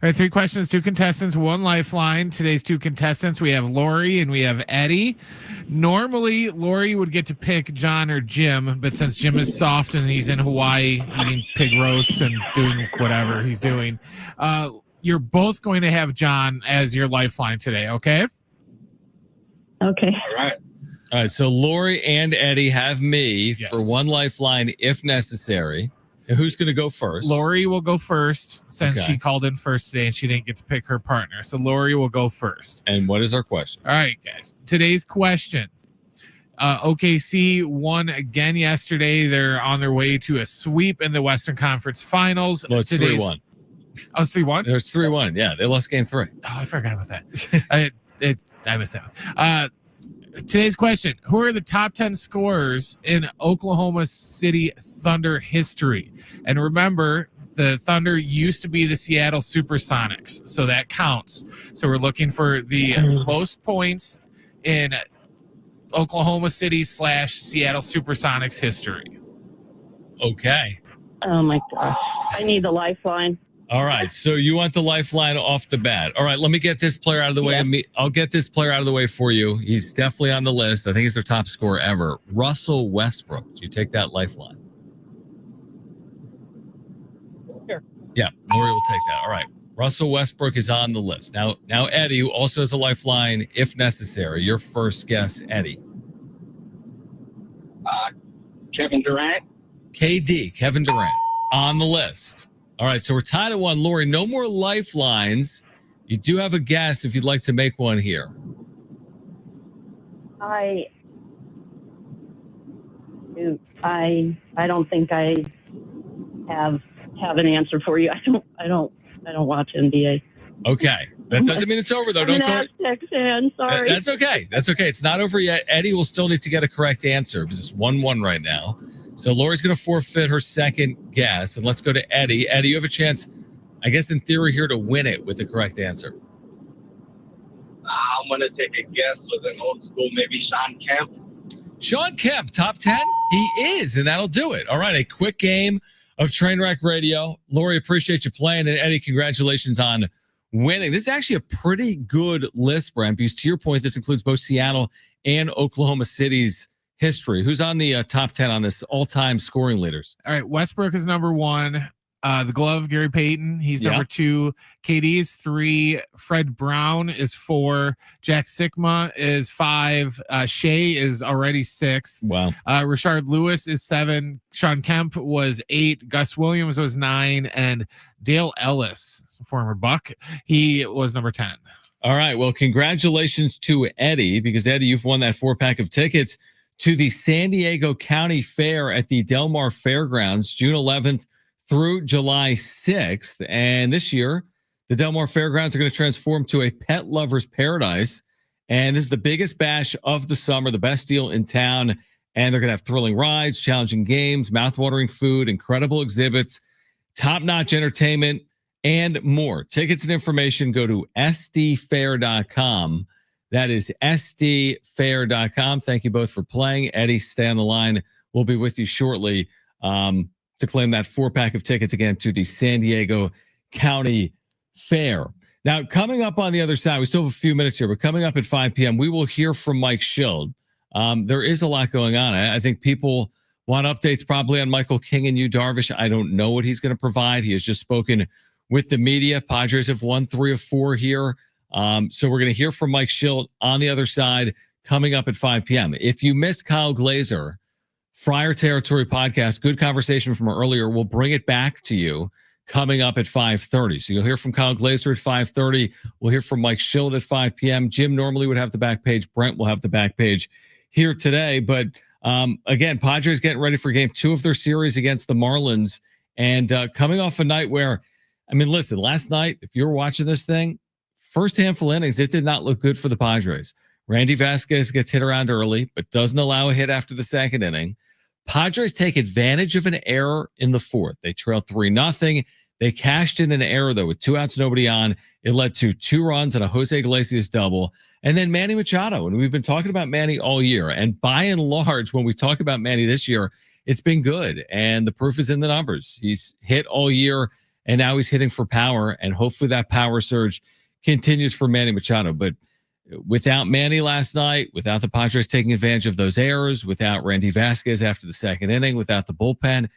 All right, 3 questions, 2 contestants, 1 lifeline. Today's 2 contestants, we have Lori and we have Eddie. Normally, Lori would get to pick Jon or Jim, but since Jim is soft and he's in Hawaii eating pig roasts and doing whatever he's doing, you're both going to have Jon as your lifeline today, okay? Okay. All right, so Lori and Eddie have me for 1 lifeline if necessary. And who's going to go first? Lori will go first since she called in first today and she didn't get to pick her partner. So Lori will go first. And what is our question? All right, guys. Today's question. OKC won again yesterday. They're on their way to a sweep in the Western Conference Finals. Well, it's 3-1. Oh, 3-1? There's 3-1. Yeah, they lost game 3. Oh, I forgot about that. I missed that. Today's question: who are the top 10 scorers in Oklahoma City Thunder history? And remember, the Thunder used to be the Seattle Supersonics, so that counts. So we're looking for the most points in Oklahoma City / Seattle Supersonics history. Okay. Oh my gosh. I need the lifeline. All right, so you want the lifeline off the bat. All right, let me get this player out of the way. I'll get this player out of the way for you. He's definitely on the list. I think he's their top scorer ever. Russell Westbrook. Do you take that lifeline? Sure. Yeah, Lori will take that. All right. Russell Westbrook is on the list. Now Eddie, who also has a lifeline if necessary. Your first guess, Eddie. Kevin Durant. KD, Kevin Durant, on the list. All right, so we're tied at 1. Lori, no more lifelines. You do have a guess if you'd like to make one here. I don't think I have an answer for you. I don't watch NBA. Okay. That doesn't mean it's over though. Don't go. Fan, sorry. That's okay. That's okay. It's not over yet. Eddie will still need to get a correct answer because it's 1-1 right now. So Lori's going to forfeit her second guess, and let's go to Eddie. Eddie, you have a chance, I guess, in theory here to win it with the correct answer. I'm going to take a guess with an old school, maybe Sean Kemp. Sean Kemp, top 10? He is, and that'll do it. All right, a quick game of Trainwreck Radio. Lori, appreciate you playing, and Eddie, congratulations on winning. This is actually a pretty good list, Brent, because to your point, this includes both Seattle and Oklahoma City's history. Who's on the top 10 on this all-time scoring leaders? All right, Westbrook is number 1. The glove, Gary Payton, he's number 2. KD is 3. Fred Brown is 4. Jack Sikma is 5. Shea is already 6. Wow. Rashard Lewis is 7. Sean Kemp was 8. Gus Williams was 9. And Dale Ellis, former Buck, he was number 10. All right. Well, congratulations to Eddie, because Eddie, you've won that 4-pack of tickets to the San Diego County Fair at the Del Mar Fairgrounds, June 11th through July 6th. And this year, the Del Mar Fairgrounds are going to transform to a pet lover's paradise. And this is the biggest bash of the summer, the best deal in town. And they're going to have thrilling rides, challenging games, mouthwatering food, incredible exhibits, top-notch entertainment, and more. Tickets and information, go to sdfair.com. That is sdfair.com. Thank you both for playing. Eddie, stay on the line. We'll be with you shortly to claim that 4-pack of tickets again to the San Diego County Fair. Now, coming up on the other side, we still have a few minutes here, but coming up at 5 p.m., we will hear from Mike Schilt. There is a lot going on. I think people want updates probably on Michael King and Yu Darvish. I don't know what he's going to provide. He has just spoken with the media. Padres have won 3 of 4 here. So we're going to hear from Mike Schilt on the other side coming up at 5 p.m. If you missed Kyle Glazer, Friar Territory podcast, good conversation from earlier. We'll bring it back to you coming up at 5:30. So you'll hear from Kyle Glaser at 5:30. We'll hear from Mike Schilt at 5 p.m. Jim normally would have the back page. Brent will have the back page here today. But again, Padres getting ready for game 2 of their series against the Marlins, and coming off a night where, I mean, listen, last night, if you were watching this thing, first handful innings, it did not look good for the Padres. Randy Vasquez gets hit around early, but doesn't allow a hit after the second inning. Padres take advantage of an error in the fourth. They trail 3-0. They cashed in an error, though, with 2 outs, nobody on. It led to 2 runs and a Jose Iglesias double. And then Manny Machado. And we've been talking about Manny all year. And by and large, when we talk about Manny this year, it's been good. And the proof is in the numbers. He's hit all year, and now he's hitting for power. And hopefully that power surge continues for Manny Machado. But without Manny last night, without the Padres taking advantage of those errors, without Randy Vasquez after the second inning, without the bullpen.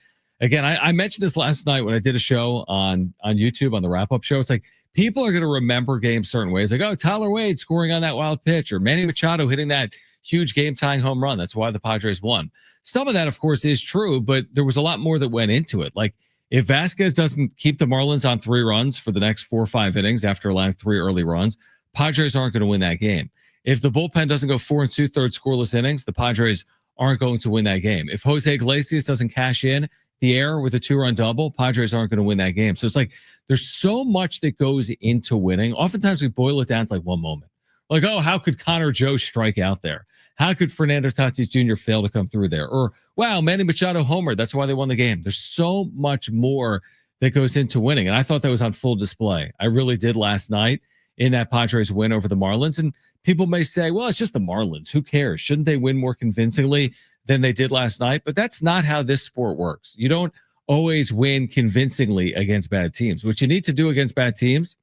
Again, I mentioned this last night when I did a show on YouTube on the wrap-up show. It's like people are going to remember games certain ways. Like, oh, Tyler Wade scoring on that wild pitch, or Manny Machado hitting that huge game-tying home run. That's why the Padres won. Some of that, of course, is true, but there was a lot more that went into it. Like, if Vasquez doesn't keep the Marlins on 3 runs for the next 4 or 5 innings after allowing 3 early runs, Padres aren't going to win that game. If the bullpen doesn't go 4 2/3 scoreless innings, the Padres aren't going to win that game. If Jose Iglesias doesn't cash in the error with a 2-run double, Padres aren't going to win that game. So it's like there's so much that goes into winning. Oftentimes we boil it down to like one moment. Like, oh, how could Connor Joe strike out there? How could Fernando Tatis Jr. fail to come through there? Or, wow, Manny Machado homered. That's why they won the game. There's so much more that goes into winning. And I thought that was on full display. I really did last night in that Padres win over the Marlins. And people may say, well, it's just the Marlins. Who cares? Shouldn't they win more convincingly than they did last night? But that's not how this sport works. You don't always win convincingly against bad teams. What you need to do against bad teams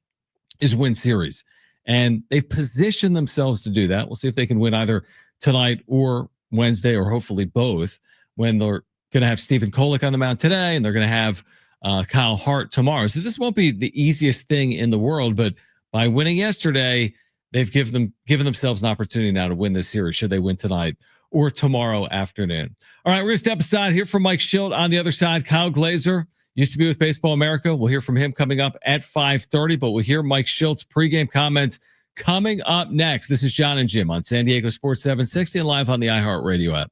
is win series. And they've positioned themselves to do that. We'll see if they can win either tonight or Wednesday, or hopefully both, when they're going to have Stephen Kolek on the mound today, and they're going to have Kyle Hart tomorrow. So this won't be the easiest thing in the world, but by winning yesterday, they've given themselves an opportunity now to win this series, should they win tonight or tomorrow afternoon. All right, we're going to step aside, hear from Mike Schilt. On the other side, Kyle Glaser used to be with Baseball America. We'll hear from him coming up at 5:30, but we'll hear Mike Schilt's pregame comments coming up next. This is Jon and Jim on San Diego Sports 760 and live on the iHeartRadio app.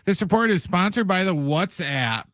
This report is sponsored by the WhatsApp.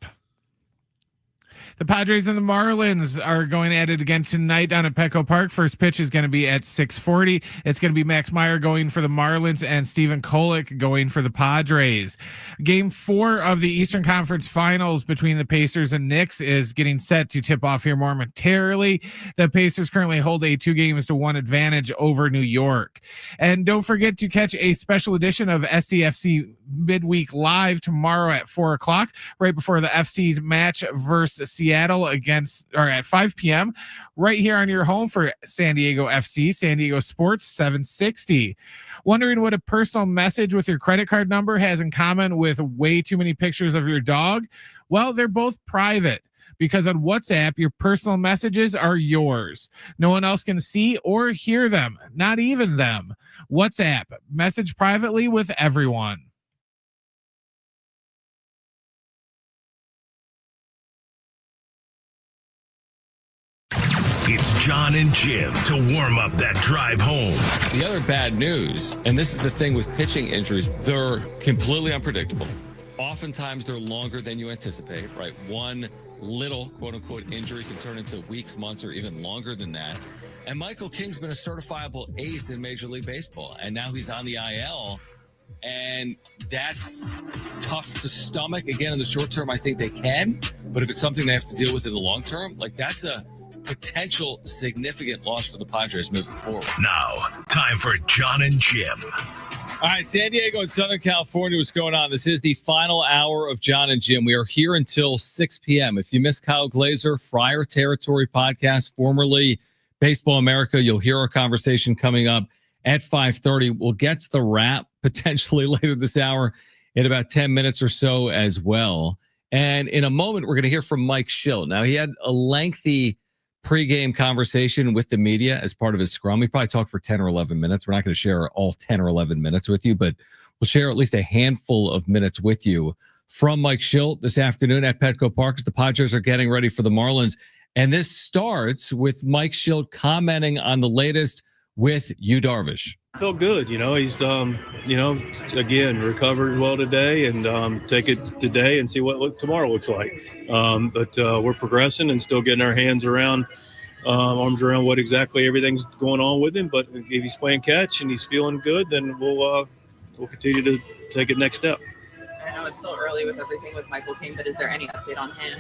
The Padres and the Marlins are going at it again tonight down at Petco Park. First pitch is going to be at 6:40. It's going to be Max Meyer going for the Marlins and Stephen Kolek going for the Padres. Game 4 of the Eastern Conference Finals between the Pacers and Knicks is getting set to tip off here momentarily. The Pacers currently hold a 2-1 advantage over New York. And don't forget to catch a special edition of SDFC Midweek Live tomorrow at 4 o'clock, right before the FC's match versus Seattle at 5 p.m. right here on your home for San Diego FC, San Diego Sports 760. Wondering what a personal message with your credit card number has in common with way too many pictures of your dog? Well, they're both private, because on WhatsApp, your personal messages are yours. No one else can see or hear them, not even them. WhatsApp, message privately with everyone. It's Jon and Jim to warm up that drive home. The other bad news, and this is the thing with pitching injuries, they're completely unpredictable. Oftentimes they're longer than you anticipate, right? One little quote unquote injury can turn into weeks, months, or even longer than that. And Michael King's been a certifiable ace in Major League Baseball, and now he's on the IL. And that's tough to stomach. Again, in the short term, I think they can. But if it's something they have to deal with in the long term, like that's a potential significant loss for the Padres moving forward. Now, time for Jon and Jim. All right, San Diego and Southern California, what's going on? This is the final hour of Jon and Jim. We are here until 6 p.m. If you missed Kyle Glazer, Friar Territory podcast, formerly Baseball America, you'll hear our conversation coming up at 5:30. We'll get to the wrap potentially later this hour in about 10 minutes or so as well. And in a moment, we're going to hear from Mike Schilt. Now, he had a lengthy pregame conversation with the media as part of his scrum. He probably talked for 10 or 11 minutes. We're not going to share all 10 or 11 minutes with you, but we'll share at least a handful of minutes with you from Mike Schilt this afternoon at Petco Park as the Padres are getting ready for the Marlins. And this starts with Mike Schilt commenting on the latest with Yu Darvish. Felt good, he's again recovered well today, and take it today and see what tomorrow looks like. But we're progressing and still getting our hands around, arms around what exactly everything's going on with him. But if he's playing catch and he's feeling good, then we'll continue to take it next step. I know it's still early with everything with Michael King, but is there any update on him?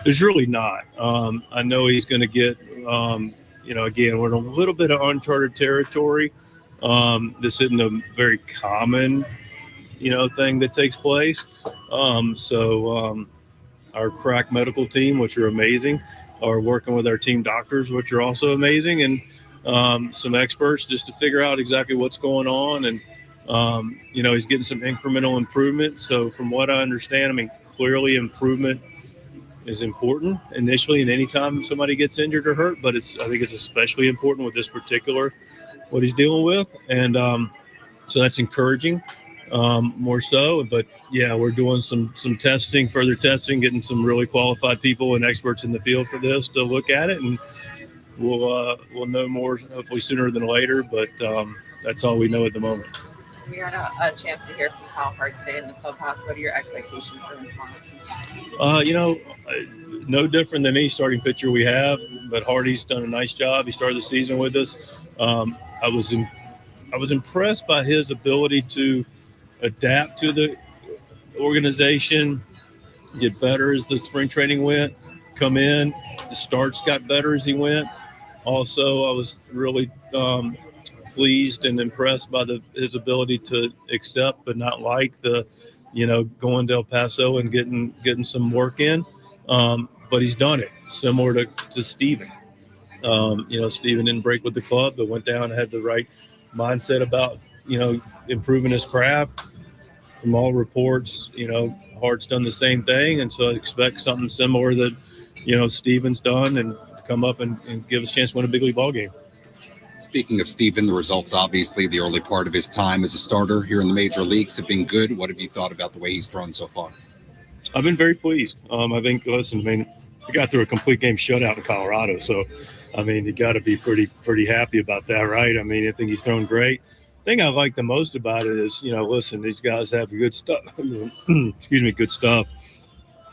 There's really not. I know he's going to get, again, we're in a little bit of uncharted territory. This isn't a very common, thing that takes place. So our crack medical team, which are amazing, are working with our team doctors, which are also amazing, and some experts just to figure out exactly what's going on. And, he's getting some incremental improvement. So from what I understand, clearly improvement is important initially and anytime somebody gets injured or hurt, but I think it's especially important with this particular what he's dealing with, and so that's encouraging, more so. But yeah, we're doing some testing, further testing, getting some really qualified people and experts in the field for this to look at it, and we'll know more hopefully sooner than later. But that's all we know at the moment. We had a chance to hear from Kyle Hart today in the clubhouse. What are your expectations for him tomorrow? No different than any starting pitcher we have, but Hardy's done a nice job. He started the season with us. I was impressed by his ability to adapt to the organization, get better as the spring training went, come in. The starts got better as he went. Also, I was really pleased and impressed by his ability to accept but not like the, going to El Paso and getting some work in. But he's done it, similar to Steven. Steven didn't break with the club, but went down and had the right mindset about, improving his craft. From all reports, Hart's done the same thing. And so I expect something similar that, Steven's done, and come up and give us a chance to win a big league ball game. Speaking of Steven, the results, obviously, the early part of his time as a starter here in the major leagues have been good. What have you thought about the way he's thrown so far? I've been very pleased. I think, I got through a complete game shutout in Colorado. So, you got to be pretty happy about that, right? I think he's thrown great. thing I like the most about it is, listen, these guys have good stuff. Excuse me, good stuff.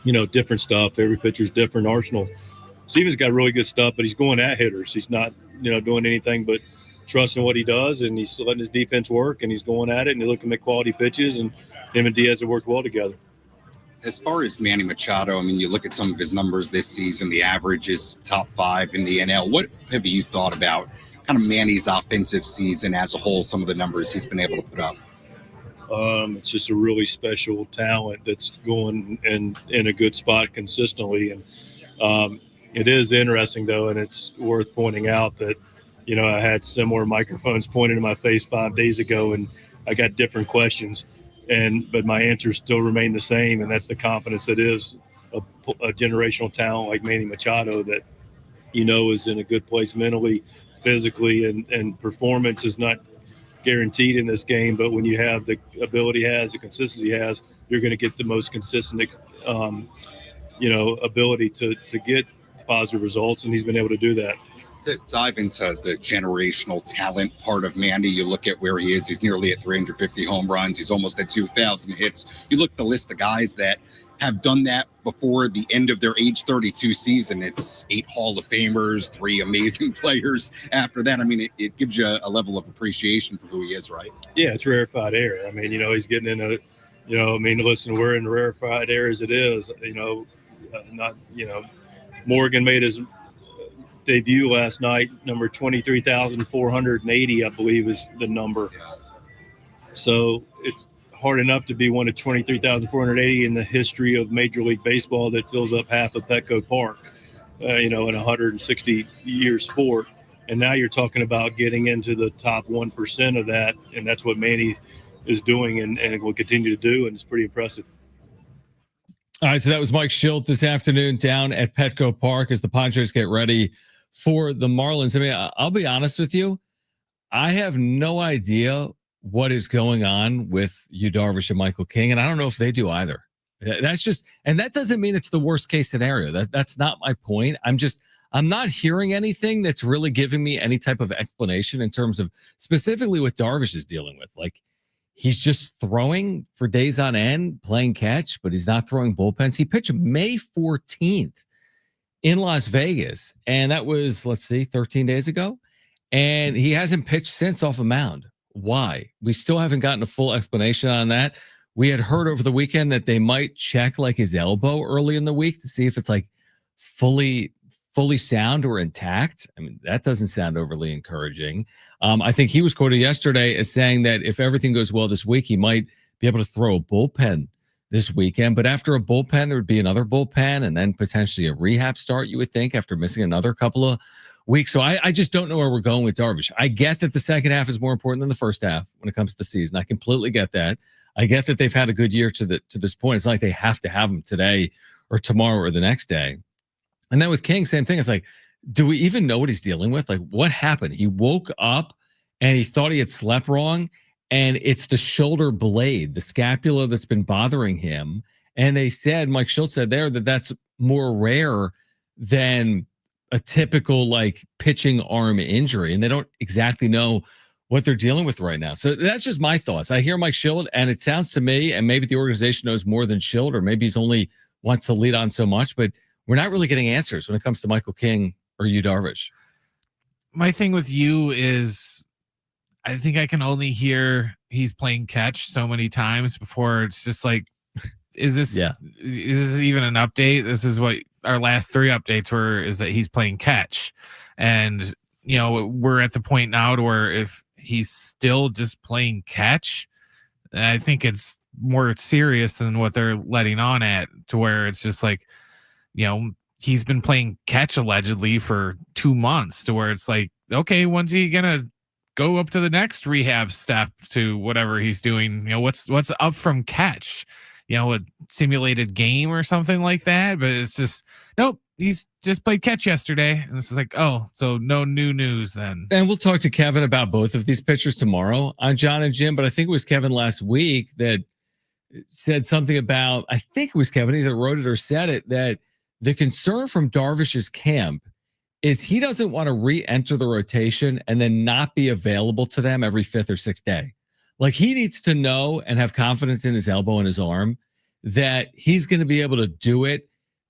Different stuff. Every pitcher's different arsenal. Steven's got really good stuff, but he's going at hitters. He's not, doing anything but trusting what he does, and he's letting his defense work, and he's going at it, and they're looking at quality pitches, and him and Diaz have worked well together. As far as Manny Machado, I mean, you look at some of his numbers this season, the average is top 5 in the NL. What have you thought about kind of Manny's offensive season as a whole, some of the numbers he's been able to put up? It's just a really special talent that's going in a good spot consistently. And it is interesting, though, and it's worth pointing out that, I had similar microphones pointed in my face 5 days ago, and I got different questions. But my answers still remain the same, and that's the confidence that is a generational talent like Manny Machado that, is in a good place mentally, physically, and performance is not guaranteed in this game. But when you have the ability he has, the consistency he has, you're going to get the most consistent, ability to get positive results, and he's been able to do that. To dive into the generational talent part of Manny, you look at where he is. He's nearly at 350 home runs. He's almost at 2,000 hits. You look at the list of guys that have done that before the end of their age 32 season. It's 8 Hall of Famers, 3 amazing players after that. I mean, it gives you a level of appreciation for who he is, right? Yeah, it's rarefied air. I mean, he's getting in listen, we're in the rarefied air as it is. Morgan made his debut last night, number 23,480, I believe is the number. So it's hard enough to be one of 23,480 in the history of Major League Baseball that fills up half of Petco Park, in a 160-year sport. And now you're talking about getting into the top 1% of that, and that's what Manny is doing and will continue to do, and it's pretty impressive. All right, so that was Mike Schilt this afternoon down at Petco Park as the Padres get ready for the Marlins. I mean, I'll be honest with you. I have no idea what is going on with Yu Darvish and Michael King, and I don't know if they do either. That's just, and that doesn't mean it's the worst case scenario. That's not my point. I'm not hearing anything that's really giving me any type of explanation in terms of specifically what Darvish is dealing with. Like, he's just throwing for days on end, playing catch, but he's not throwing bullpens. He pitched May 14th in Las Vegas, and that was, 13 days ago. And he hasn't pitched since off a mound. Why? We still haven't gotten a full explanation on that. We had heard over the weekend that they might check his elbow early in the week to see if it's fully sound or intact. I mean, that doesn't sound overly encouraging. I think he was quoted yesterday as saying that if everything goes well this week, he might be able to throw a bullpen this weekend. But after a bullpen, there would be another bullpen and then potentially a rehab start, you would think, after missing another couple of weeks. So I just don't know where we're going with Darvish. I get that the second half is more important than the first half when it comes to the season. I completely get that. I get that they've had a good year to this point. It's not like they have to have him today or tomorrow or the next day. And then with King, same thing. It's like, do we even know what he's dealing with? Like, what happened? He woke up and he thought he had slept wrong, and it's the shoulder blade, the scapula that's been bothering him. And they said, Mike Schultz said there, that that's more rare than a typical pitching arm injury. And they don't exactly know what they're dealing with right now. So that's just my thoughts. I hear Mike Schilt, and it sounds to me, and maybe the organization knows more than Schilt, or maybe he's only wants to lead on so much, but we're not really getting answers when it comes to Michael King or Yu Darvish. My thing with you is, I think I can only hear he's playing catch so many times before it's just is this even an update? This is what our last 3 updates were, is that he's playing catch. And, we're at the point now to where if he's still just playing catch, I think it's more serious than what they're letting on at, to where it's just he's been playing catch allegedly for 2 months, to where it's okay, when's he going to go up to the next rehab step to whatever he's doing? What's up from catch? A simulated game or something like that. But it's just, nope, he's just played catch yesterday. And this is so no new news then. And we'll talk to Kevin about both of these pitchers tomorrow on Jon and Jim. But I think it was Kevin last week that said something about, I think it was Kevin either wrote it or said it, that the concern from Darvish's camp is he doesn't want to re-enter the rotation and then not be available to them every fifth or sixth day. Like he needs to know and have confidence in his elbow and his arm that he's going to be able to do it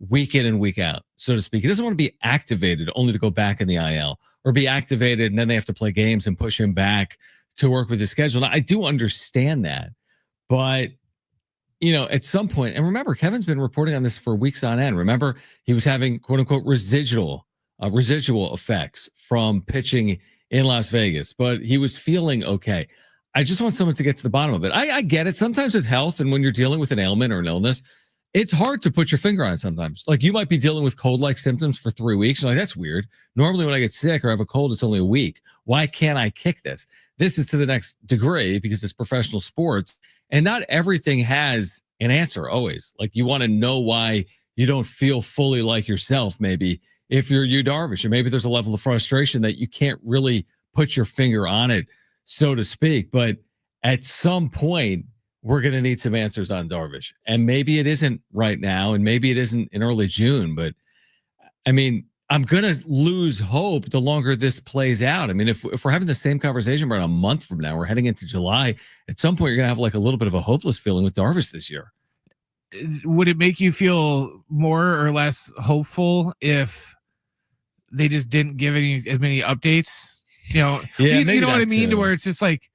week in and week out, so to speak. He doesn't want to be activated only to go back in the IL or be activated and then they have to play games and push him back to work with his schedule. Now, I do understand that, but at some point, and remember, Kevin's been reporting on this for weeks on end. Remember, he was having quote unquote residual effects from pitching in Las Vegas, but he was feeling okay. I just want someone to get to the bottom of it. I get it. Sometimes with health and when you're dealing with an ailment or an illness, it's hard to put your finger on it sometimes. Like you might be dealing with cold-like symptoms for 3 weeks. You're like, that's weird. Normally when I get sick or have a cold, it's only a week. Why can't I kick this? This is to the next degree because it's professional sports. And not everything has an answer always. Like you want to know why you don't feel fully like yourself, maybe if you're Yu Darvish, or maybe there's a level of frustration that you can't really put your finger on it, so to speak. But at some point, we're going to need some answers on Darvish. And maybe it isn't right now, and maybe it isn't in early June. But I mean, I'm going to lose hope the longer this plays out. I mean, if we're having the same conversation about a month from now, we're heading into July, at some point, you're going to have like a little bit of a hopeless feeling with Darvish this year. Would it make you feel more or less hopeful if they just didn't give as many updates? Yeah, you know what I mean? To where it's just like,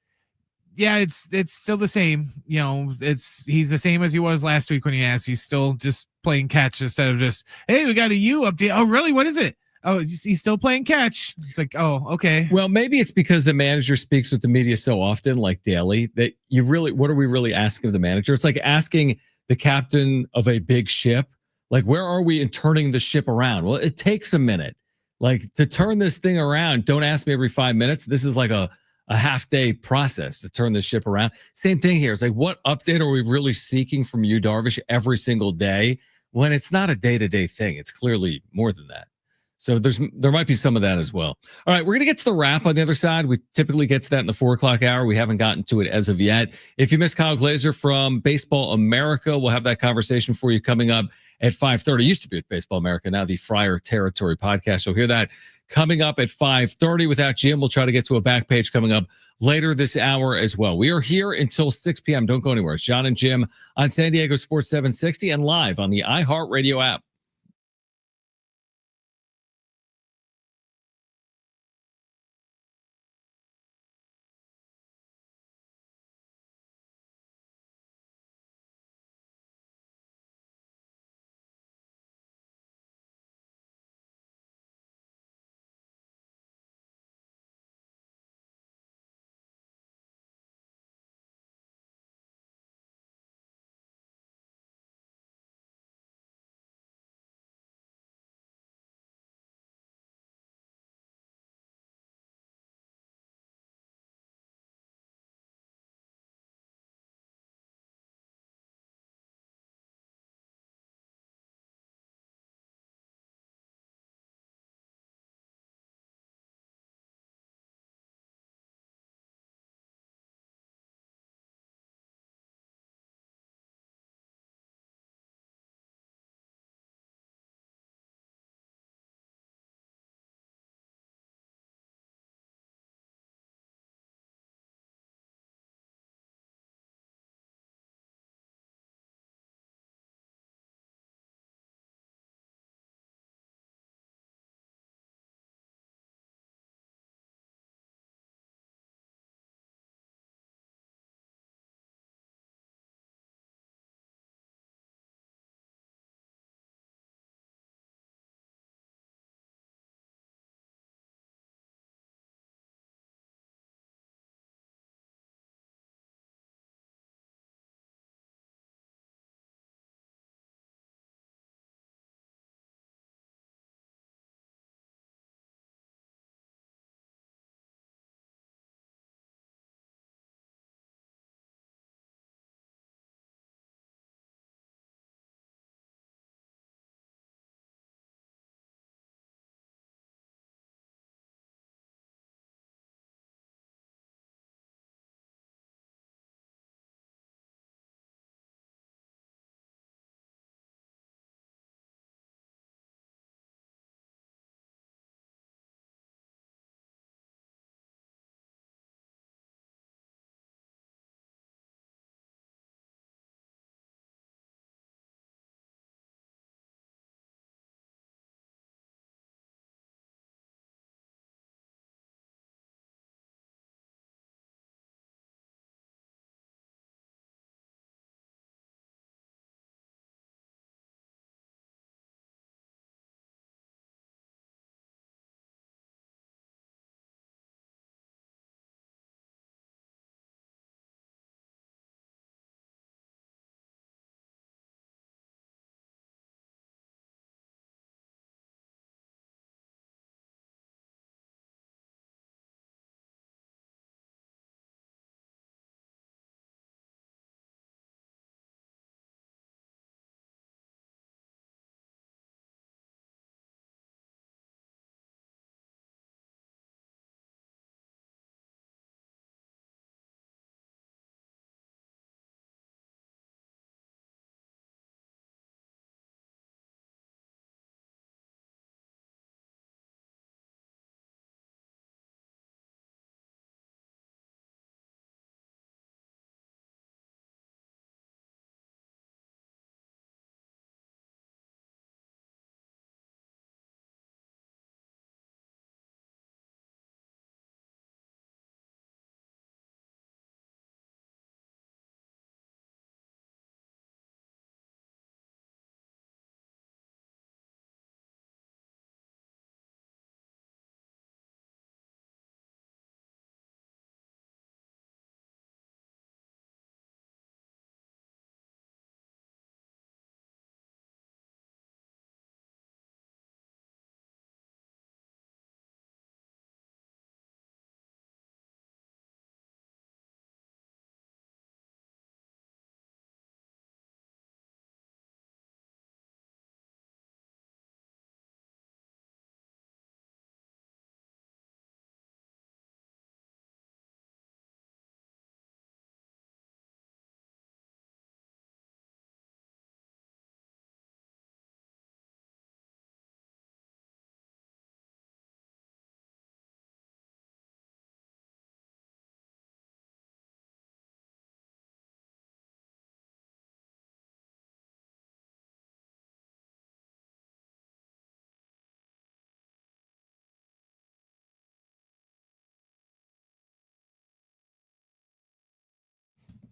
yeah, it's still the same. He's the same as he was last week when he asked. He's still just playing catch instead of just, hey, we got a U update. Oh, really? What is it? Oh, he's still playing catch. It's like, oh, okay. Well, maybe it's because the manager speaks with the media so often, like daily, that what are we really asking of the manager? It's like asking the captain of a big ship, like, where are we in turning the ship around? Well, it takes a minute. Like to turn this thing around, don't ask me every 5 minutes. This is like a half day process to turn this ship around. Same thing here. It's like, what update are we really seeking from you, Darvish, every single day when it's not a day-to-day thing? It's clearly more than that. So there might be some of that as well. All right, we're going to get to the wrap on the other side. We typically get to that in the 4:00 hour. We haven't gotten to it as of yet. If you missed Kyle Glazer from Baseball America, we'll have that conversation for you coming up at 5:30. Used to be with Baseball America, now the Friar Territory podcast. So hear that coming up at 5:30. Without Jim, we'll try to get to a back page coming up later this hour as well. We are here until 6 p.m. Don't go anywhere. It's Jon and Jim on San Diego Sports 760 and live on the iHeartRadio app.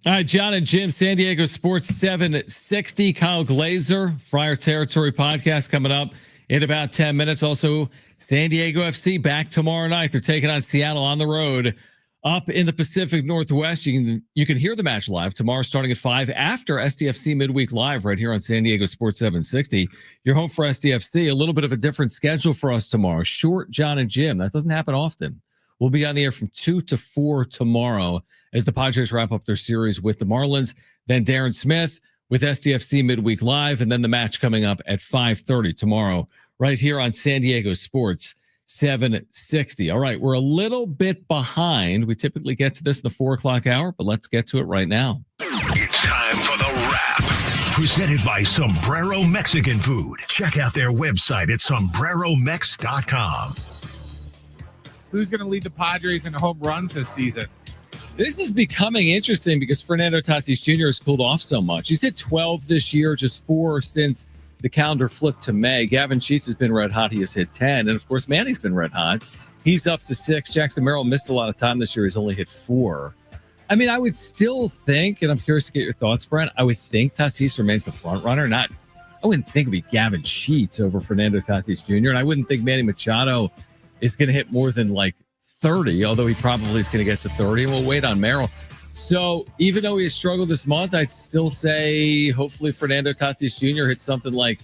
All right, Jon and Jim, San Diego Sports 760. Kyle Glazer, Friar Territory podcast coming up in about 10 minutes. Also, San Diego FC back tomorrow night. They're taking on Seattle on the road up in the Pacific Northwest. You can hear the match live tomorrow starting at 5 after SDFC Midweek Live right here on San Diego Sports 760. You're home for SDFC. A little bit of a different schedule for us tomorrow. Short Jon and Jim. That doesn't happen often. We'll be on the air from 2 to 4 tomorrow as the Padres wrap up their series with the Marlins. Then Darren Smith with SDFC Midweek Live, and then the match coming up at 5:30 tomorrow right here on San Diego Sports 760. All right, we're a little bit behind. We typically get to this in the 4 o'clock hour, but let's get to it right now. It's time for the wrap. Presented by Sombrero Mexican Food. Check out their website at sombreromex.com. Who's going to lead the Padres in home runs this season? This is becoming interesting because Fernando Tatis Jr. has cooled off so much. He's hit 12 this year, just 4 since the calendar flipped to May. Gavin Sheets has been red hot. He has hit 10. And, of course, Manny's been red hot. He's up to 6. Jackson Merrill missed a lot of time this year. He's only hit 4. I mean, I would still think, and I'm curious to get your thoughts, Brent, I would think Tatis remains the front runner. I wouldn't think it would be Gavin Sheets over Fernando Tatis Jr., and I wouldn't think Manny Machado is going to hit more than like 30, although he probably is going to get to 30, and we'll wait on Merrill. So even though he has struggled this month, I'd still say hopefully Fernando Tatis Jr. hits something like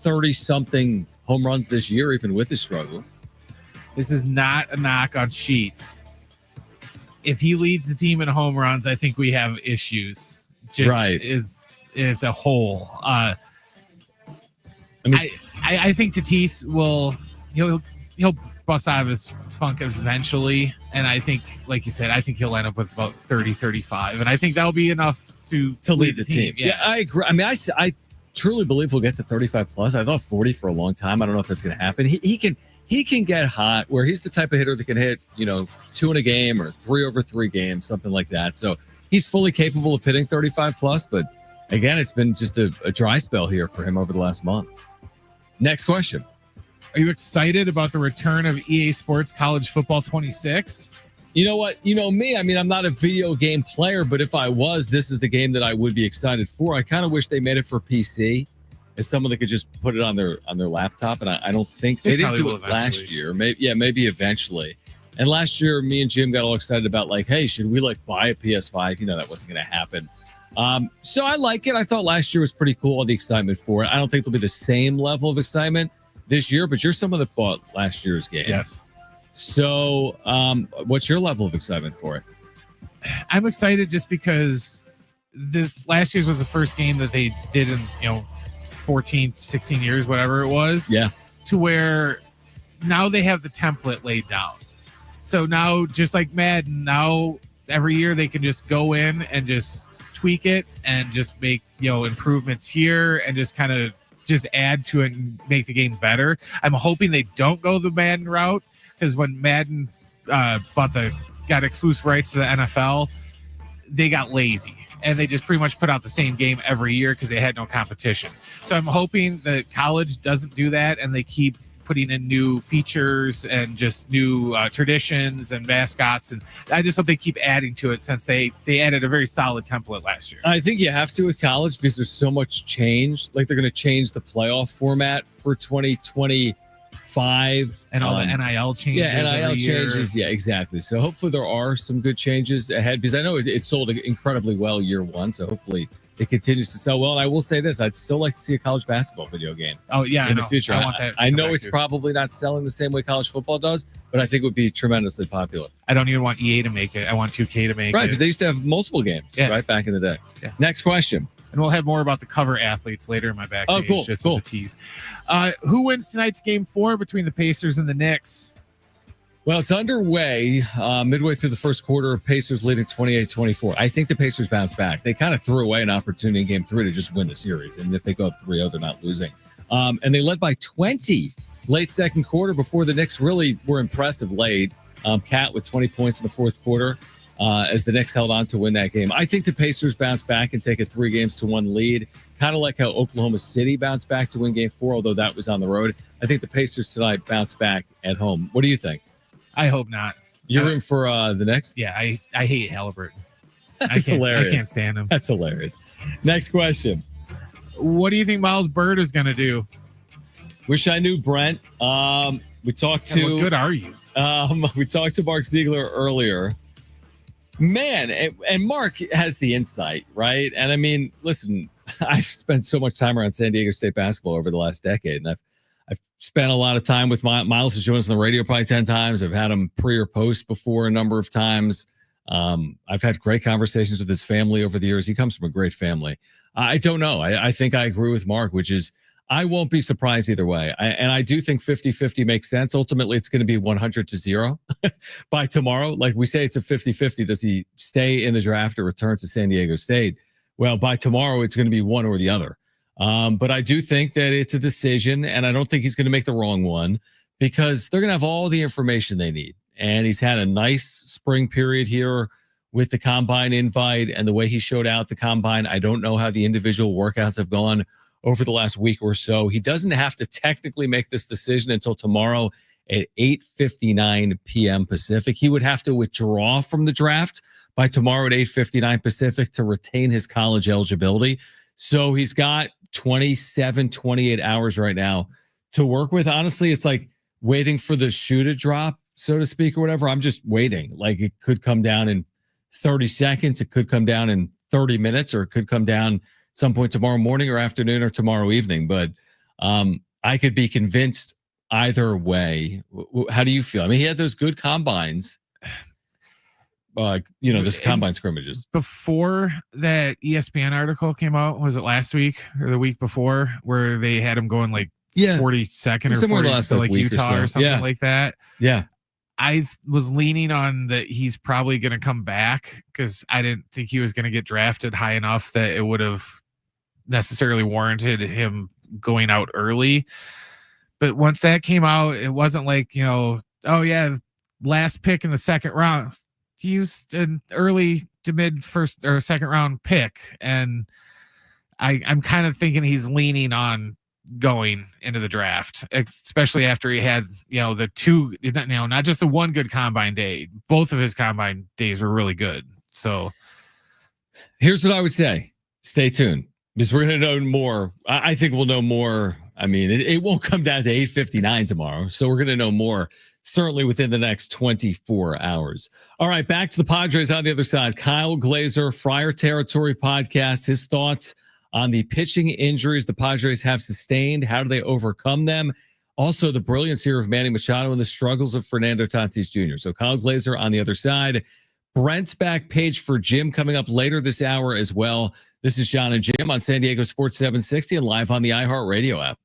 30-something home runs this year, even with his struggles. This is not a knock on Sheets. If he leads the team in home runs, I think we have issues. Just right. is a whole. I think Tatis he'll bust out of his funk eventually, and I think, like you said, I think he'll end up with about 30-35, and I think that'll be enough to lead the team. Yeah, I agree. I mean, I truly believe we'll get to 35 plus. I thought 40 for a long time. I don't know if that's going to happen. He can get hot where he's the type of hitter that can hit 2 in a game or 3 over 3 games, something like that. So he's fully capable of hitting 35 plus, but again, it's been just a dry spell here for him over the last month. Next question. Are you excited about the return of EA Sports College Football 26? You know what? You know me. I mean, I'm not a video game player, but if I was, this is the game that I would be excited for. I kind of wish they made it for PC as someone that could just put it on their laptop. And I don't think they didn't do it last year. Maybe eventually. And last year, me and Jim got all excited about like, hey, should we buy a PS5? That wasn't going to happen. So I like it. I thought last year was pretty cool. All the excitement for it. I don't think there'll be the same level of excitement this year, but you're someone that bought last year's game. Yes. So what's your level of excitement for it? I'm excited just because this last year's was the first game that they did in 14, 16 years, whatever it was. Yeah. To where now they have the template laid down. So now, just like Madden, now every year they can just go in and just tweak it and just make improvements here and just kind of just add to it and make the game better. I'm hoping they don't go the Madden route, because when Madden got exclusive rights to the NFL, they got lazy and they just pretty much put out the same game every year because they had no competition. So I'm hoping that college doesn't do that and they keep putting in new features and just new traditions and mascots, and I just hope they keep adding to it, since they added a very solid template last year. I think you have to with college because there's so much change. Like they're going to change the playoff format for 2025 and all the NIL changes. Yeah, NIL changes. Yeah, exactly. So hopefully there are some good changes ahead, because I know it sold incredibly well year one. So hopefully it continues to sell well. And I will say this, I'd still like to see a college basketball video game. Oh, yeah. In the future. I want that. I know it's probably not selling the same way college football does, but I think it would be tremendously popular. I don't even want EA to make it. I want 2K to make it. Right, because they used to have multiple games, right, back in the day. Yeah. Next question. And we'll have more about the cover athletes later in my back page. Cool. Just as a tease. Who wins tonight's game 4 between the Pacers and the Knicks? Well, it's underway midway through the first quarter. Pacers leading 28-24. I think the Pacers bounce back. They kind of threw away an opportunity in game 3 to just win the series. And if they go up 3-0, they're not losing. And they led by 20 late second quarter before the Knicks really were impressive late. Cat with 20 points in the fourth quarter as the Knicks held on to win that game. I think the Pacers bounce back and take a 3-1 lead. Kind of like how Oklahoma City bounced back to win game 4, although that was on the road. I think the Pacers tonight bounce back at home. What do you think? I hope not. You're in for the Knicks? Yeah, I hate Halliburton. That's hilarious. I can't stand him. That's hilarious. Next question. What do you think Miles Bird is going to do? Wish I knew Brent. We talked to. What good are you? We talked to Mark Ziegler earlier. Man, and Mark has the insight, right? And I mean, listen, I've spent so much time around San Diego State basketball over the last decade, and I've spent a lot of time with Miles. Has joined us on the radio probably 10 times. I've had him pre or post before a number of times. I've had great conversations with his family over the years. He comes from a great family. I don't know. I think I agree with Mark, which is I won't be surprised either way. And I do think 50-50 makes sense. Ultimately, it's going to be 100-0 by tomorrow. Like we say, it's a 50-50. Does he stay in the draft or return to San Diego State? Well, by tomorrow, it's going to be one or the other. But I do think that it's a decision, and I don't think he's going to make the wrong one because they're going to have all the information they need. And he's had a nice spring period here with the combine invite and the way he showed out the combine. I don't know how the individual workouts have gone over the last week or so. He doesn't have to technically make this decision until tomorrow at 8:59 p.m. Pacific. He would have to withdraw from the draft by tomorrow at 8:59 Pacific to retain his college eligibility. So he's got 27, 28 hours right now to work with. Honestly, it's like waiting for the shoe to drop, so to speak, or whatever. I'm just waiting. Like it could come down in 30 seconds. It could come down in 30 minutes, or it could come down some point tomorrow morning or afternoon or tomorrow evening. But I could be convinced either way. How do you feel? I mean, he had those good combines, this combine scrimmages. Before that ESPN article came out, was it last week or the week before, where they had him going like 42nd or 40th to like Utah or something like that? Yeah. I was leaning on that he's probably going to come back because I didn't think he was going to get drafted high enough that it would have necessarily warranted him going out early. But once that came out, it wasn't like, oh yeah, last pick in the second round. He used an early to mid first or second round pick. And I'm kind of thinking he's leaning on going into the draft, especially after he had, the two, not just the one good combine day. Both of his combine days were really good. So here's what I would say. Stay tuned because we're going to know more. I think we'll know more. I mean, it won't come down to 8:59 tomorrow. So we're going to know more certainly within the next 24 hours. All right, back to the Padres on the other side. Kyle Glazer, Friar Territory podcast, his thoughts on the pitching injuries the Padres have sustained. How do they overcome them? Also, the brilliance here of Manny Machado and the struggles of Fernando Tatis Jr. So Kyle Glazer on the other side. Brent's back page for Jim coming up later this hour as well. This is Jon and Jim on San Diego Sports 760 and live on the iHeartRadio app.